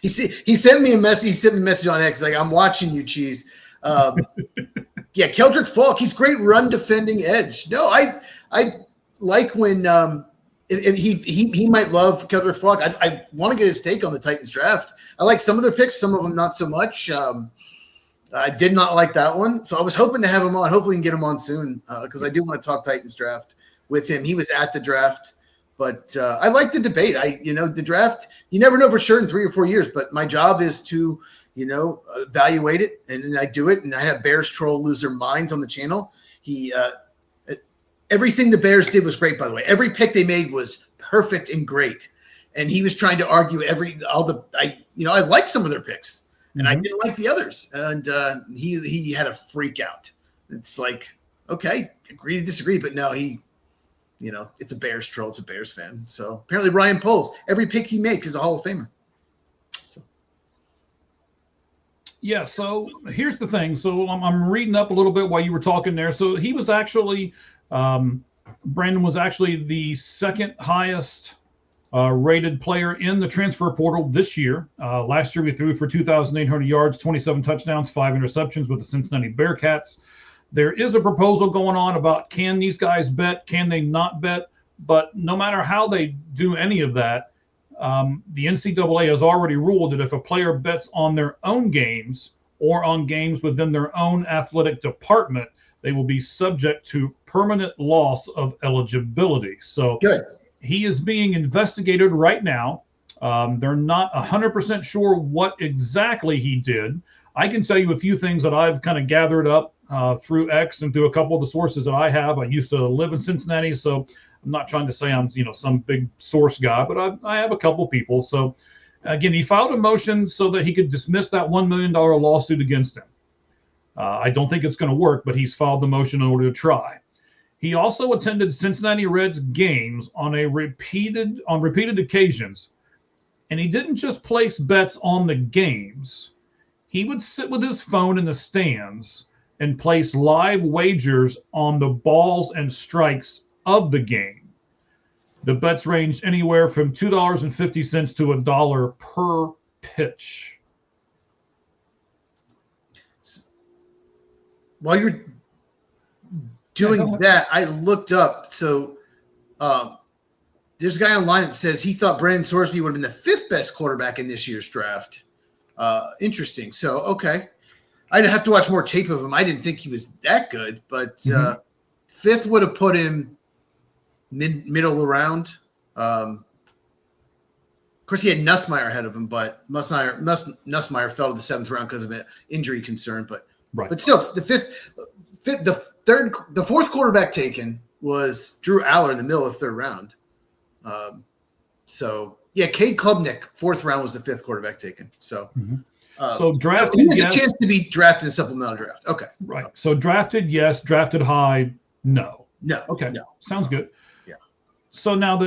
He sent me a message. He sent me a message on X. Like, I'm watching you, Cheese. Yeah, Keldrick Falk. He's great run defending edge. No, like when if he might love Kendrick Falk. I want to get his take on the Titans draft. I like some of their picks, some of them not so much. I did not like that one, so I was hoping to have him on. Hopefully, we can get him on soon because I do want to talk Titans draft with him. He was at the draft, but I like the debate. The draft. You never know for sure in 3 or 4 years, but my job is to evaluate it, and then I do it. And I have Bears troll lose their minds on the channel. Everything the Bears did was great, by the way. Every pick they made was perfect and great, and he was trying to argue I liked some of their picks. And I didn't like the others. And he had a freak out. It's like, okay, agree to disagree. But no, it's a Bears troll. It's a Bears fan. So apparently Ryan Poles, every pick he makes is a Hall of Famer. Yeah, so here's the thing. So I'm reading up a little bit while you were talking there. So he was actually, Brandon was actually the second highest rated player in the transfer portal this year. Last year, we threw for 2,800 yards, 27 touchdowns, 5 interceptions with the Cincinnati Bearcats. There is a proposal going on about can these guys bet, can they not bet? But no matter how they do any of that, the NCAA has already ruled that if a player bets on their own games or on games within their own athletic department, they will be subject to permanent loss of eligibility. So good. He is being investigated right now. They're not 100% sure what exactly he did. I can tell you a few things that I've kind of gathered up through X and through a couple of the sources that I have. I used to live in Cincinnati, so I'm not trying to say I'm some big source guy, but I have a couple people. So again, he filed a motion so that he could dismiss that $1 million lawsuit against him. I don't think it's going to work, but he's filed the motion in order to try. He also attended Cincinnati Reds games on repeated occasions, and he didn't just place bets on the games. He would sit with his phone in the stands and place live wagers on the balls and strikes of the game. The bets ranged anywhere from $2.50 to $1 per pitch. While you're doing that, I looked up. So there's a guy online that says he thought Brandon Sorsby would have been the 5th best quarterback in this year's draft. Interesting. So, okay. I'd have to watch more tape of him. I didn't think he was that good, but 5th would have put him middle around. Of course, he had Nussmeier ahead of him, but Nussmeier fell to the 7th round because of an injury concern. But still, the 4th quarterback taken was Drew Aller in the middle of the 3rd round. Cade Klubnik, 4th round was the 5th quarterback taken. So, so drafted. He has a chance to be drafted in a supplemental draft. Okay, right. So drafted, yes. Drafted high, no. No. Okay, no. Sounds good. Yeah. So now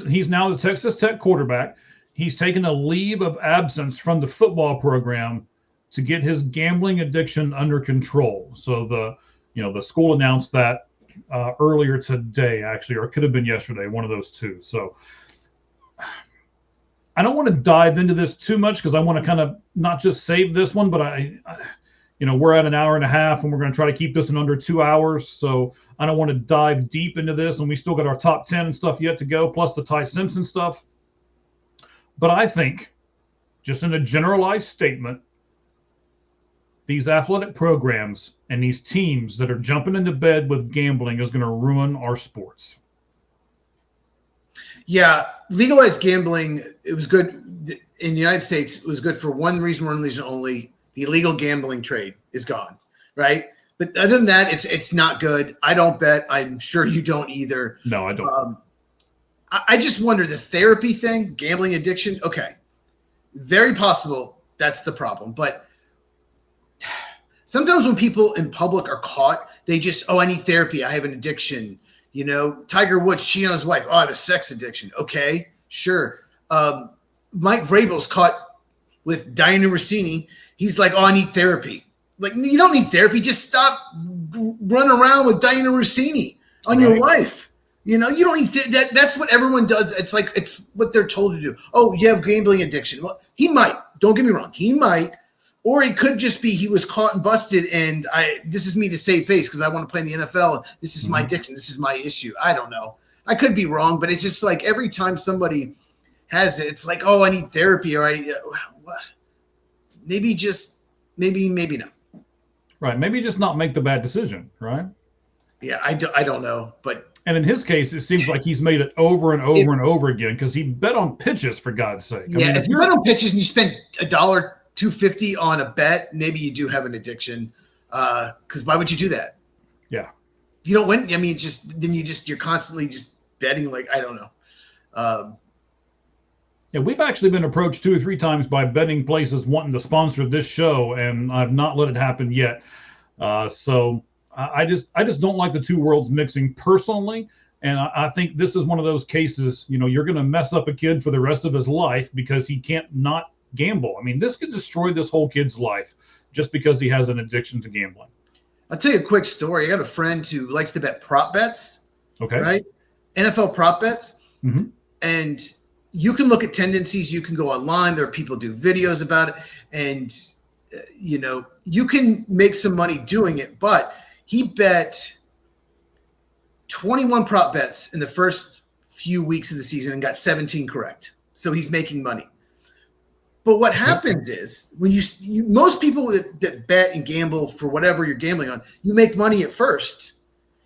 he's now the Texas Tech quarterback. He's taken a leave of absence from the football program to get his gambling addiction under control. So the school announced that earlier today, actually, or it could have been yesterday, one of those two. So I don't want to dive into this too much because I want to kind of not just save this one, but we're at an hour and a half and we're going to try to keep this in under 2 hours. So I don't want to dive deep into this, and we still got our top 10 and stuff yet to go, plus the Ty Simpson stuff. But I think, just in a generalized statement, these athletic programs and these teams that are jumping into bed with gambling is going to ruin our sports. Yeah, legalized gambling, it was good in the United States. It was good for one reason only. The illegal gambling trade is gone, right? But other than that, it's not good. I don't bet. I'm sure you don't either. No, I don't. I just wonder, the therapy thing, gambling addiction, okay. Very possible that's the problem. But sometimes when people in public are caught, they just, I need therapy. I have an addiction. Tiger Woods cheating on his wife. I have a sex addiction. Okay, sure. Mike Vrabel's caught with Diana Rossini. He's like, I need therapy. Like, you don't need therapy. Just stop running around with Diana Rossini on your wife. You don't need that. That's what everyone does. It's like, it's what they're told to do. Oh, you have gambling addiction. Well, he might. Don't get me wrong. He might. Or it could just be he was caught and busted, and this is me to save face because I want to play in the NFL. This is my addiction. This is my issue. I don't know. I could be wrong, but it's just like every time somebody has it, it's like, oh, I need therapy, or maybe not. Right. Maybe just not make the bad decision. Right. Yeah, I don't know, but. And in his case, it seems like he's made it over and over and over again because he bet on pitches, for God's sake. Yeah, if you bet on pitches and you spend $1.250 on a bet, maybe you do have an addiction. Because why would you do that? Yeah. You don't win. I mean, you're constantly just betting. Like, I don't know. Yeah, we've actually been approached 2 or 3 times by betting places wanting to sponsor this show, and I've not let it happen yet. So I just don't like the two worlds mixing personally. And I think this is one of those cases, you're going to mess up a kid for the rest of his life because he can't not gamble. I mean, this could destroy this whole kid's life just because he has an addiction to gambling. I'll tell you a quick story. I got a friend who likes to bet prop bets. Okay. Right? NFL prop bets. Mm-hmm. And you can look at tendencies. You can go online. There are people do videos about it. And, you can make some money doing it. But he bet 21 prop bets in the first few weeks of the season and got 17 correct. So he's making money. But what happens is when you most people that bet and gamble for whatever you're gambling on, you make money at first.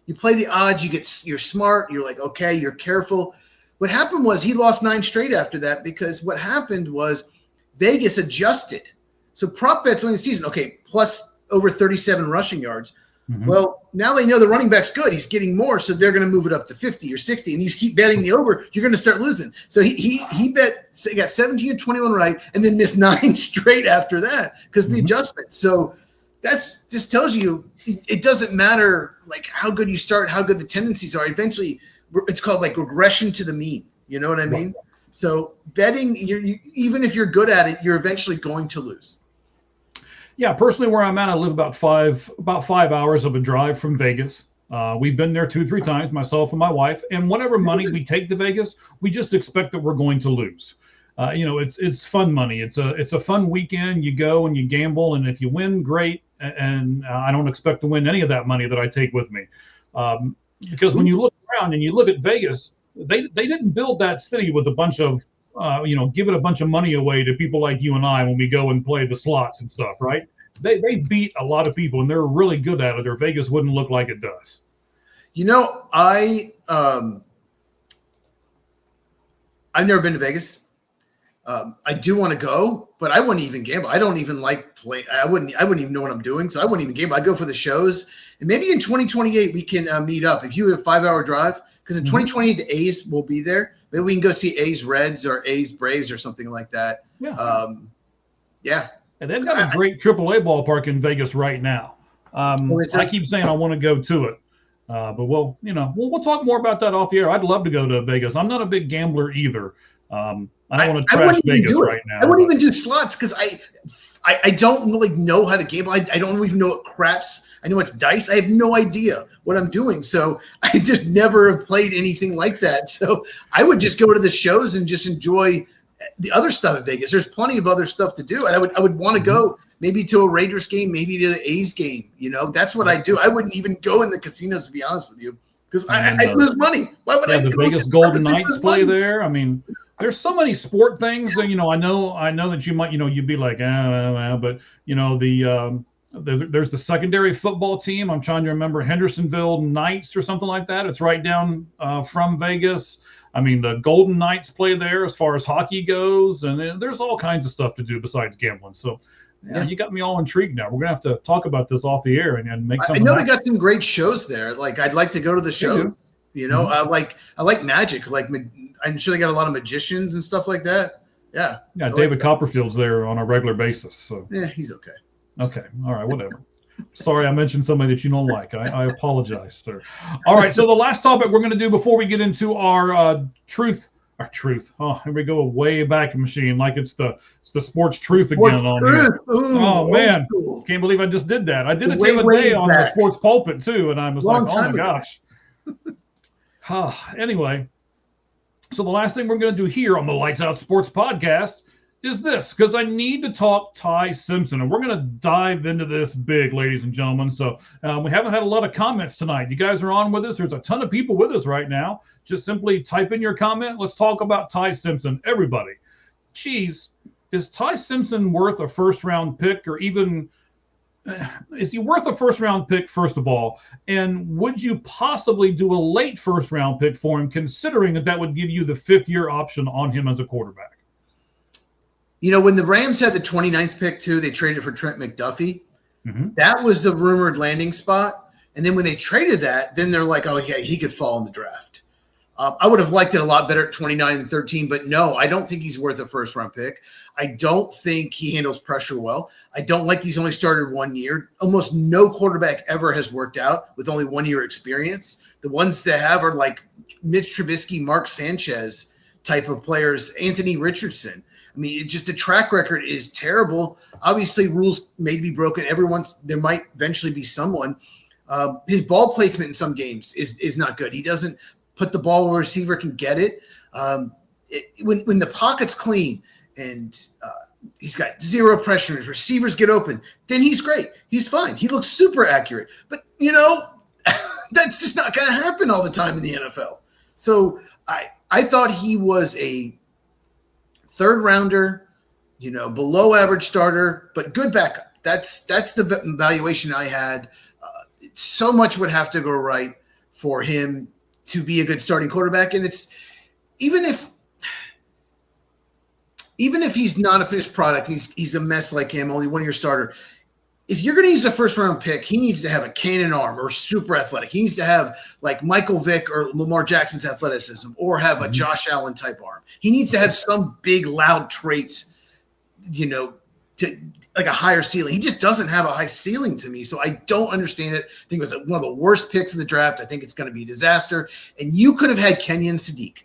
You play the odds, you're smart, you're like, okay, you're careful. What happened was he lost 9 straight after that because what happened was Vegas adjusted. So prop bets on the season, okay, plus over 37 rushing yards. Mm-hmm. Well, now they know the running back's good. He's getting more, so they're going to move it up to 50 or 60. And you keep betting the over, you're going to start losing. So he got 17 or 21 right, and then missed 9 straight after that because the adjustment. So this tells you it doesn't matter like how good you start, how good the tendencies are. Eventually, it's called like regression to the mean. You know what I mean? Right. So betting, even if you're good at it, you're eventually going to lose. Yeah, personally, where I'm at, I live about 5 hours of a drive from Vegas. We've been there 2 or 3 times, myself and my wife. And whatever money we take to Vegas, we just expect that we're going to lose. It's fun money. It's a fun weekend. You go and you gamble, and if you win, great. And I don't expect to win any of that money that I take with me, because when you look around and you look at Vegas, they didn't build that city with a bunch of giving a bunch of money away to people like you and I when we go and play the slots and stuff, right? They beat a lot of people, and they're really good at it, or Vegas wouldn't look like it does. I've never been to Vegas. I do want to go, but I wouldn't even gamble. I don't even like play. I wouldn't even know what I'm doing, so I wouldn't even gamble. I go for the shows, and maybe in 2028 we can meet up. If you have a 5-hour drive, because in 2028 the A's will be there. Maybe we can go see A's Reds or A's Braves or something like that. Yeah. Yeah. And they've got a great AAA ballpark in Vegas right now. I keep saying I want to go to it. But we'll talk more about that off the air. I'd love to go to Vegas. I'm not a big gambler either. I don't want to trash Vegas right now. I wouldn't even do slots because I don't really know how to gamble. I don't even know what craps. I know it's dice. I have no idea what I'm doing. So I just never have played anything like that. So I would just go to the shows and just enjoy the other stuff at Vegas. There's plenty of other stuff to do. And I would want to go maybe to a Raiders game, maybe to the A's game. That's what I do. I wouldn't even go in the casinos, to be honest with you, because I lose money. Why would I go? The Vegas Golden Knights play there. I mean, there's so many sport things that, I know that you might, you'd be like, but there's the secondary football team. I'm trying to remember, Hendersonville Knights or something like that. It's right down from Vegas. I mean, the Golden Knights play there as far as hockey goes, and there's all kinds of stuff to do besides gambling. So you got me all intrigued now. We're going to have to talk about this off the air and make something. I know they got some great shows there. Like, I'd like to go to the shows. I like magic. Like, I'm sure they got a lot of magicians and stuff like that. Yeah. Yeah, David Copperfield's there on a regular basis. So yeah, he's okay. Okay. All right. Whatever. Sorry, I mentioned somebody that you don't like. I apologize, sir. All right. So the last topic we're going to do before we get into our truth. Oh, here we go, way back machine, like it's the sports truth again on here. Oh man, can't believe I just did that. I did it the other day on the sports pulpit too, and I was like, oh my gosh. Anyway, so the last thing we're going to do here on the Lights Out Sports Podcast is this, because I need to talk Ty Simpson, and we're going to dive into this big, ladies and gentlemen. So we haven't had a lot of comments tonight. You guys are on with us. There's a ton of people with us right now. Just simply type in your comment. Let's talk about Ty Simpson. Everybody. Cheese, is Ty Simpson worth a first-round pick, or even is he worth a first-round pick, first of all? And would you possibly do a late first-round pick for him, considering that would give you the fifth-year option on him as a quarterback? You know, when the Rams had the 29th pick too, they traded for Trent McDuffie. Mm-hmm. That was the rumored landing spot. And then when they traded that, then they're like, oh, yeah, he could fall in the draft. I would have liked it a lot better at 29 and 13, but no, I don't think he's worth a first-round pick. I don't think he handles pressure well. I don't like he's only started 1 year. Almost no quarterback ever has worked out with only 1 year experience. The ones that have are like Mitch Trubisky, Mark Sanchez type of players, Anthony Richardson. I mean, the track record is terrible. Obviously, rules may be broken. There might eventually be someone. His ball placement in some games is not good. He doesn't put the ball where a receiver can get it. When the pocket's clean and he's got zero pressure, his receivers get open, then he's great. He's fine. He looks super accurate. But, you know, that's just not going to happen all the time in the NFL. So I thought he was a third rounder, you know, below average starter, but good backup. That's the valuation I had. So much would have to go right for him to be a good starting quarterback. And it's even if he's not a finished product, he's a mess like him, only 1 year starter. If you're going to use a first round pick, he needs to have a cannon arm or super athletic. He needs to have like Michael Vick or Lamar Jackson's athleticism, or have a Josh Allen type arm. He needs to have some big, loud traits, you know, to like a higher ceiling. He just doesn't have a high ceiling to me. So I don't understand it. I think it was one of the worst picks in the draft. I think it's going to be a disaster. And you could have had Kenyon Sadiq.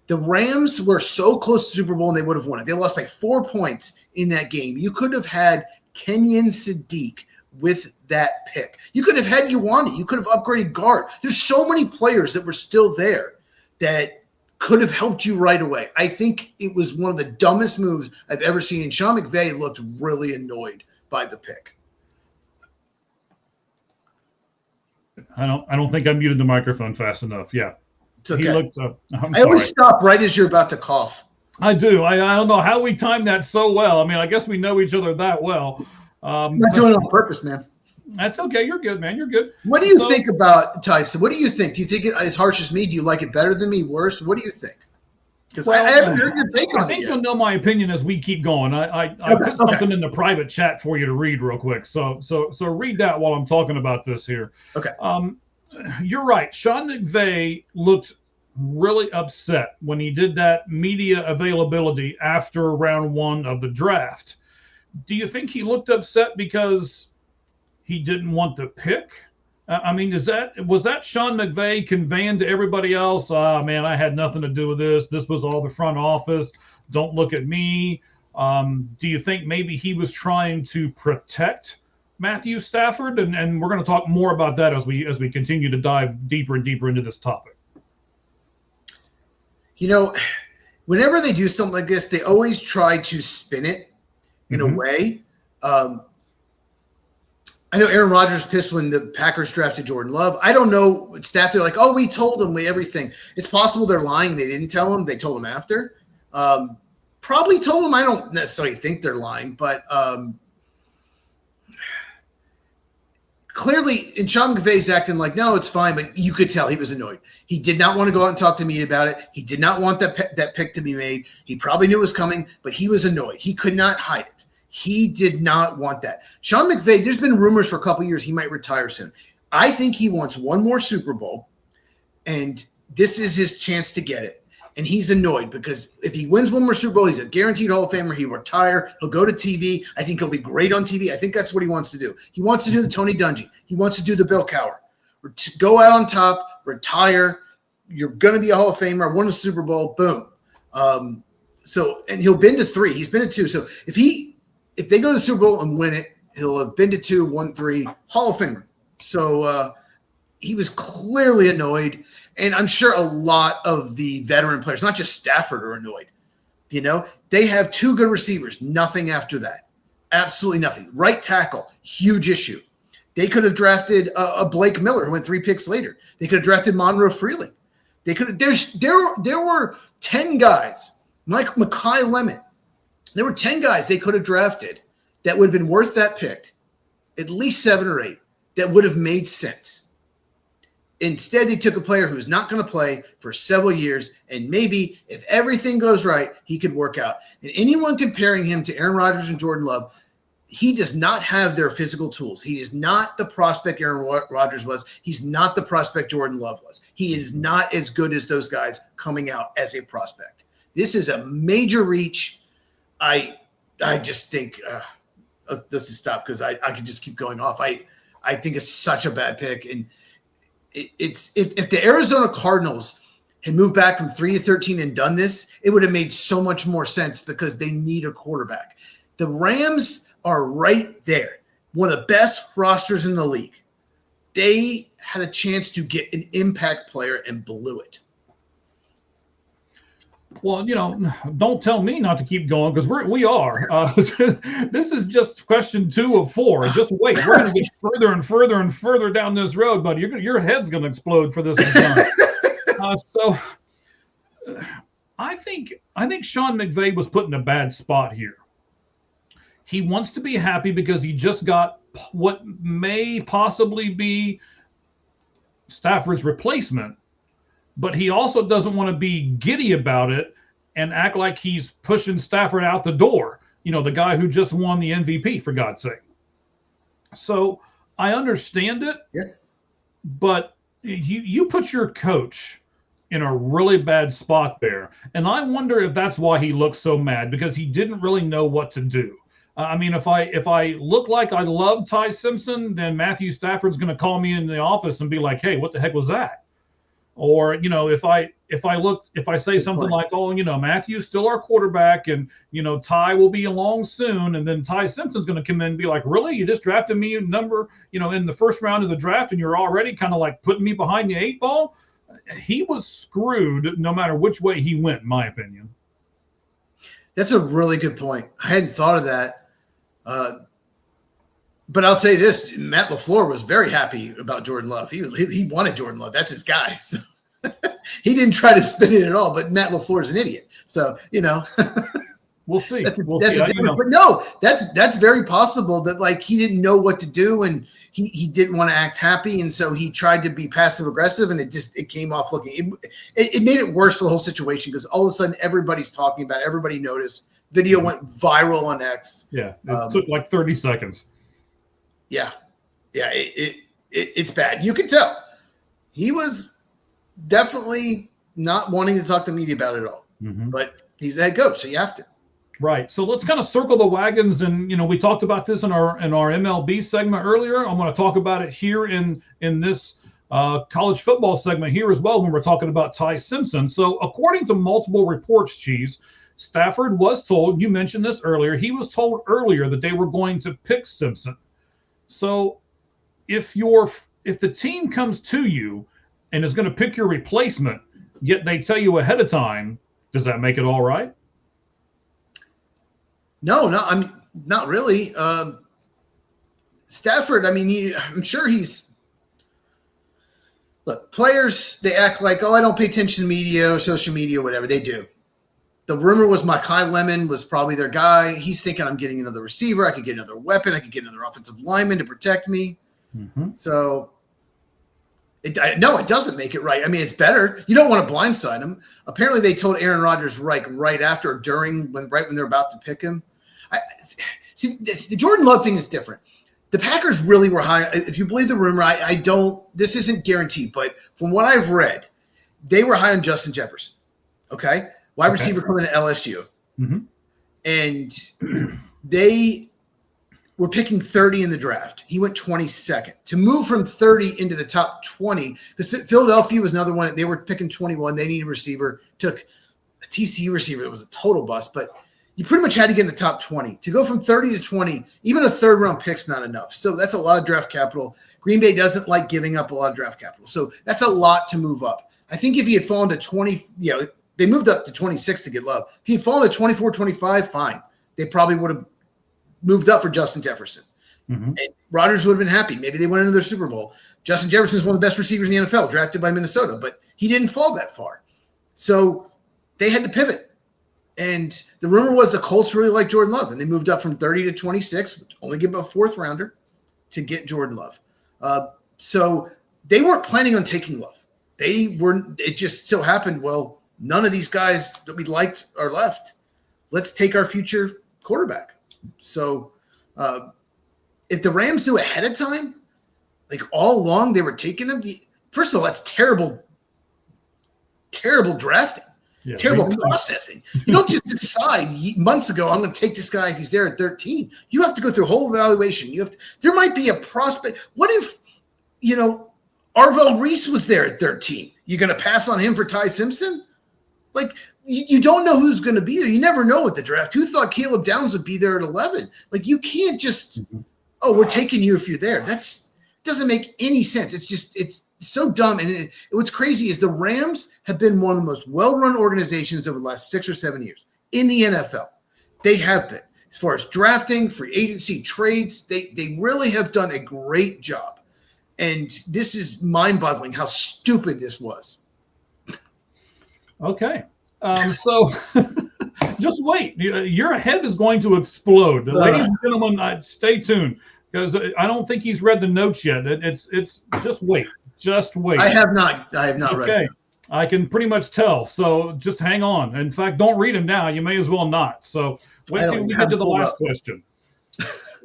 The Rams were so close to Super Bowl and they would have won it. They lost by 4 points in that game. You could have had Kenyon Sadiq with that pick. You could have had Ioane. You could have upgraded guard. There's so many players that were still there that could have helped you right away. I think it was one of the dumbest moves I've ever seen. And Sean McVay looked really annoyed by the pick. I don't think I muted the microphone fast enough. Yeah. It's okay. He looked, I always stop right as you're about to cough. I do. I don't know how we timed that so well. I mean, I guess we know each other that well. I'm not doing it on purpose, man. That's okay. You're good, man. You're good. What do you think about Tyson? What do you think? Do you think it as harsh as me? Do you like it better than me? Worse? What do you think? Because I haven't heard your take on it. I think you'll know my opinion as we keep going. I put something in the private chat for you to read real quick. So read that while I'm talking about this here. Okay. You're right. Sean McVay looked really upset when he did that media availability after round one of the draft. Do you think he looked upset because he didn't want the pick? I mean, was that Sean McVay conveying to everybody else, man, I had nothing to do with this. This was all the front office. Don't look at me. Do you think maybe he was trying to protect Matthew Stafford? And we're going to talk more about that as we continue to dive deeper and deeper into this topic. You know, whenever they do something like this, they always try to spin it in a way. I know Aaron Rodgers pissed when the Packers drafted Jordan Love. I don't know. Staff, they're like, oh, we told them everything. It's possible they're lying. They didn't tell him. They told him after. Probably told him. I don't necessarily think they're lying, but clearly, and Sean McVay's acting like, no, it's fine, but you could tell he was annoyed. He did not want to go out and talk to me about it. He did not want that pick to be made. He probably knew it was coming, but he was annoyed. He could not hide it. He did not want that. Sean McVay, there's been rumors for a couple of years he might retire soon. I think he wants one more Super Bowl, and this is his chance to get it. And he's annoyed because if he wins one more Super Bowl, he's a guaranteed Hall of Famer. He'll retire. He'll go to TV. I think he'll be great on TV. I think that's what he wants to do. He wants to do the Tony Dungy. He wants to do the Bill Cowher. Go out on top, retire. You're going to be a Hall of Famer. Win a Super Bowl. Boom. And he'll been to 3. He's been to 2. So if they go to the Super Bowl and win it, he'll have been to 2, won 3, Hall of Famer. So he was clearly annoyed. And I'm sure a lot of the veteran players, not just Stafford, are annoyed. You know, they have 2 good receivers, nothing after that. Absolutely nothing. Right tackle, huge issue. They could have drafted a Blake Miller who went 3 picks later. They could have drafted Monroe Freeling. They could have. There were 10 guys, like Mekhi Lemon. There were 10 guys they could have drafted that would have been worth that pick, at least 7 or 8, that would have made sense. Instead, they took a player who's not going to play for several years, and maybe if everything goes right, he could work out. And anyone comparing him to Aaron Rodgers and Jordan Love, he does not have their physical tools. He is not the prospect Aaron Rodgers was. He's not the prospect Jordan Love was. He is not as good as those guys coming out as a prospect. This is a major reach. I just think let's just stop because I could just keep going off. I think it's such a bad pick. And if the Arizona Cardinals had moved back from 3-13 and done this, it would have made so much more sense because they need a quarterback. The Rams are right there, one of the best rosters in the league. They had a chance to get an impact player and blew it. Well, don't tell me not to keep going because we are. This is just question 2 of 4. Just wait. We're going to get further and further and further down this road, buddy. Your head's going to explode for this. So I think Sean McVay was put in a bad spot here. He wants to be happy because he just got what may possibly be Stafford's replacement, but he also doesn't want to be giddy about it and act like he's pushing Stafford out the door, the guy who just won the MVP, for God's sake. So I understand it, but you put your coach in a really bad spot there. And I wonder if that's why he looks so mad, because he didn't really know what to do. If I look like I love Ty Simpson, then Matthew Stafford's going to call me in the office and be like, "Hey, what the heck was that?" Or if I say something like, "Oh, Matthew's still our quarterback, and Ty will be along soon," and then Ty Simpson's going to come in and be like, "Really? You just drafted me in the first round of the draft, and you're already kind of like putting me behind the 8 ball?" He was screwed no matter which way he went, in my opinion. That's a really good point. I hadn't thought of that. But I'll say this, Matt LaFleur was very happy about Jordan Love. He wanted Jordan Love. That's his guy. So he didn't try to spin it at all, but Matt LaFleur is an idiot. So, we'll see. But no, that's very possible that he didn't know what to do and he didn't want to act happy. And so he tried to be passive aggressive and it came off looking, it made it worse for the whole situation because all of a sudden everybody's talking about it. Everybody noticed. Video went viral on X. Yeah. It took like 30 seconds. Yeah. Yeah. It's bad. You can tell he was definitely not wanting to talk to media about it at all, but he's the head coach. So you have to. Right. So let's kind of circle the wagons. And, we talked about this in our MLB segment earlier. I'm going to talk about it here in this college football segment here as well when we're talking about Ty Simpson. So according to multiple reports, Cheese, Stafford was told, you mentioned this earlier, he was told earlier that they were going to pick Simpson. So if the team comes to you and is going to pick your replacement, yet they tell you ahead of time, does that make it all right? No, not really. Stafford, I'm sure look, players, they act like, I don't pay attention to media or social media, whatever. They do. The rumor was Mekhi Lemon was probably their guy. He's thinking, I'm getting another receiver. I could get another weapon. I could get another offensive lineman to protect me. So, it doesn't make it right. It's better. You don't want to blindside him. Apparently, they told Aaron Rodgers right after or during, when they're about to pick him. See, the Jordan Love thing is different. The Packers really were high. If you believe the rumor, this isn't guaranteed, but from what I've read, they were high on Justin Jefferson. Okay. Wide receiver coming to LSU. And they were picking 30 in the draft. He went 22nd. To move from 30 into the top 20, because Philadelphia was another one. They were picking 21. They needed a receiver. Took a TCU receiver. It was a total bust. But you pretty much had to get in the top 20. To go from 30 to 20, even a third-round pick's not enough. So that's a lot of draft capital. Green Bay doesn't like giving up a lot of draft capital. So that's a lot to move up. I think if he had fallen to 20, They moved up to 26 to get Love. If he'd fallen to 24, 25, fine. They probably would have moved up for Justin Jefferson. Mm-hmm. And Rodgers would have been happy. Maybe they went into their Super Bowl. Justin Jefferson is one of the best receivers in the NFL, drafted by Minnesota, but he didn't fall that far. So they had to pivot. And the rumor was the Colts really liked Jordan Love, and they moved up from 30 to 26, only give up a fourth rounder to get Jordan Love. So they weren't planning on taking Love. It just so happened, well, none of these guys that we liked are left. Let's take our future quarterback. So if the Rams knew ahead of time, like all along they were taking him, first of all, that's terrible drafting. Yeah, terrible processing. You don't just decide months ago, I'm going to take this guy if he's there at 13. You have to go through a whole evaluation. There might be a prospect. What if, Arvell Reese was there at 13? You're going to pass on him for Ty Simpson? Like, you don't know who's going to be there. You never know at the draft. Who thought Caleb Downs would be there at 11? Like, you can't just, we're taking you if you're there. Doesn't make any sense. It's so dumb. And what's crazy is the Rams have been one of the most well-run organizations over the last 6 or 7 years in the NFL. They have been. As far as drafting, free agency, trades, they really have done a great job. And this is mind-boggling how stupid this was. Okay. So just wait. Your head is going to explode. Ladies and gentlemen, stay tuned, because I don't think he's read the notes yet. It's just wait. Just wait. I have not read them. Okay. I can pretty much tell. So just hang on. In fact, don't read them now. You may as well not. So wait till we get to the last question.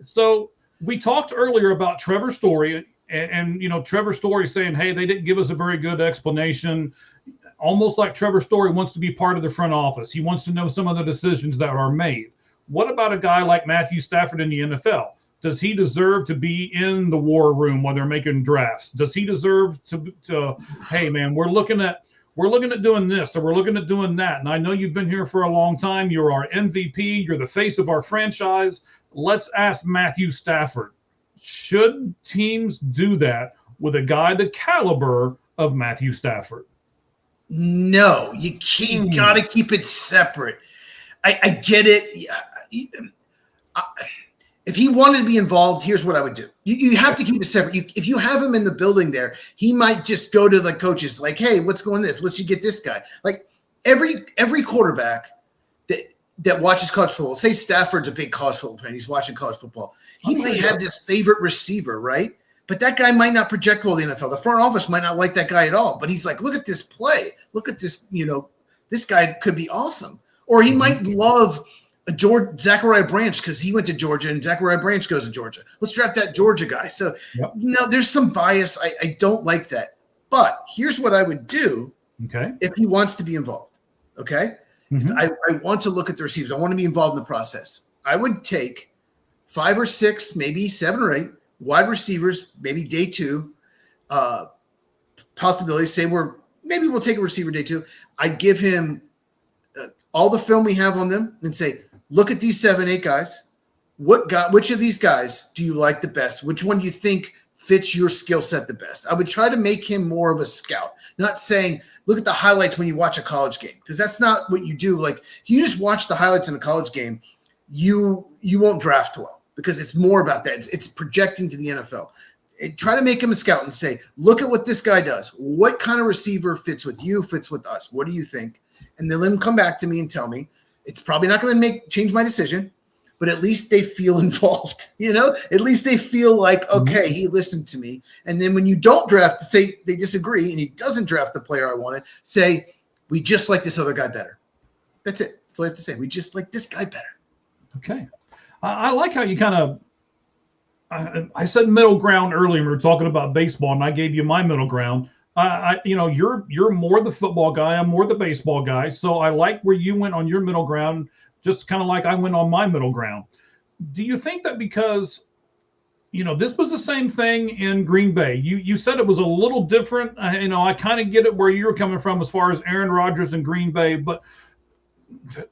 So we talked earlier about Trevor Story, and Trevor Story saying, hey, they didn't give us a very good explanation. Almost like Trevor Story wants to be part of the front office. He wants to know some of the decisions that are made. What about a guy like Matthew Stafford in the NFL? Does he deserve to be in the war room while they're making drafts? Does he deserve to hey man, we're looking at doing this, or we're looking at doing that. And I know you've been here for a long time. You're our MVP. You're the face of our franchise. Let's ask Matthew Stafford. Should teams do that with a guy the caliber of Matthew Stafford? No, you got to keep it separate. I get it. If he wanted to be involved, here's what I would do. You have to keep it separate. If you have him in the building there, he might just go to the coaches like, hey, what's going on this? Let's you get this guy. Like every quarterback that watches college football, say Stafford's a big college football fan, he's watching college football. He might have this favorite receiver, right? But that guy might not project well in the NFL. The front office might not like that guy at all. But he's like, look at this play. Look at this, this guy could be awesome. Or he might love Zachariah Branch because he went to Georgia and Zachariah Branch goes to Georgia. Let's draft that Georgia guy. So, there's some bias. I don't like that. But here's what I would do if he wants to be involved. Okay? Mm-hmm. I want to look at the receivers. I want to be involved in the process. I would take 5 or 6, maybe 7 or 8 wide receivers, maybe day 2, possibilities. Say maybe we'll take a receiver day 2. I give him all the film we have on them and say, look at these 7, 8 guys. Which of these guys do you like the best? Which one do you think fits your skill set the best? I would try to make him more of a scout, not saying, look at the highlights when you watch a college game, because that's not what you do. Like, if you just watch the highlights in a college game, you won't draft well, because it's more about that. It's projecting to the NFL. Try to make him a scout and say, look at what this guy does. What kind of receiver fits with you, fits with us? What do you think? And then let him come back to me and tell me. It's probably not going to change my decision, but at least they feel involved. At least they feel like, okay, he listened to me. And then when you don't draft, say they disagree and he doesn't draft the player I wanted, say, we just like this other guy better. That's it. That's all I have to say. We just like this guy better. Okay. I like how you kind of, I said middle ground earlier. We were talking about baseball, and I gave you my middle ground. You're more the football guy. I'm more the baseball guy. So I like where you went on your middle ground, just kind of like I went on my middle ground. Do you think that because, this was the same thing in Green Bay? You said it was a little different. I kind of get it where you're coming from as far as Aaron Rodgers and Green Bay. But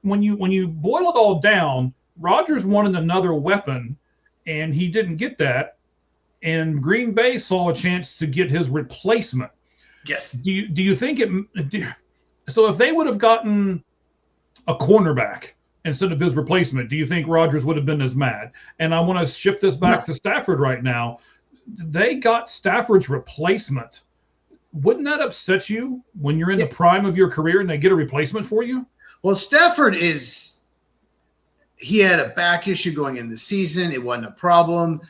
when you boil it all down, Rodgers wanted another weapon, and he didn't get that. And Green Bay saw a chance to get his replacement. Yes. Do you think So if they would have gotten a cornerback instead of his replacement, do you think Rodgers would have been as mad? And I want to shift this back to Stafford right now. They got Stafford's replacement. Wouldn't that upset you when you're in the prime of your career and they get a replacement for you? Well, Stafford he had a back issue going into the season. It wasn't a problem.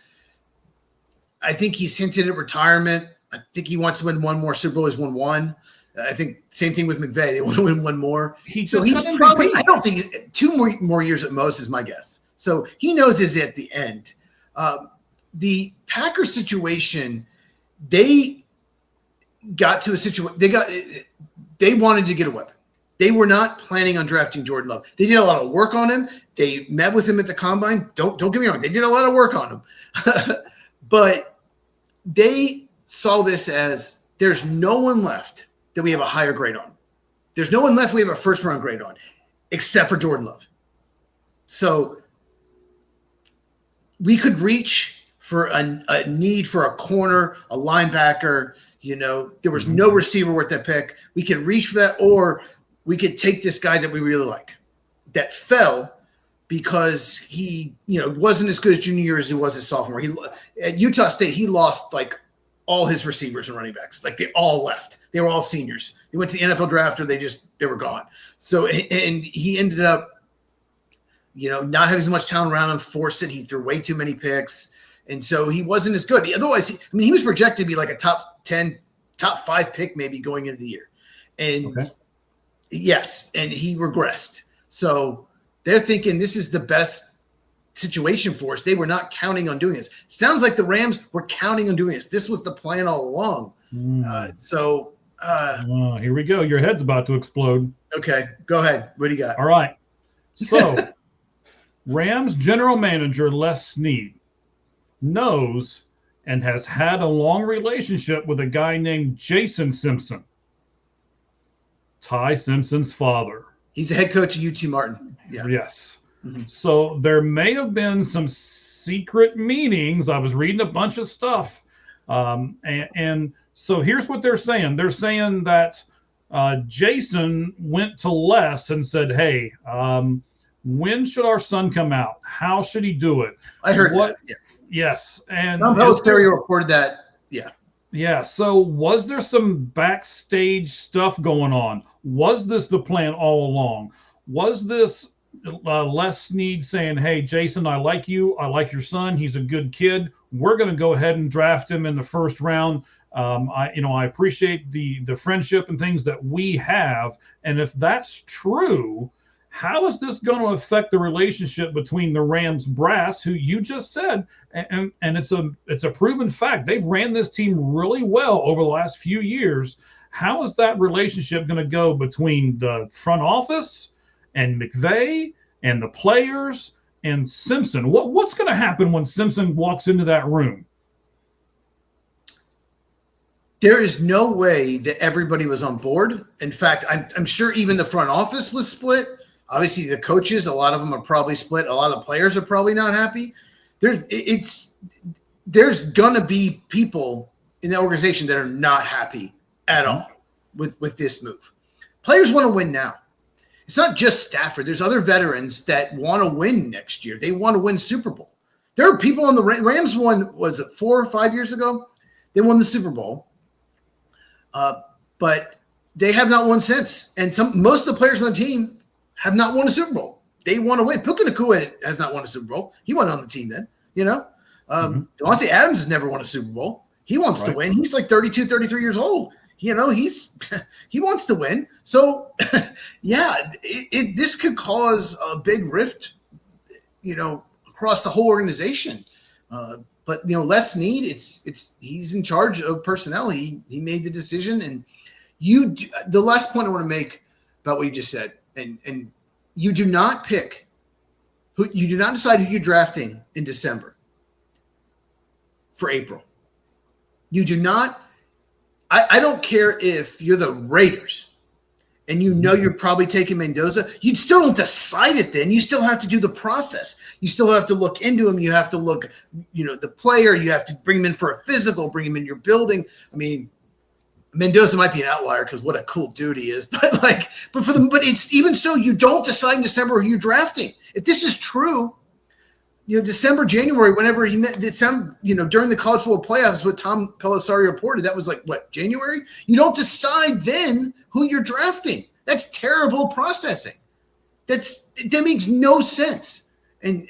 I think he's hinted at retirement. I think he wants to win one more Super Bowl. He's won one. I think same thing with McVay. They want to win one more. He's probably, I don't think two more years at most is my guess. So he knows is at the end. The Packers situation, they got to a situation. They wanted to get a weapon. They were not planning on drafting Jordan Love. They did a lot of work on him. They met with him at the combine. Don't get me wrong. They did a lot of work on him. But they saw this as there's no one left that we have a higher grade on. There's no one left we have a first-round grade on except for Jordan Love. So we could reach for a need for a corner, a linebacker. There was no receiver worth that pick. We could reach for that, or we could take this guy that we really like that fell because he, wasn't as good as junior year as he was his sophomore. At Utah State, he lost like all his receivers and running backs. Like they all left. They were all seniors. They went to the NFL draft or they were gone. So, and he ended up, not having as much talent around him, forced it. He threw way too many picks. And so he wasn't as good. Otherwise, he was projected to be like a top 10, top 5 pick maybe going into the year. And yes, and he regressed. So they're thinking this is the best situation for us. They were not counting on doing this. Sounds like the Rams were counting on doing this. This was the plan all along. Here we go. Your head's about to explode. Okay, go ahead. What do you got? All right. So Rams general manager Les Snead knows and has had a long relationship with a guy named Jason Simpson, Ty Simpson's father. He's the head coach of UT Martin. Yeah. Yes. Mm-hmm. So there may have been some secret meetings. I was reading a bunch of stuff. And so here's what they're saying. They're saying that Jason went to Les and said, hey, when should our son come out? How should he do it? I heard that. Yeah. Yes. And Tom Pelissero reported that. Yeah. Yeah. So was there some backstage stuff going on? Was this the plan all along? Was this Les Snead saying, hey, Jason, I like you. I like your son. He's a good kid. We're going to go ahead and draft him in the first round. I appreciate the friendship and things that we have. And if that's true, how is this going to affect the relationship between the Rams brass, who you just said, and it's a proven fact. They've ran this team really well over the last few years. How is that relationship going to go between the front office and McVay and the players and Simpson? What's going to happen when Simpson walks into that room? There is no way that everybody was on board. In fact, I'm sure even the front office was split. Obviously, the coaches, a lot of them are probably split. A lot of players are probably not happy. There's going to be people in the organization that are not happy at all with this move. Players want to win now. It's not just Stafford. There's other veterans that want to win next year. They want to win Super Bowl. There are people on the Rams won, was it 4 or 5 years ago? They won the Super Bowl. But they have not won since. And most of the players on the team have not won a Super Bowl. They want to win. Puka Nacua has not won a Super Bowl. He wasn't on the team then, Devontae Adams has never won a Super Bowl. He wants to win. He's like 32, 33 years old. He wants to win. So, this could cause a big rift, across the whole organization. But Les Snead, he's in charge of personnel. He made the decision, and the last point I want to make about what you just said, and you do not pick you do not decide who you're drafting in December for April. You do not. I don't care if you're the Raiders and you're probably taking Mendoza. You still don't decide it then. You still have to do the process. You still have to look into him. You have to look, the player. You have to bring him in for a physical, bring him in your building. I mean, Mendoza might be an outlier because what a cool dude he is. But it's even so, you don't decide in December who you're drafting. If this is true, December, January, whenever he met, during the college football playoffs, what Tom Pelissari reported, that was January? You don't decide then who you're drafting. That's terrible processing. That makes no sense. And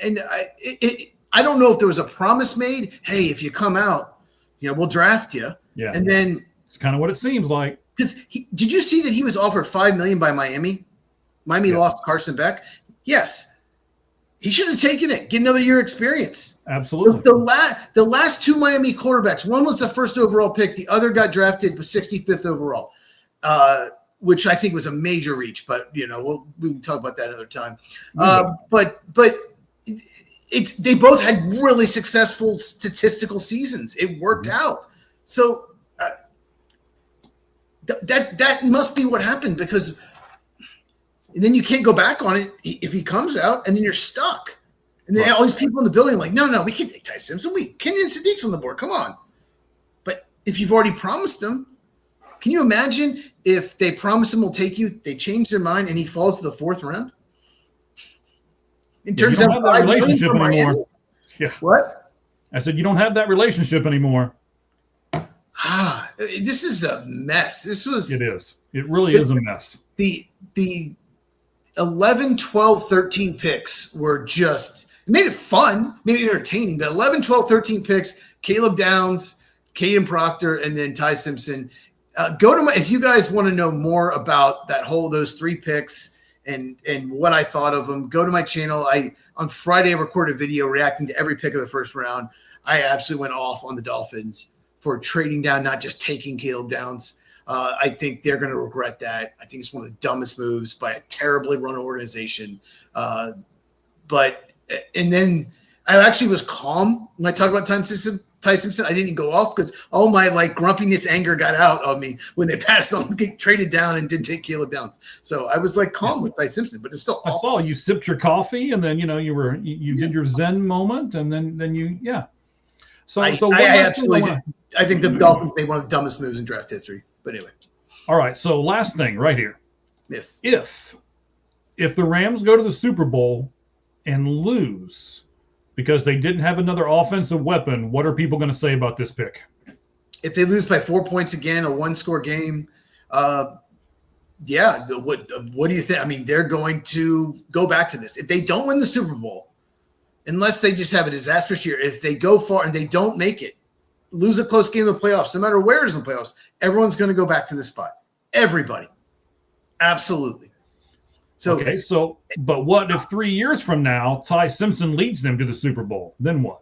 I don't know if there was a promise made. Hey, if you come out, we'll draft you. Yeah. And then it's kind of what it seems like. Because did you see that he was offered $5 million by Miami? Miami lost Carson Beck. Yes. He should have taken it. Get another year experience. Absolutely. The last two Miami quarterbacks, one was the first overall pick. The other got drafted with 65th overall, which I think was a major reach. But, we can talk about that another time. But they both had really successful statistical seasons. It worked out. So that must be what happened, because – and then you can't go back on it if he comes out, and then you're stuck. And then all these people in the building are like, no, we can't take Ty Simpson. Kenyon Sadiq's on the board. Come on. But if you've already promised him, can you imagine if they promise him we'll take you, they change their mind, and he falls to the fourth round? In terms of that relationship anymore. Yeah. What? I said you don't have that relationship anymore. This is a mess. It is. It really is a mess. The 11, 12, 13 picks were just – it made it fun, made it entertaining. The 11, 12, 13 picks, Caleb Downs, Caden Proctor, and then Ty Simpson. If you guys want to know more about those three picks and what I thought of them, go to my channel. On Friday, I recorded a video reacting to every pick of the first round. I absolutely went off on the Dolphins for trading down, not just taking Caleb Downs. I think they're going to regret that. I think it's one of the dumbest moves by a terribly run organization. And then I actually was calm when I talked about Ty Simpson. I didn't go off because all my grumpiness, anger got out of me when they passed on, get traded down, and didn't take Caleb Downs. So I was calm with Ty Simpson, but it's still awful. I saw you sipped your coffee, and then you did your Zen moment, and then you So I absolutely did. I think the Dolphins made one of the dumbest moves in draft history. But anyway. All right. So last thing right here. Yes. If the Rams go to the Super Bowl and lose because they didn't have another offensive weapon, what are people going to say about this pick? If they lose by 4 points again, a one-score game, what do you think? I mean, they're going to go back to this. If they don't win the Super Bowl, unless they just have a disastrous year, if they go far and they don't make it, lose a close game in the playoffs, no matter where it is in the playoffs, everyone's going to go back to this spot. Everybody. Absolutely. But what if 3 years from now, Ty Simpson leads them to the Super Bowl? Then what?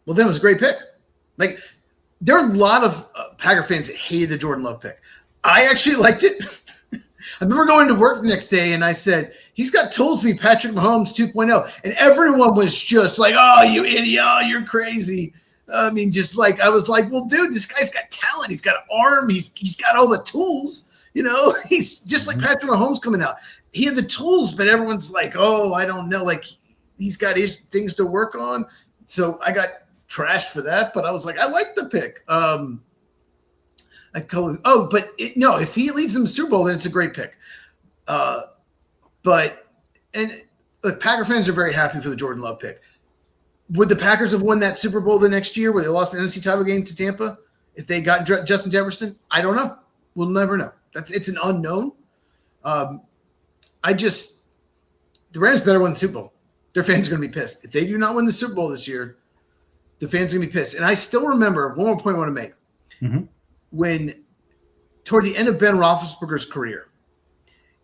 Well, then it was a great pick. There are a lot of Packer fans that hated the Jordan Love pick. I actually liked it. I remember going to work the next day, and I said, he's got tools to be Patrick Mahomes 2.0. And everyone was just like, oh, you idiot. Oh, you're crazy. I mean, I was like, well, dude, this guy's got talent. He's got an arm. He's got all the tools. He's just like Patrick Mahomes coming out. He had the tools, but everyone's like, oh, I don't know. He's got his things to work on. So I got trashed for that, but I was like, I like the pick. If he leads them to the Super Bowl, then it's a great pick. Packer fans are very happy for the Jordan Love pick. Would the Packers have won that Super Bowl the next year where they lost the NFC title game to Tampa if they got Justin Jefferson? I don't know. We'll never know. It's an unknown. The Rams better win the Super Bowl. Their fans are going to be pissed. If they do not win the Super Bowl this year, the fans are going to be pissed. And I still remember one more point I want to make. Mm-hmm. When toward the end of Ben Roethlisberger's career,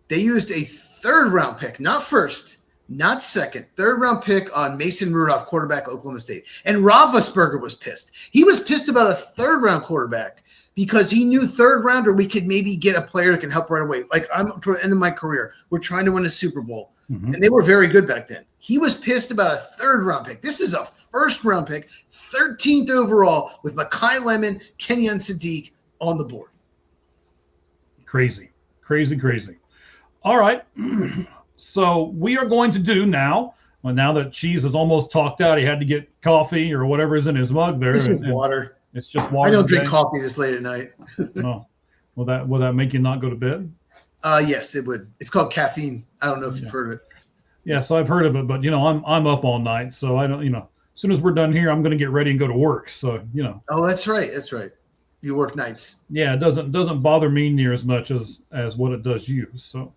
they used a third-round pick, not first, not second, third-round pick on Mason Rudolph, quarterback, Oklahoma State. And Roethlisberger was pissed. He was pissed about a third-round quarterback because he knew third-rounder we could maybe get a player that can help right away. I'm toward the end of my career. We're trying to win a Super Bowl. Mm-hmm. And they were very good back then. He was pissed about a third-round pick. This is a first-round pick, 13th overall, with Mekhi Lemon, Kenyon Sadiq on the board. Crazy. All right. So we are going to do now that Cheese is almost talked out, he had to get coffee or whatever is in his mug there. This is water. It's just water. I don't drink coffee this late at night. Oh. Will that make you not go to bed? Yes, it would. It's called caffeine. I don't know if you've heard of it. Yeah, so I've heard of it, but I'm up all night, so I don't. As soon as we're done here, I'm going to get ready and go to work. So Oh, that's right. That's right. You work nights. Yeah, it doesn't bother me near as much as what it does you. So,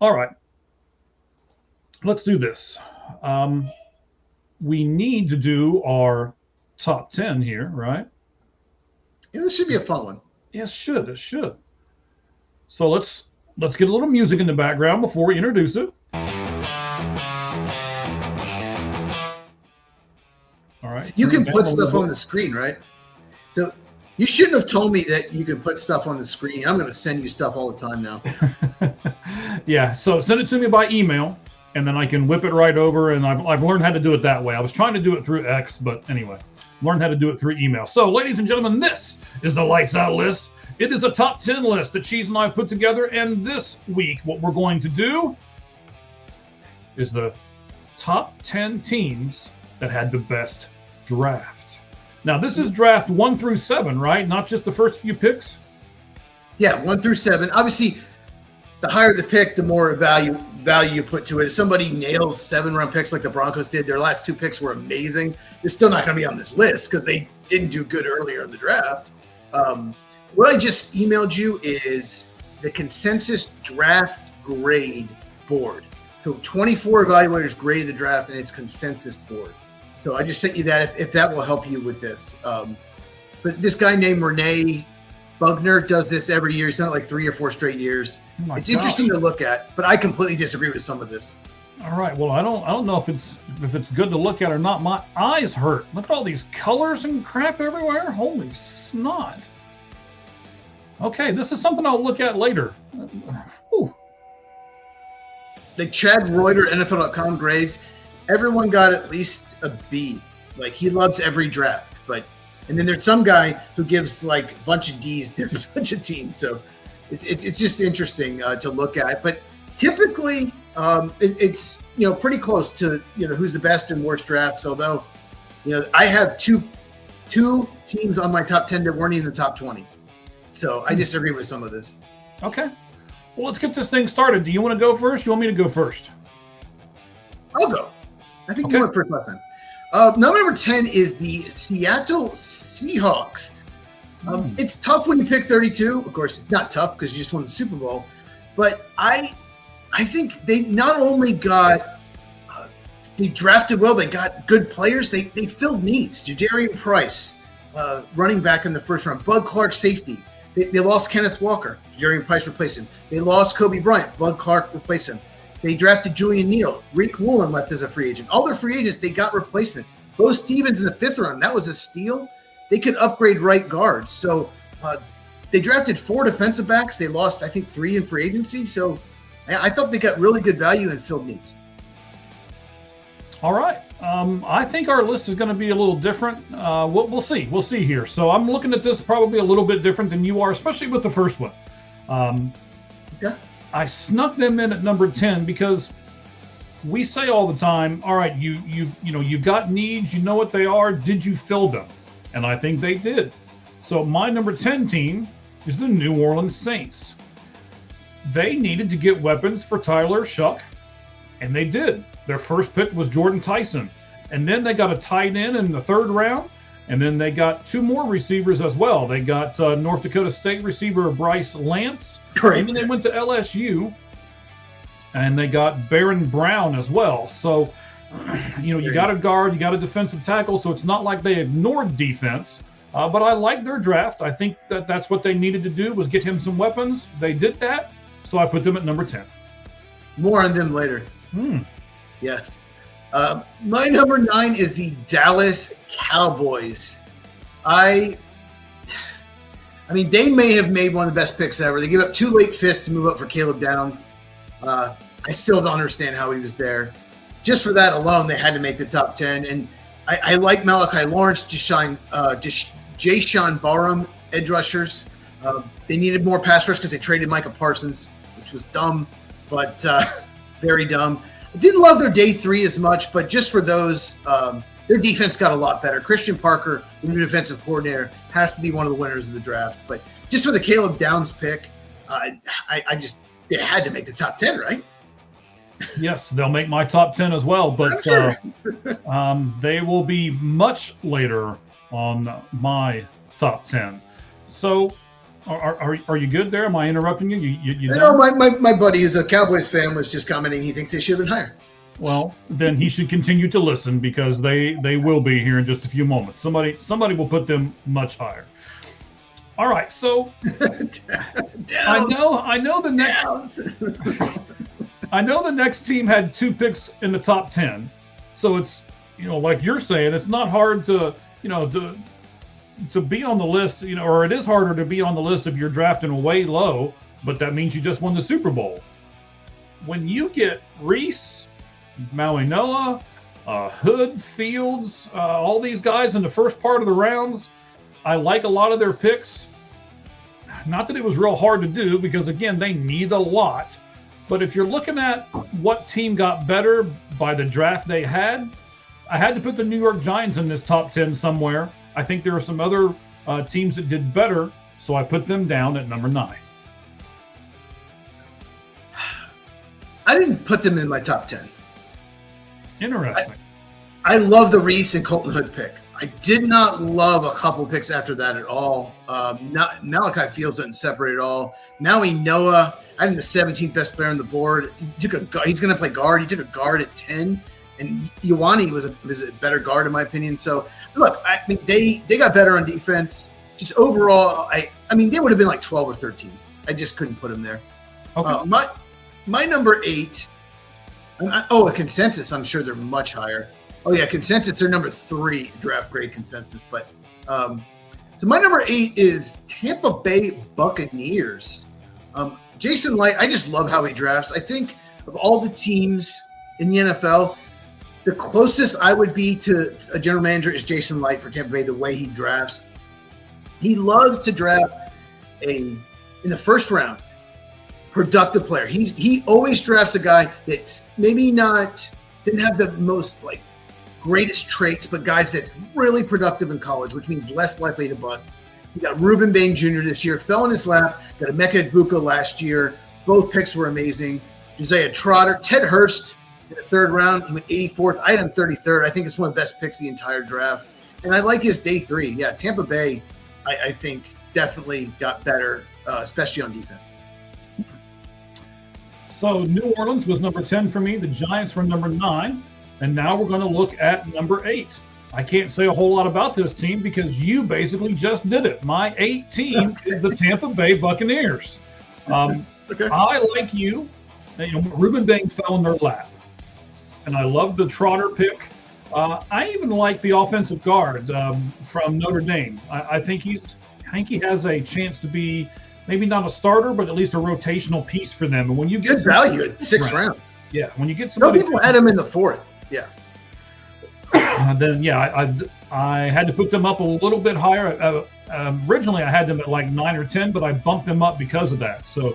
all right, let's do this. We need to do our top 10 here, right? Yeah, this should be a fun one. Yes, it should. So let's get a little music in the background before we introduce it. All right. So you can put stuff on the screen, right? So you shouldn't have told me that you can put stuff on the screen. I'm going to send you stuff all the time now. Yeah. So send it to me by email, and then I can whip it right over. And I've learned how to do it that way. I was trying to do it through X, but anyway, learned how to do it through email. So, ladies and gentlemen, this is the Lights Out list. It is a top 10 list that Cheese and I put together. And this week, what we're going to do is the top 10 teams that had the best draft. Now, this is draft 1 through 7, right? Not just the first few picks? Yeah, 1 through 7. Obviously, the higher the pick, the more value you put to it. If somebody nails 7-round picks like the Broncos did, their last 2 picks were amazing. They're still not going to be on this list because they didn't do good earlier in the draft. What I just emailed you is the consensus draft grade board. So 24 evaluators graded the draft, and it's consensus board. So I just sent you that if that will help you with this. But this guy named Renee Bugner does this every year. He's done it like 3 or 4 straight years. It's interesting to look at, but I completely disagree with some of this. All right. Well, I don't know if it's good to look at or not. My eyes hurt. Look at all these colors and crap everywhere. Holy snot. Okay, this is something I'll look at later. Whew. The Chad Reuter NFL.com grades, everyone got at least a B. Like, he loves every draft. And then there's some guy who gives like a bunch of D's to a bunch of teams. So it's just interesting to look at. But typically it's pretty close to who's the best and worst drafts. Although I have two teams on my top 10 that weren't even in the top 20. So I disagree with some of this. Okay. Well, let's get this thing started. Do you want to go first? You want me to go first? I'll go. I think you went first last time. Number 10 is the Seattle Seahawks. It's tough when you pick 32. Of course, it's not tough because you just won the Super Bowl. But I think they not only got they drafted well, they got good players. They filled needs. Jadarian Price, running back in the first round. Bud Clark, safety. They lost Kenneth Walker. Jadarian Price replaced him. They lost Kobe Bryant. Bud Clark replaced him. They drafted Julian Neal. Rick Woolen left as a free agent. All their free agents, they got replacements. Bo Stevens in the 5th round, that was a steal. They could upgrade right guard. So they drafted 4 defensive backs. They lost, I think, 3 in free agency. So I thought they got really good value and filled needs. All right. I think our list is going to be a little different. We'll see. We'll see here. So I'm looking at this probably a little bit different than you are, especially with the first one. Okay. I snuck them in at number 10 because we say all the time, all right, you've got needs, you know what they are, did you fill them? And I think they did. So my number 10 team is the New Orleans Saints. They needed to get weapons for Tyler Shuck, and they did. Their first pick was Jordan Tyson. And then they got a tight end in the 3rd round, and then they got 2 more receivers as well. They got North Dakota State receiver Bryce Lance. Correct. And then they went to LSU, and they got Baron Brown as well. So, you got a guard, you got a defensive tackle, so it's not like they ignored defense. But I like their draft. I think that's what they needed to do was get him some weapons. They did that, so I put them at number 10. More on them later. Yes. My number 9 is the Dallas Cowboys. I mean, they may have made one of the best picks ever. They gave up 2 late fifths to move up for Caleb Downs. I still don't understand how he was there. Just for that alone, they had to make the top 10. And I like Malachi Lawrence, Jashawn Barham, edge rushers. They needed more pass rush because they traded Micah Parsons, which was dumb, but very dumb. I didn't love their day 3 as much, but just for those their defense got a lot better. Christian Parker, the new defensive coordinator, has to be one of the winners of the draft. But just for the Caleb Downs pick, they had to make the top 10, right? Yes, they'll make my top 10 as well, but Sure. they will be much later on my top 10. So, are you good there? Am I interrupting you? You I know done? my buddy who's a Cowboys fan was just commenting he thinks they should have been higher. Well, then he should continue to listen because they will be here in just a few moments. Somebody will put them much higher. All right, so I know the next I know the next team had 2 picks in the top 10. So it's, like you're saying, it's not hard to be on the list, or it is harder to be on the list if you're drafting way low, but that means you just won the Super Bowl. When you get Reese, Maui Noah, Hood, Fields, all these guys in the first part of the rounds, I like a lot of their picks. Not that it was real hard to do because, again, they need a lot. But if you're looking at what team got better by the draft they had, I had to put the New York Giants in this top 10 somewhere. I think there are some other teams that did better, so I put them down at number 9. I didn't put them in my top 10. Interesting. I love the Reese and Colton Hood pick. I did not love a couple picks after that at all. Malachi Fields didn't separate at all. Maui Noah, I think the 17th best player on the board. He's going to play guard. He took a guard at 10, and Ioane was a better guard in my opinion. So look, I mean they got better on defense. Just overall, I mean they would have been like 12 or 13. I just couldn't put them there. Okay. My number 8. A consensus. I'm sure they're much higher. Oh yeah, consensus. They're number 3 draft grade consensus. But so my number 8 is Tampa Bay Buccaneers. Jason Light. I just love how he drafts. I think of all the teams in the NFL, the closest I would be to a general manager is Jason Light for Tampa Bay. The way he drafts, he loves to draft in the first round. Productive player. He always drafts a guy that's maybe didn't have the most greatest traits, but guys that's really productive in college, which means less likely to bust. You got Reuben Bain Jr. this year, fell in his lap. Got Emeka Egbuka last year. Both picks were amazing. Josiah Trotter, Ted Hurst in the 3rd round. He went 84th. I had him 33rd. I think it's one of the best picks of the entire draft. And I like his day 3. Yeah, Tampa Bay, I think definitely got better, especially on defense. So New Orleans was number 10 for me. The Giants were number 9. And now we're going to look at number 8. I can't say a whole lot about this team because you basically just did it. My 8 team is the Tampa Bay Buccaneers. Okay. I, like you, Reuben Bain fell in their lap. And I love the Trotter pick. I even like the offensive guard from Notre Dame. I think he has a chance to be maybe not a starter, but at least a rotational piece for them. And when you get good value at 6th round. Yeah, when you get Some somebody, people had him in the 4th. Yeah. Then I had to put them up a little bit higher. Originally, I had them at like 9 or 10, but I bumped them up because of that. So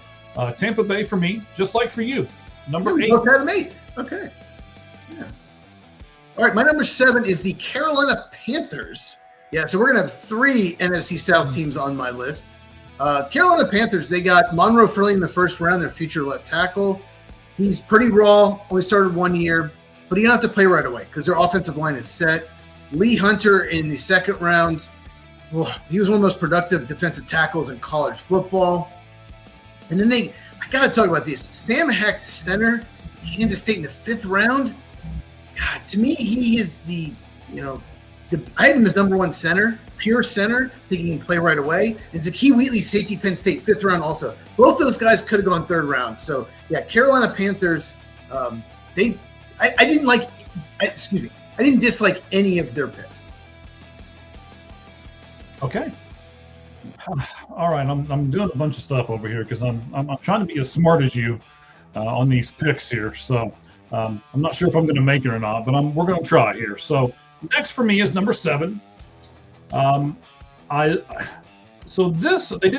Tampa Bay for me, just like for you, number 8. Both had him 8th. Okay. Yeah. All right, my number 7 is the Carolina Panthers. Yeah, so we're gonna have 3 NFC South teams on my list. Carolina Panthers, they got Monroe Furley in the 1st round, their future left tackle. He's pretty raw, only started 1 year, but he don't have to play right away because their offensive line is set. Lee Hunter in the 2nd round, he was one of the most productive defensive tackles in college football. And then I got to talk about this. Sam Hecht, center, Kansas State in the 5th round. God, to me, he is I had him as number 1 center, pure center, thinking he can play right away. And Zakee Wheatley, safety, Penn State, 5th round also. Both those guys could have gone 3rd round. So, yeah, Carolina Panthers, I didn't dislike any of their picks. Okay. All right, I'm doing a bunch of stuff over here because I'm trying to be as smart as you on these picks here. So I'm not sure if I'm going to make it or not, but we're going to try here. So next for me is number 7. They didn't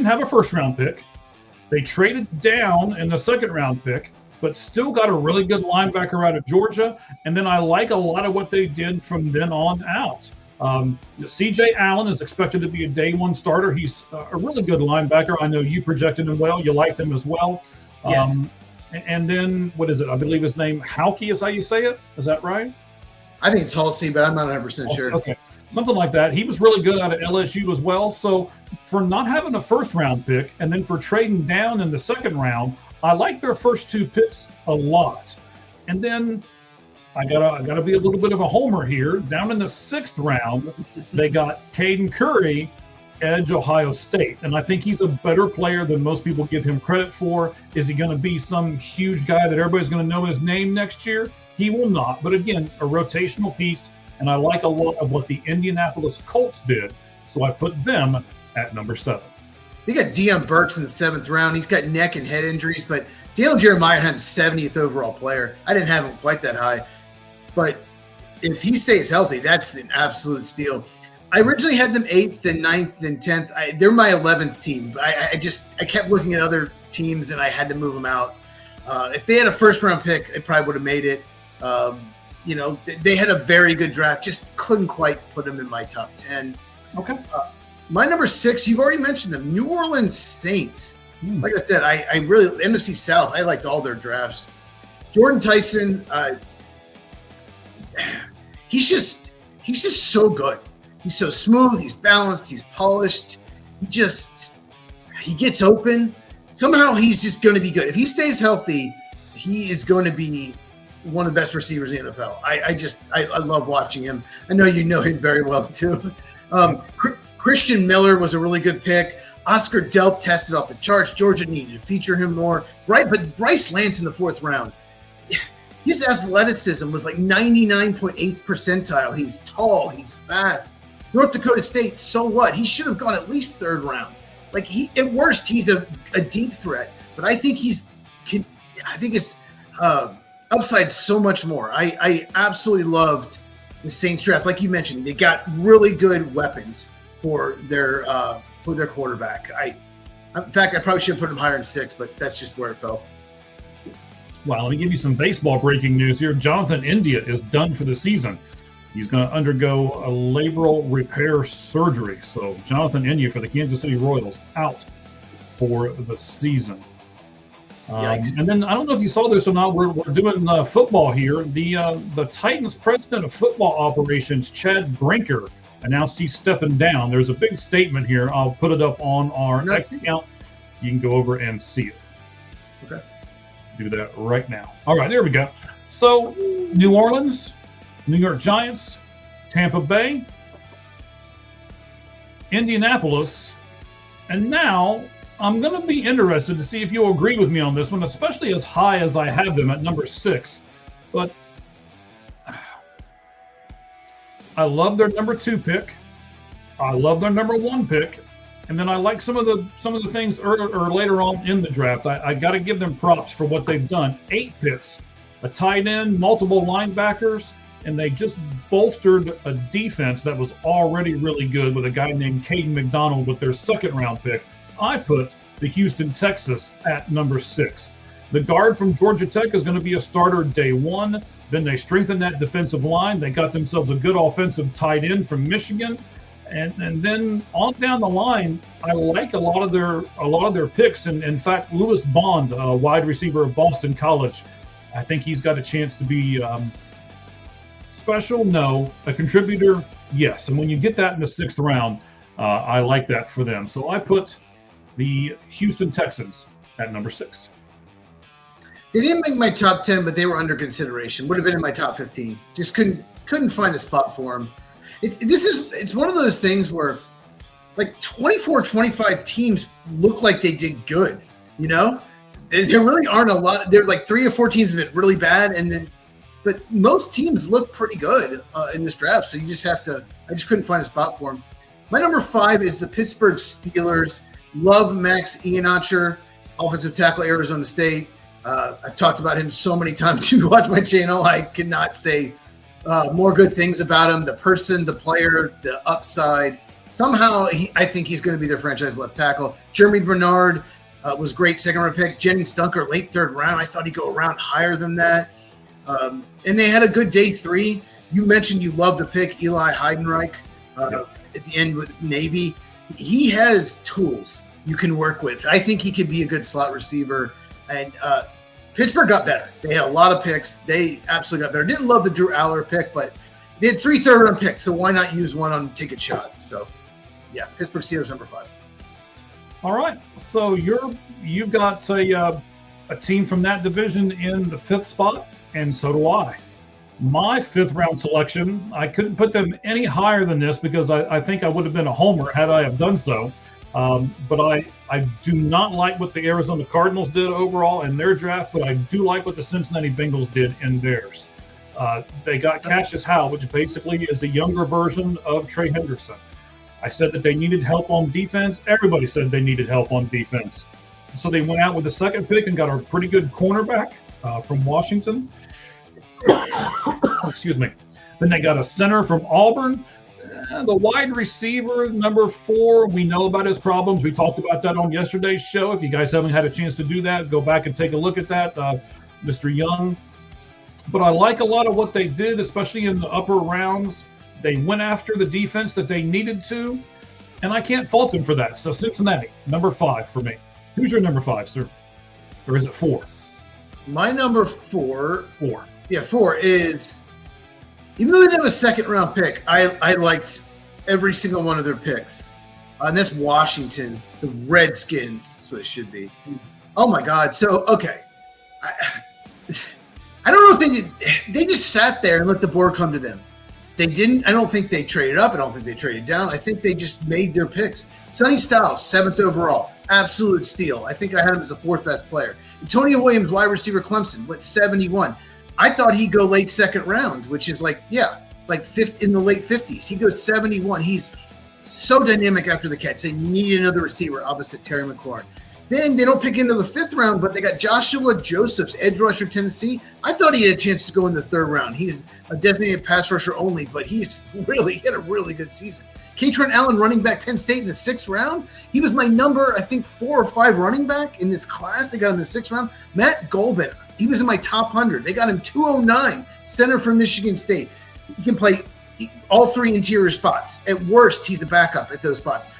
have a 1st round pick. They traded down in the 2nd round pick, but still got a really good linebacker out of Georgia. And then I like a lot of what they did from then on out. C.J. Allen is expected to be a day one starter. He's a really good linebacker. I know you projected him well. You liked him as well. Yes. And then, what is it? I believe his name, Hauke is how you say it. Is that right? I think it's Halsey, but I'm not 100% sure. Okay. Something like that. He was really good out of LSU as well. So for not having a first round pick and then for trading down in the second round, I like their first two picks a lot. And then I gotta be a little bit of a homer here. Down in the sixth round, they got Caden Curry, edge Ohio State. And I think he's a better player than most people give him credit for. Is he going to be some huge guy that everybody's going to know his name next year? He will not. But again, a rotational piece. And I like a lot of what the Indianapolis Colts did. So I put them at number 7. They got Deion Burks in the 7th round. He's got neck and head injuries, but Daniel Jeremiah had him 70th overall player. I didn't have him quite that high. But if he stays healthy, that's an absolute steal. I originally had them 8th and 9th and 10th. They're my 11th team. I kept looking at other teams and I had to move them out. If they had a first round pick, they probably would have made it. They had a very good draft. Just couldn't quite put them in my top 10. Okay. My number 6, you've already mentioned them, New Orleans Saints. Like I said, I really, NFC South, I liked all their drafts. Jordan Tyson, he's just so good. He's so smooth. He's balanced. He's polished. He gets open. Somehow he's just going to be good. If he stays healthy, he is going to be one of the best receivers in the NFL. I love watching him. I know you know him very well too. Christian Miller was a really good pick. Oscar Delp tested off the charts. Georgia needed to feature him more. Right, but Bryce Lance in the 4th round. His athleticism was like 99.8th percentile. He's tall. He's fast. North Dakota State, so what? He should have gone at least 3rd round. Like at worst, he's a deep threat. But I think his upside so much more. I absolutely loved the Saints draft. Like you mentioned, they got really good weapons for their quarterback. In fact, I probably should have put him higher in 6, but that's just where it fell. Well, let me give you some baseball breaking news here. Jonathan India is done for the season. He's going to undergo a labral repair surgery. So Jonathan India for the Kansas City Royals out for the season. And then I don't know if you saw this or not. We're doing football here. The Titans president of football operations, Chad Brinker, announced he's stepping down. There's a big statement here. I'll put it up on our X account. You can go over and see it. Okay. Do that right now. All right, there we go. So New Orleans, New York Giants, Tampa Bay, Indianapolis, and now I'm going to be interested to see if you'll agree with me on this one, especially as high as I have them at number 6. But I love their number 2 pick. I love their number 1 pick. And then I like some of the things later on in the draft. I got to give them props for what they've done. 8 picks, a tight end, multiple linebackers, and they just bolstered a defense that was already really good with a guy named Caden McDonald with their 2nd round pick. I put the Houston Texans at number 6. The guard from Georgia Tech is going to be a starter day 1. Then they strengthened that defensive line. They got themselves a good offensive tight end from Michigan. And then on down the line, I like a lot of their picks. And in fact, Lewis Bond, a wide receiver of Boston College, I think he's got a chance to be special. No, a contributor. Yes. And when you get that in the 6th round, I like that for them. So I put the Houston Texans at number 6. They didn't make my top 10, but they were under consideration. Would have been in my top 15. Just couldn't find a spot for them. It's one of those things where like 24, 25 teams look like they did good. You know, there really aren't a lot. There's like 3 or 4 teams that have been really bad, but most teams look pretty good in this draft. So you just have to. I just couldn't find a spot for them. My number 5 is the Pittsburgh Steelers. Love Max Iheanacho, offensive tackle, Arizona State. I've talked about him so many times. You watch my channel. I cannot say more good things about him. The person, the player, the upside. Somehow, I think he's going to be their franchise left tackle. Jeremy Bernard, was great second round pick. Jennings Dunker, late third round. I thought he'd go a round higher than that. And they had a good day 3. You mentioned you love the pick, Eli Heidenreich, at the end with Navy. He has tools you can work with. I think he could be a good slot receiver. And Pittsburgh got better. They had a lot of picks. They absolutely got better. Didn't love the Drew Aller pick, but they had 3 third-round picks, so why not use one on take a shot? So, yeah, Pittsburgh Steelers number 5. All right. So you've got a team from that division in the 5th spot, and so do I. My 5th round selection, I couldn't put them any higher than this because I think I would have been a homer had I have done so. But I do not like what the Arizona Cardinals did overall in their draft, but I do like what the Cincinnati Bengals did in theirs. They got Cassius Howe, which basically is a younger version of Trey Hendrickson. I said that they needed help on defense. Everybody said they needed help on defense. So they went out with the 2nd pick and got a pretty good cornerback from Washington. Excuse me. Then they got a center from Auburn. The wide receiver, number 4, we know about his problems. We talked about that on yesterday's show. If you guys haven't had a chance to do that, go back and take a look at that, Mr. Young. But I like a lot of what they did, especially in the upper rounds. They went after the defense that they needed to, and I can't fault them for that. So Cincinnati, number 5 for me. Who's your number 5, sir? Or is it 4? My number 4. 4. Yeah, 4 is... Even though they didn't have a 2nd round pick, I liked every single one of their picks. And that's Washington, the Redskins. That's what it should be. Oh, my God. So, okay. I don't know if they did. They just sat there and let the board come to them. They didn't. I don't think they traded up. I don't think they traded down. I think they just made their picks. Sonny Styles, 7th overall. Absolute steal. I think I had him as the 4th best player. Antonio Williams, wide receiver, Clemson, went 71. I thought he'd go late 2nd round, which is like 5th in the late 50s. He goes 71. He's so dynamic after the catch. They need another receiver opposite Terry McLaurin. Then they don't pick into the 5th round, but they got Joshua Josephs, edge rusher, Tennessee. I thought he had a chance to go in the 3rd round. He's a designated pass rusher only, but he had a really good season. Katron Allen, running back, Penn State in the 6th round. He was my number, I think, 4 or 5 running back in this class. They got him in the 6th round. Matt Golban, he was in my top 100. They got him 209, center from Michigan State. He can play all 3 interior spots. At worst, he's a backup at those spots.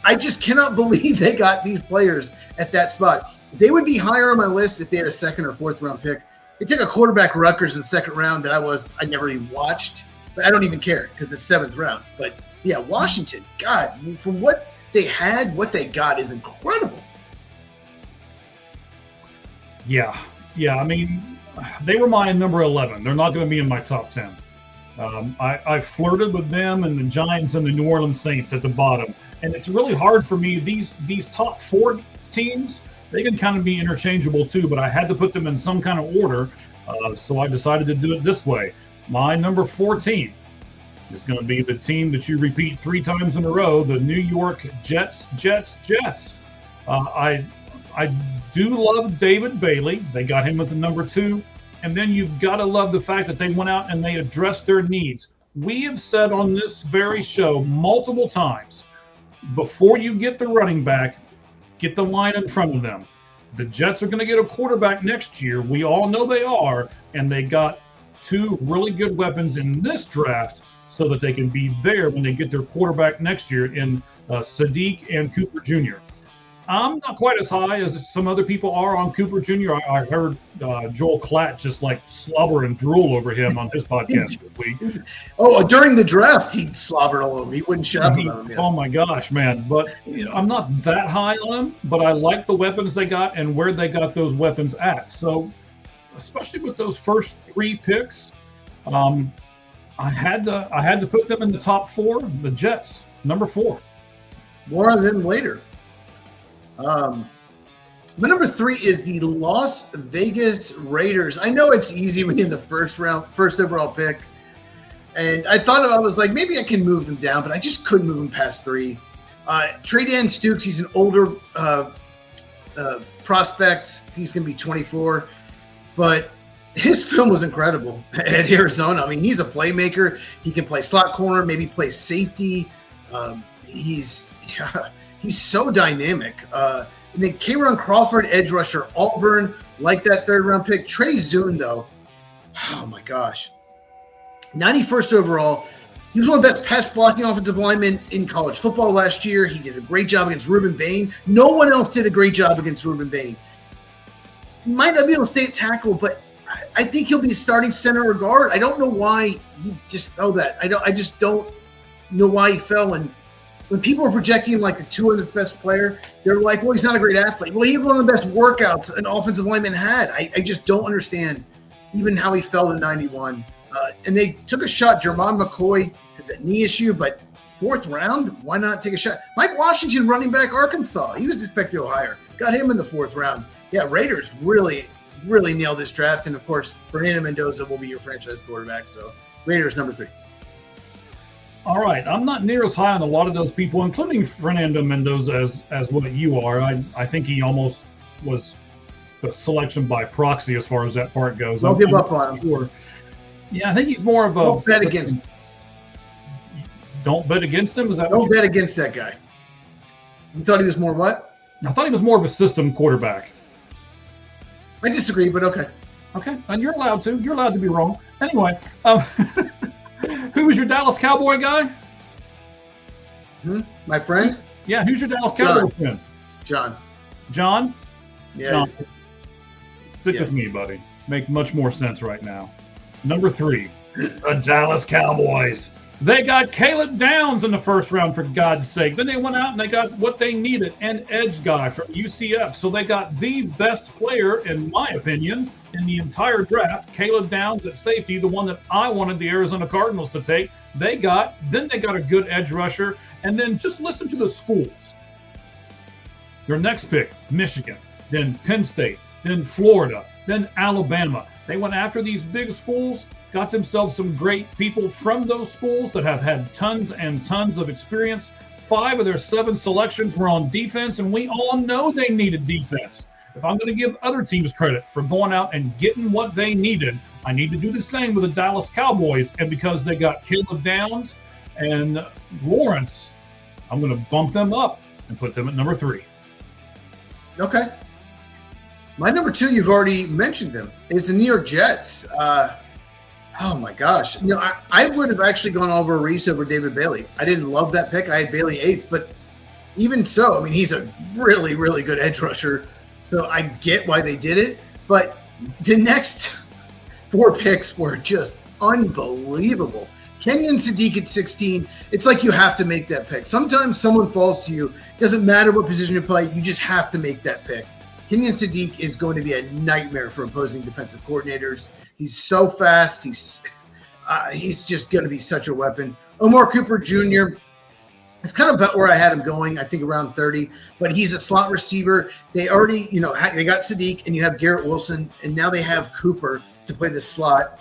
I just cannot believe they got these players at that spot. They would be higher on my list if they had a 2nd or 4th round pick. They took a quarterback, Rutgers, in the 2nd round that I never even watched. But I don't even care because it's 7th round. But yeah, Washington, God, from what they had, what they got is incredible. Yeah. I mean, they were my number 11. They're not going to be in my top 10. I flirted with them and the Giants and the New Orleans Saints at the bottom. And it's really hard for me. These top 4 teams, they can kind of be interchangeable too, but I had to put them in some kind of order. So I decided to do it this way. My number 14 is going to be the team that you repeat 3 times in a row, the New York Jets. I do love David Bailey. They got him at the number 2. And then you've got to love the fact that they went out and they addressed their needs. We have said on this very show multiple times, before you get the running back, get the line in front of them. The Jets are going to get a quarterback next year. We all know they are. And they got 2 really good weapons in this draft so that they can be there when they get their quarterback next year in Sadiq and Cooper Jr. I'm not quite as high as some other people are on Cooper Jr. I heard Joel Klatt just like slobber and drool over him on his podcast this week. Oh, during the draft, he slobbered all over him. He wouldn't shut up about him. Yeah. Oh my gosh, man. But I'm not that high on him, but I like the weapons they got and where they got those weapons at. So especially with those first 3 picks, I had to put them in the top 4, the Jets, number 4. More on them later. My number 3 is the Las Vegas Raiders. I know it's easy when you're in the first overall pick. And I was like, maybe I can move them down, but I just couldn't move them past 3. Trey Dan Stukes, he's an older prospect. He's going to be 24. But his film was incredible at Arizona. I mean, he's a playmaker. He can play slot corner, maybe play safety. He's so dynamic. And then K'Ron Crawford, edge rusher, Auburn, like that 3rd-round pick. Trey Zune, though, oh my gosh, 91st overall. He was one of the best pass blocking offensive linemen in college football last year. He did a great job against Ruben Bain. No one else did a great job against Ruben Bain. He might not be able to stay at tackle, but I think he'll be starting center or guard. I don't know why he just fell that. I just don't know why he fell. And when people are projecting him like the 200th best player, they're like, well, he's not a great athlete. Well, he had one of the best workouts an offensive lineman had. I just don't understand even how he fell to 91. And they took a shot. Jermon McCoy has a knee issue, but 4th round, why not take a shot? Mike Washington, running back, Arkansas. He was expected to go higher. Got him in the 4th round. Yeah, Raiders really nailed this draft. And, of course, Fernando Mendoza will be your franchise quarterback. So, Raiders, number 3. All right. I'm not near as high on a lot of those people, including Fernando Mendoza as what you are. I think he almost was a selection by proxy as far as that part goes. Don't give up on him. Sure. Yeah, I think he's more of a... Don't bet against him. Don't bet against him? Is that Don't bet against that guy. You thought he was more what? I thought he was more of a system quarterback. I disagree, but okay. Okay, and you're allowed to. You're allowed to be wrong. Anyway, who was your Dallas Cowboy guy? My friend? Yeah, who's your Dallas Cowboy friend? John. John? Yeah. John. Stick with me, buddy. Make much more sense right now. Number 3, the Dallas Cowboys. They got Caleb Downs in the 1st round, for God's sake. Then they went out and they got what they needed, an edge guy from UCF. So they got the best player, in my opinion, in the entire draft, Caleb Downs at safety, the one that I wanted the Arizona Cardinals to take. Then they got a good edge rusher. And then just listen to the schools. Their next pick, Michigan, then Penn State, then Florida, then Alabama. They went after these big schools, got themselves some great people from those schools that have had tons and tons of experience. 5 of their 7 selections were on defense, and we all know they needed defense. If I'm going to give other teams credit for going out and getting what they needed, I need to do the same with the Dallas Cowboys. And because they got Caleb Downs and Lawrence, I'm going to bump them up and put them at number 3. Okay. My number 2, you've already mentioned them. It's the New York Jets. Oh my gosh. I would have actually gone over Reese over David Bailey. I didn't love that pick. I had Bailey 8th, but even so, I mean, he's a really, really good edge rusher. So I get why they did it. But the next 4 picks were just unbelievable. Kenyon Sadiq at 16. It's like you have to make that pick. Sometimes someone falls to you. Doesn't matter what position you play. You just have to make that pick. Kenyon Sadiq is going to be a nightmare for opposing defensive coordinators. He's so fast. He's just going to be such a weapon. Omar Cooper Jr., it's kind of about where I had him going, I think around 30, but he's a slot receiver. They already, they got Sadiq and you have Garrett Wilson, and now they have Cooper to play the slot.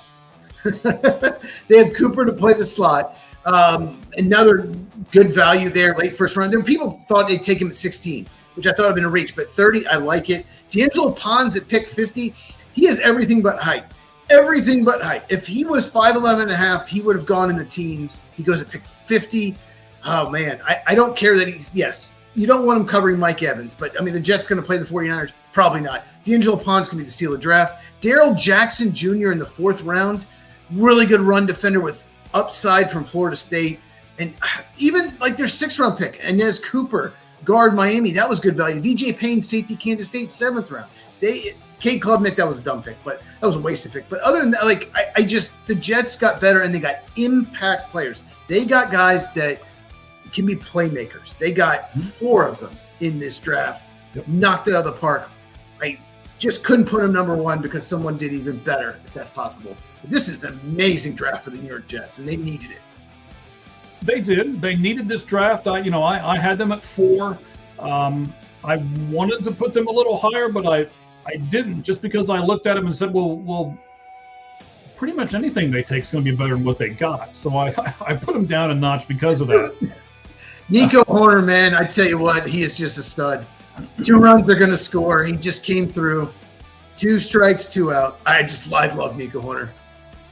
They have Cooper to play the slot. Another good value there, late 1st round. There were people thought they'd take him at 16, which I thought would have been a reach, but 30, I like it. D'Angelo Pons at pick 50, he has everything but height. Everything but height. If he was 5'11 and a half, he would have gone in the teens. He goes at pick 50. Oh, man. I don't care that yes, you don't want him covering Mike Evans, but, I mean, the Jets going to play the 49ers? Probably not. D'Angelo Pons going to be the steal of the draft. Darrell Jackson Jr. in the 4th round, really good run defender with upside from Florida State. And even, like, their 6th-round pick, Inez Cooper, guard Miami, that was good value. VJ Payne, safety, Kansas State, 7th round. Cade Klubnik, that was a dumb pick, but that was a wasted pick. But other than that, like, the Jets got better and they got impact players. They got guys that can be playmakers. They got 4 of them in this draft. Yep. Knocked it out of the park. I just couldn't put them number 1 because someone did even better, if that's possible. But this is an amazing draft for the New York Jets, and they needed it. They did. They needed this draft. I had them at 4. I wanted to put them a little higher, but I didn't, just because I looked at them and said, well, pretty much anything they take is going to be better than what they got. So I put them down a notch because of that. Nico Horner, man, I tell you what, he is just a stud. 2 runs are going to score. He just came through. 2 strikes, 2 out. I love Nico Horner.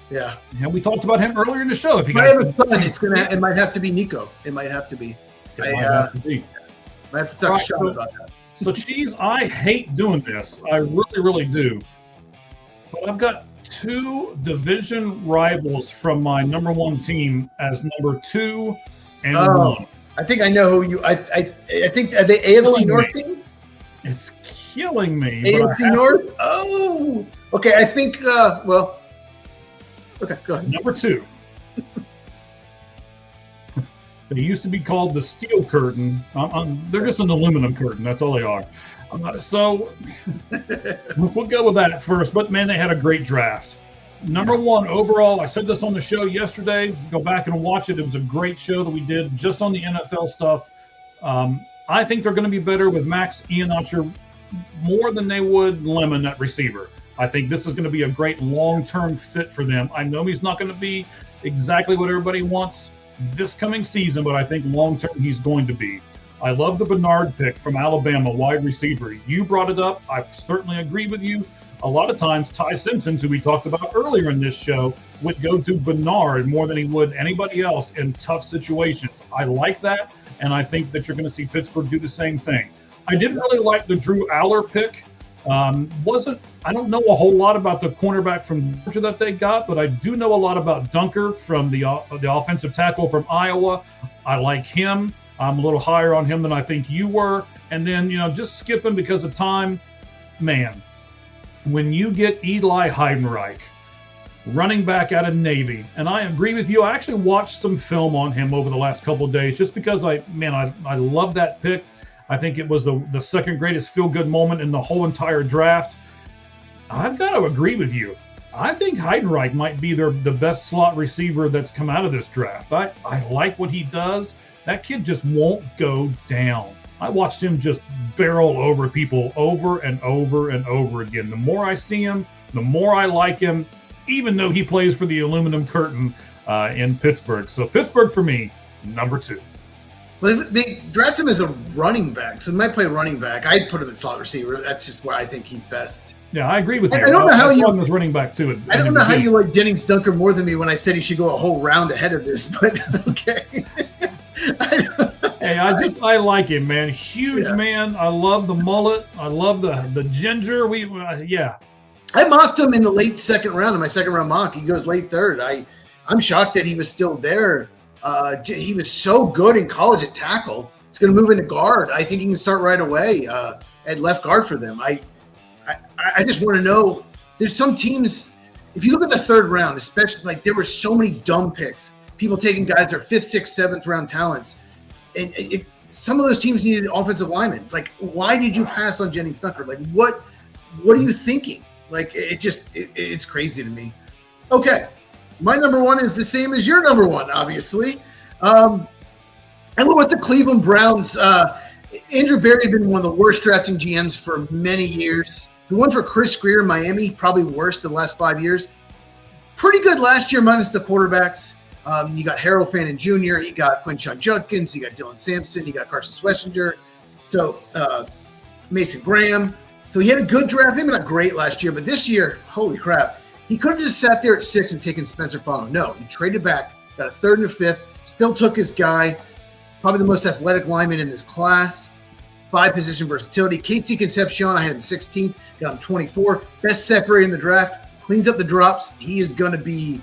Yeah. Yeah, we talked about him earlier in the show. If I have a son, it might have to be Nico. It might have to be. I have to talk a shot about that. So, Cheese, I hate doing this. I really, really do. But I've got 2 division rivals from my number 1 team as number 2 and 1. I think I know who you. I think are they AFC North team? It's killing me. AFC North. Oh, okay. I think. Well. Okay, go ahead. Number 2. They used to be called the Steel Curtain. They're just an aluminum curtain. That's all they are. So we'll go with that first. But, man, they had a great draft. Number 1 overall, I said this on the show yesterday. Go back and watch it. It was a great show that we did just on the NFL stuff. I think they're going to be better with Max Iheanacho more than they would Lemon at receiver. I think this is going to be a great long-term fit for them. I know he's not going to be exactly what everybody wants this coming season, but I think long-term he's going to be. I love the Bernard pick from Alabama, wide receiver. You brought it up. I certainly agree with you. A lot of times, Ty Simpson, who we talked about earlier in this show, would go to Bernard more than he would anybody else in tough situations. I like that, and I think that you're going to see Pittsburgh do the same thing. I didn't really like the Drew Aller pick. I don't know a whole lot about the cornerback from Georgia that they got, but I do know a lot about Dunker from the offensive tackle from Iowa. I like him. I'm a little higher on him than I think you were. And then, just skipping because of time, man, when you get Eli Heidenreich, running back out of Navy, and I agree with you. I actually watched some film on him over the last couple of days just because I love that pick. I think it was the second greatest feel-good moment in the whole entire draft. I've got to agree with you. I think Heidenreich might be the best slot receiver that's come out of this draft. I like what he does. That kid just won't go down. I watched him just barrel over people over and over and over again. The more I see him, the more I like him, even though he plays for the aluminum curtain in Pittsburgh. So Pittsburgh for me, number 2. Well, they draft him as a running back, so he might play running back. I'd put him at slot receiver. That's just where I think he's best. Yeah, I agree with you. I don't know how you was running back too. I don't know how you like Jennings Dunker more than me when I said he should go a whole round ahead of this, but okay. Hey, I like him, man. Huge man. I love the mullet. I love the ginger. I mocked him in the late second round in my second round mock. He goes late third. I'm shocked that he was still there. He was so good in college at tackle. He's going to move into guard. I think he can start right away at left guard for them. I just want to know. There's some teams. If you look at the third round, especially there were so many dumb picks. People taking guys that are 5th, 6th, 7th round talents, and some of those teams needed offensive linemen. It's why did you pass on Jennings Dunker? What are you thinking? It's crazy to me. Okay. My number 1 is the same as your number 1, obviously. I went with the Cleveland Browns. Andrew Berry had been one of the worst drafting GMs for many years. The one for Chris Greer in Miami, probably worst the last 5 years. Pretty good last year minus the quarterbacks. You got Harold Fannin Jr., you got Quinshon Judkins, you got Dylan Sampson, you got Carson Schlesinger, so Mason Graham. So he had a good draft, maybe not great last year, but this year, holy crap. He could have just sat there at 6 and taken Spencer Fano. No, he traded back, got a 3rd and a 5th, still took his guy, probably the most athletic lineman in this class, 5-position versatility. Casey Concepcion, I had him 16th, got him 24. Best separator in the draft, cleans up the drops. He is going to be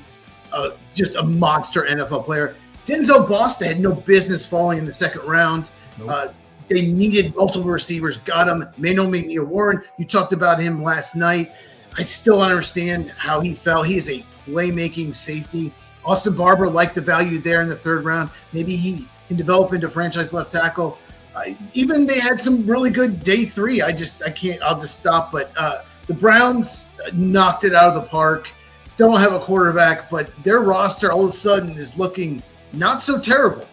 just a monster NFL player. Denzel Boston had no business falling in the second round. Nope. They needed multiple receivers, got him. Manuel McNeil-Warren, you talked about him last night. I still don't understand how he fell. He is a playmaking safety. Austin Barber liked the value there in the 3rd round. Maybe he can develop into franchise left tackle. Even they had some really good day 3. I'll just stop. But the Browns knocked it out of the park. Still don't have a quarterback, but their roster all of a sudden is looking not so terrible.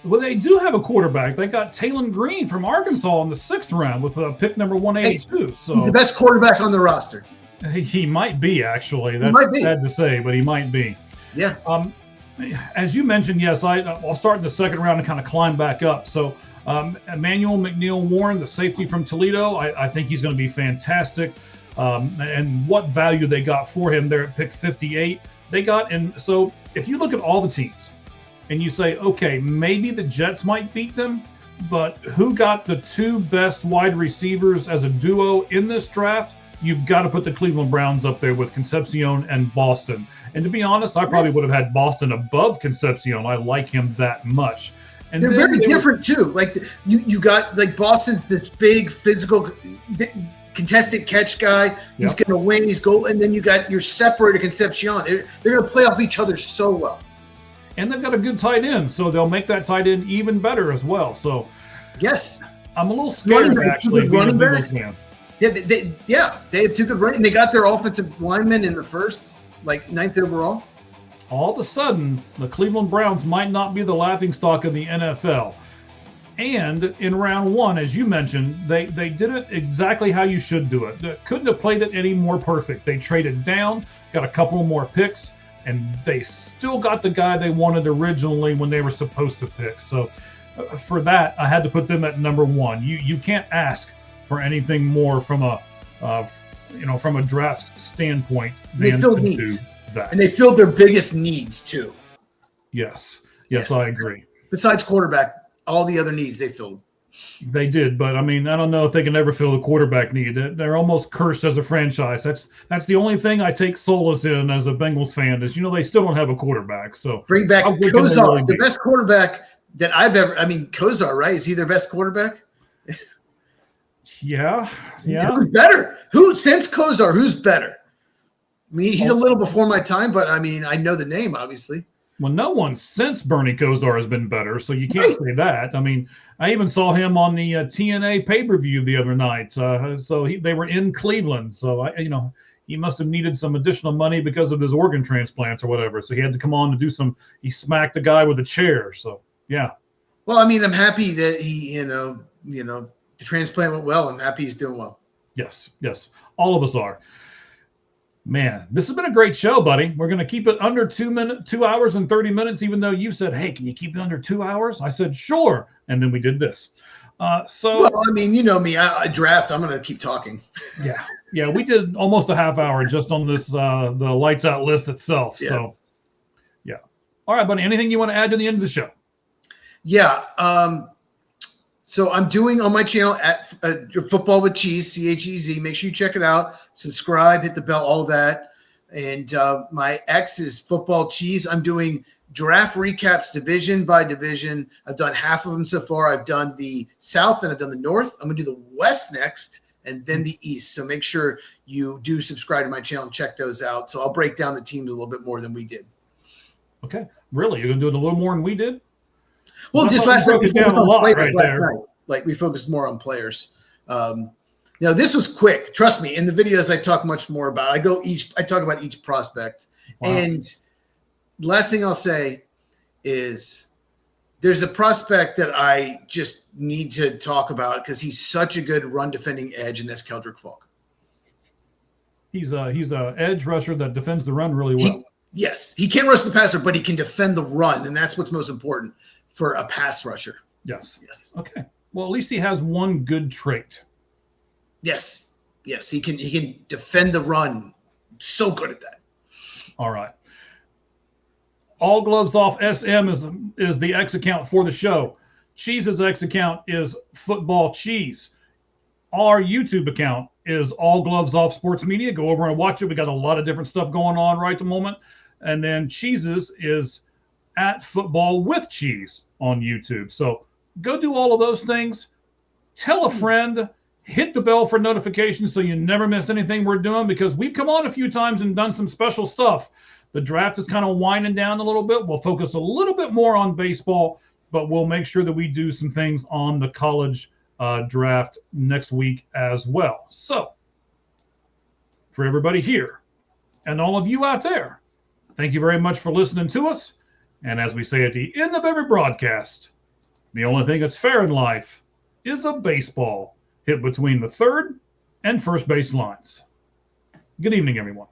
Well, they do have a quarterback. They got Taylon Green from Arkansas in the 6th round with pick number 182. So he's the best quarterback on the roster. He might be, actually. That's sad to say, but he might be. Yeah. As you mentioned, yes, I'll start in the 2nd round and kind of climb back up. So Emmanuel McNeil-Warren, the safety from Toledo, I think he's going to be fantastic. And what value they got for him there at pick 58. So if you look at all the teams, and you say, okay, maybe the Jets might beat them. But who got the two best wide receivers as a duo in this draft? You've got to put the Cleveland Browns up there with Concepcion and Boston. And to be honest, I probably would have had Boston above Concepcion. I like him that much. And they're very different too. Like you got like Boston's this big physical contested catch guy. He's going to win. He's goal. And then you got your separator Concepcion. They're going to play off each other so well. And they've got a good tight end, so they'll make that tight end even better as well. So yes, I'm a little scared actually being a Bengals fan. Yeah, they have two good running. They got their offensive linemen in the first, like 9th overall. All of a sudden, the Cleveland Browns might not be the laughingstock of the NFL. And in round one, as you mentioned, they did it exactly how you should do it. They couldn't have played it any more perfect. They traded down, got a couple more picks, and they still got the guy they wanted originally when they were supposed to pick. So for that, I had to put them at number one. You can't ask for anything more from a from a draft standpoint. They filled needs, and they filled their biggest needs too. Yes, I agree. Besides quarterback, all the other needs they filled. They did, but I mean, I don't know if they can ever fill the quarterback need. They're almost cursed as a franchise. That's the only thing I take solace in as a Bengals fan is they still don't have a quarterback. So bring back Kosar, the best quarterback that I've ever. I mean, Kosar, right? Is he their best quarterback? Yeah. Who's better? Since Kosar, who's better? I mean, he's a little before my time, but I mean, I know the name, obviously. Well, no one since Bernie Kosar has been better, so you can't say that. I mean, I even saw him on the TNA pay-per-view the other night. So they were in Cleveland, so he must have needed some additional money because of his organ transplants or whatever. So he had to come on to do some. He smacked the guy with a chair. So yeah. Well, I mean, I'm happy that he, the transplant went well. I'm happy he's doing well. Yes, all of us are. Man, this has been a great show, buddy. We're going to keep it under 2 hours and 30 minutes, even though you said, hey, can you keep it under 2 hours? I said, sure. And then we did this. Well, I mean, you know me, I draft. I'm going to keep talking. Yeah. We did almost a half hour just on this, the lights out list itself. Yes. So, yeah. All right, buddy. Anything you want to add to the end of the show? Yeah. So I'm doing on my channel at Football with Cheese, CHEZ. Make sure you check it out. Subscribe, hit the bell, all that. And my X is Football Cheese. I'm doing draft recaps division by division. I've done half of them so far. I've done the South and I've done the North. I'm going to do the West next and then the East. So make sure you do subscribe to my channel and check those out. So I'll break down the teams a little bit more than we did. Okay. Really? You're going to do it a little more than we did? Well, just last night we focused on players right there. Like we focused more on players. This was quick. Trust me. In the videos, I talk much more about. I talk about each prospect. Wow. And last thing I'll say is there's a prospect that I just need to talk about because he's such a good run defending edge, and that's Keldrick Falk. He's a edge rusher that defends the run really well. Yes, he can rush the passer, but he can defend the run, and that's what's most important for a pass rusher. Yes. Okay. Well, at least he has one good trait. Yes. He can defend the run. So good at that. All right. All Gloves Off SM is the X account for the show. Cheese's X account is Football Cheese. Our YouTube account is All Gloves Off Sports Media. Go over and watch it. We got a lot of different stuff going on right at the moment. And then Cheese's is at Football with Cheese on YouTube. So go do all of those things. Tell a friend. Hit the bell for notifications so you never miss anything we're doing because we've come on a few times and done some special stuff. The draft is kind of winding down a little bit. We'll focus a little bit more on baseball, but we'll make sure that we do some things on the college draft next week as well. So for everybody here and all of you out there, thank you very much for listening to us. And as we say at the end of every broadcast, the only thing that's fair in life is a baseball hit between the third and first base lines. Good evening, everyone.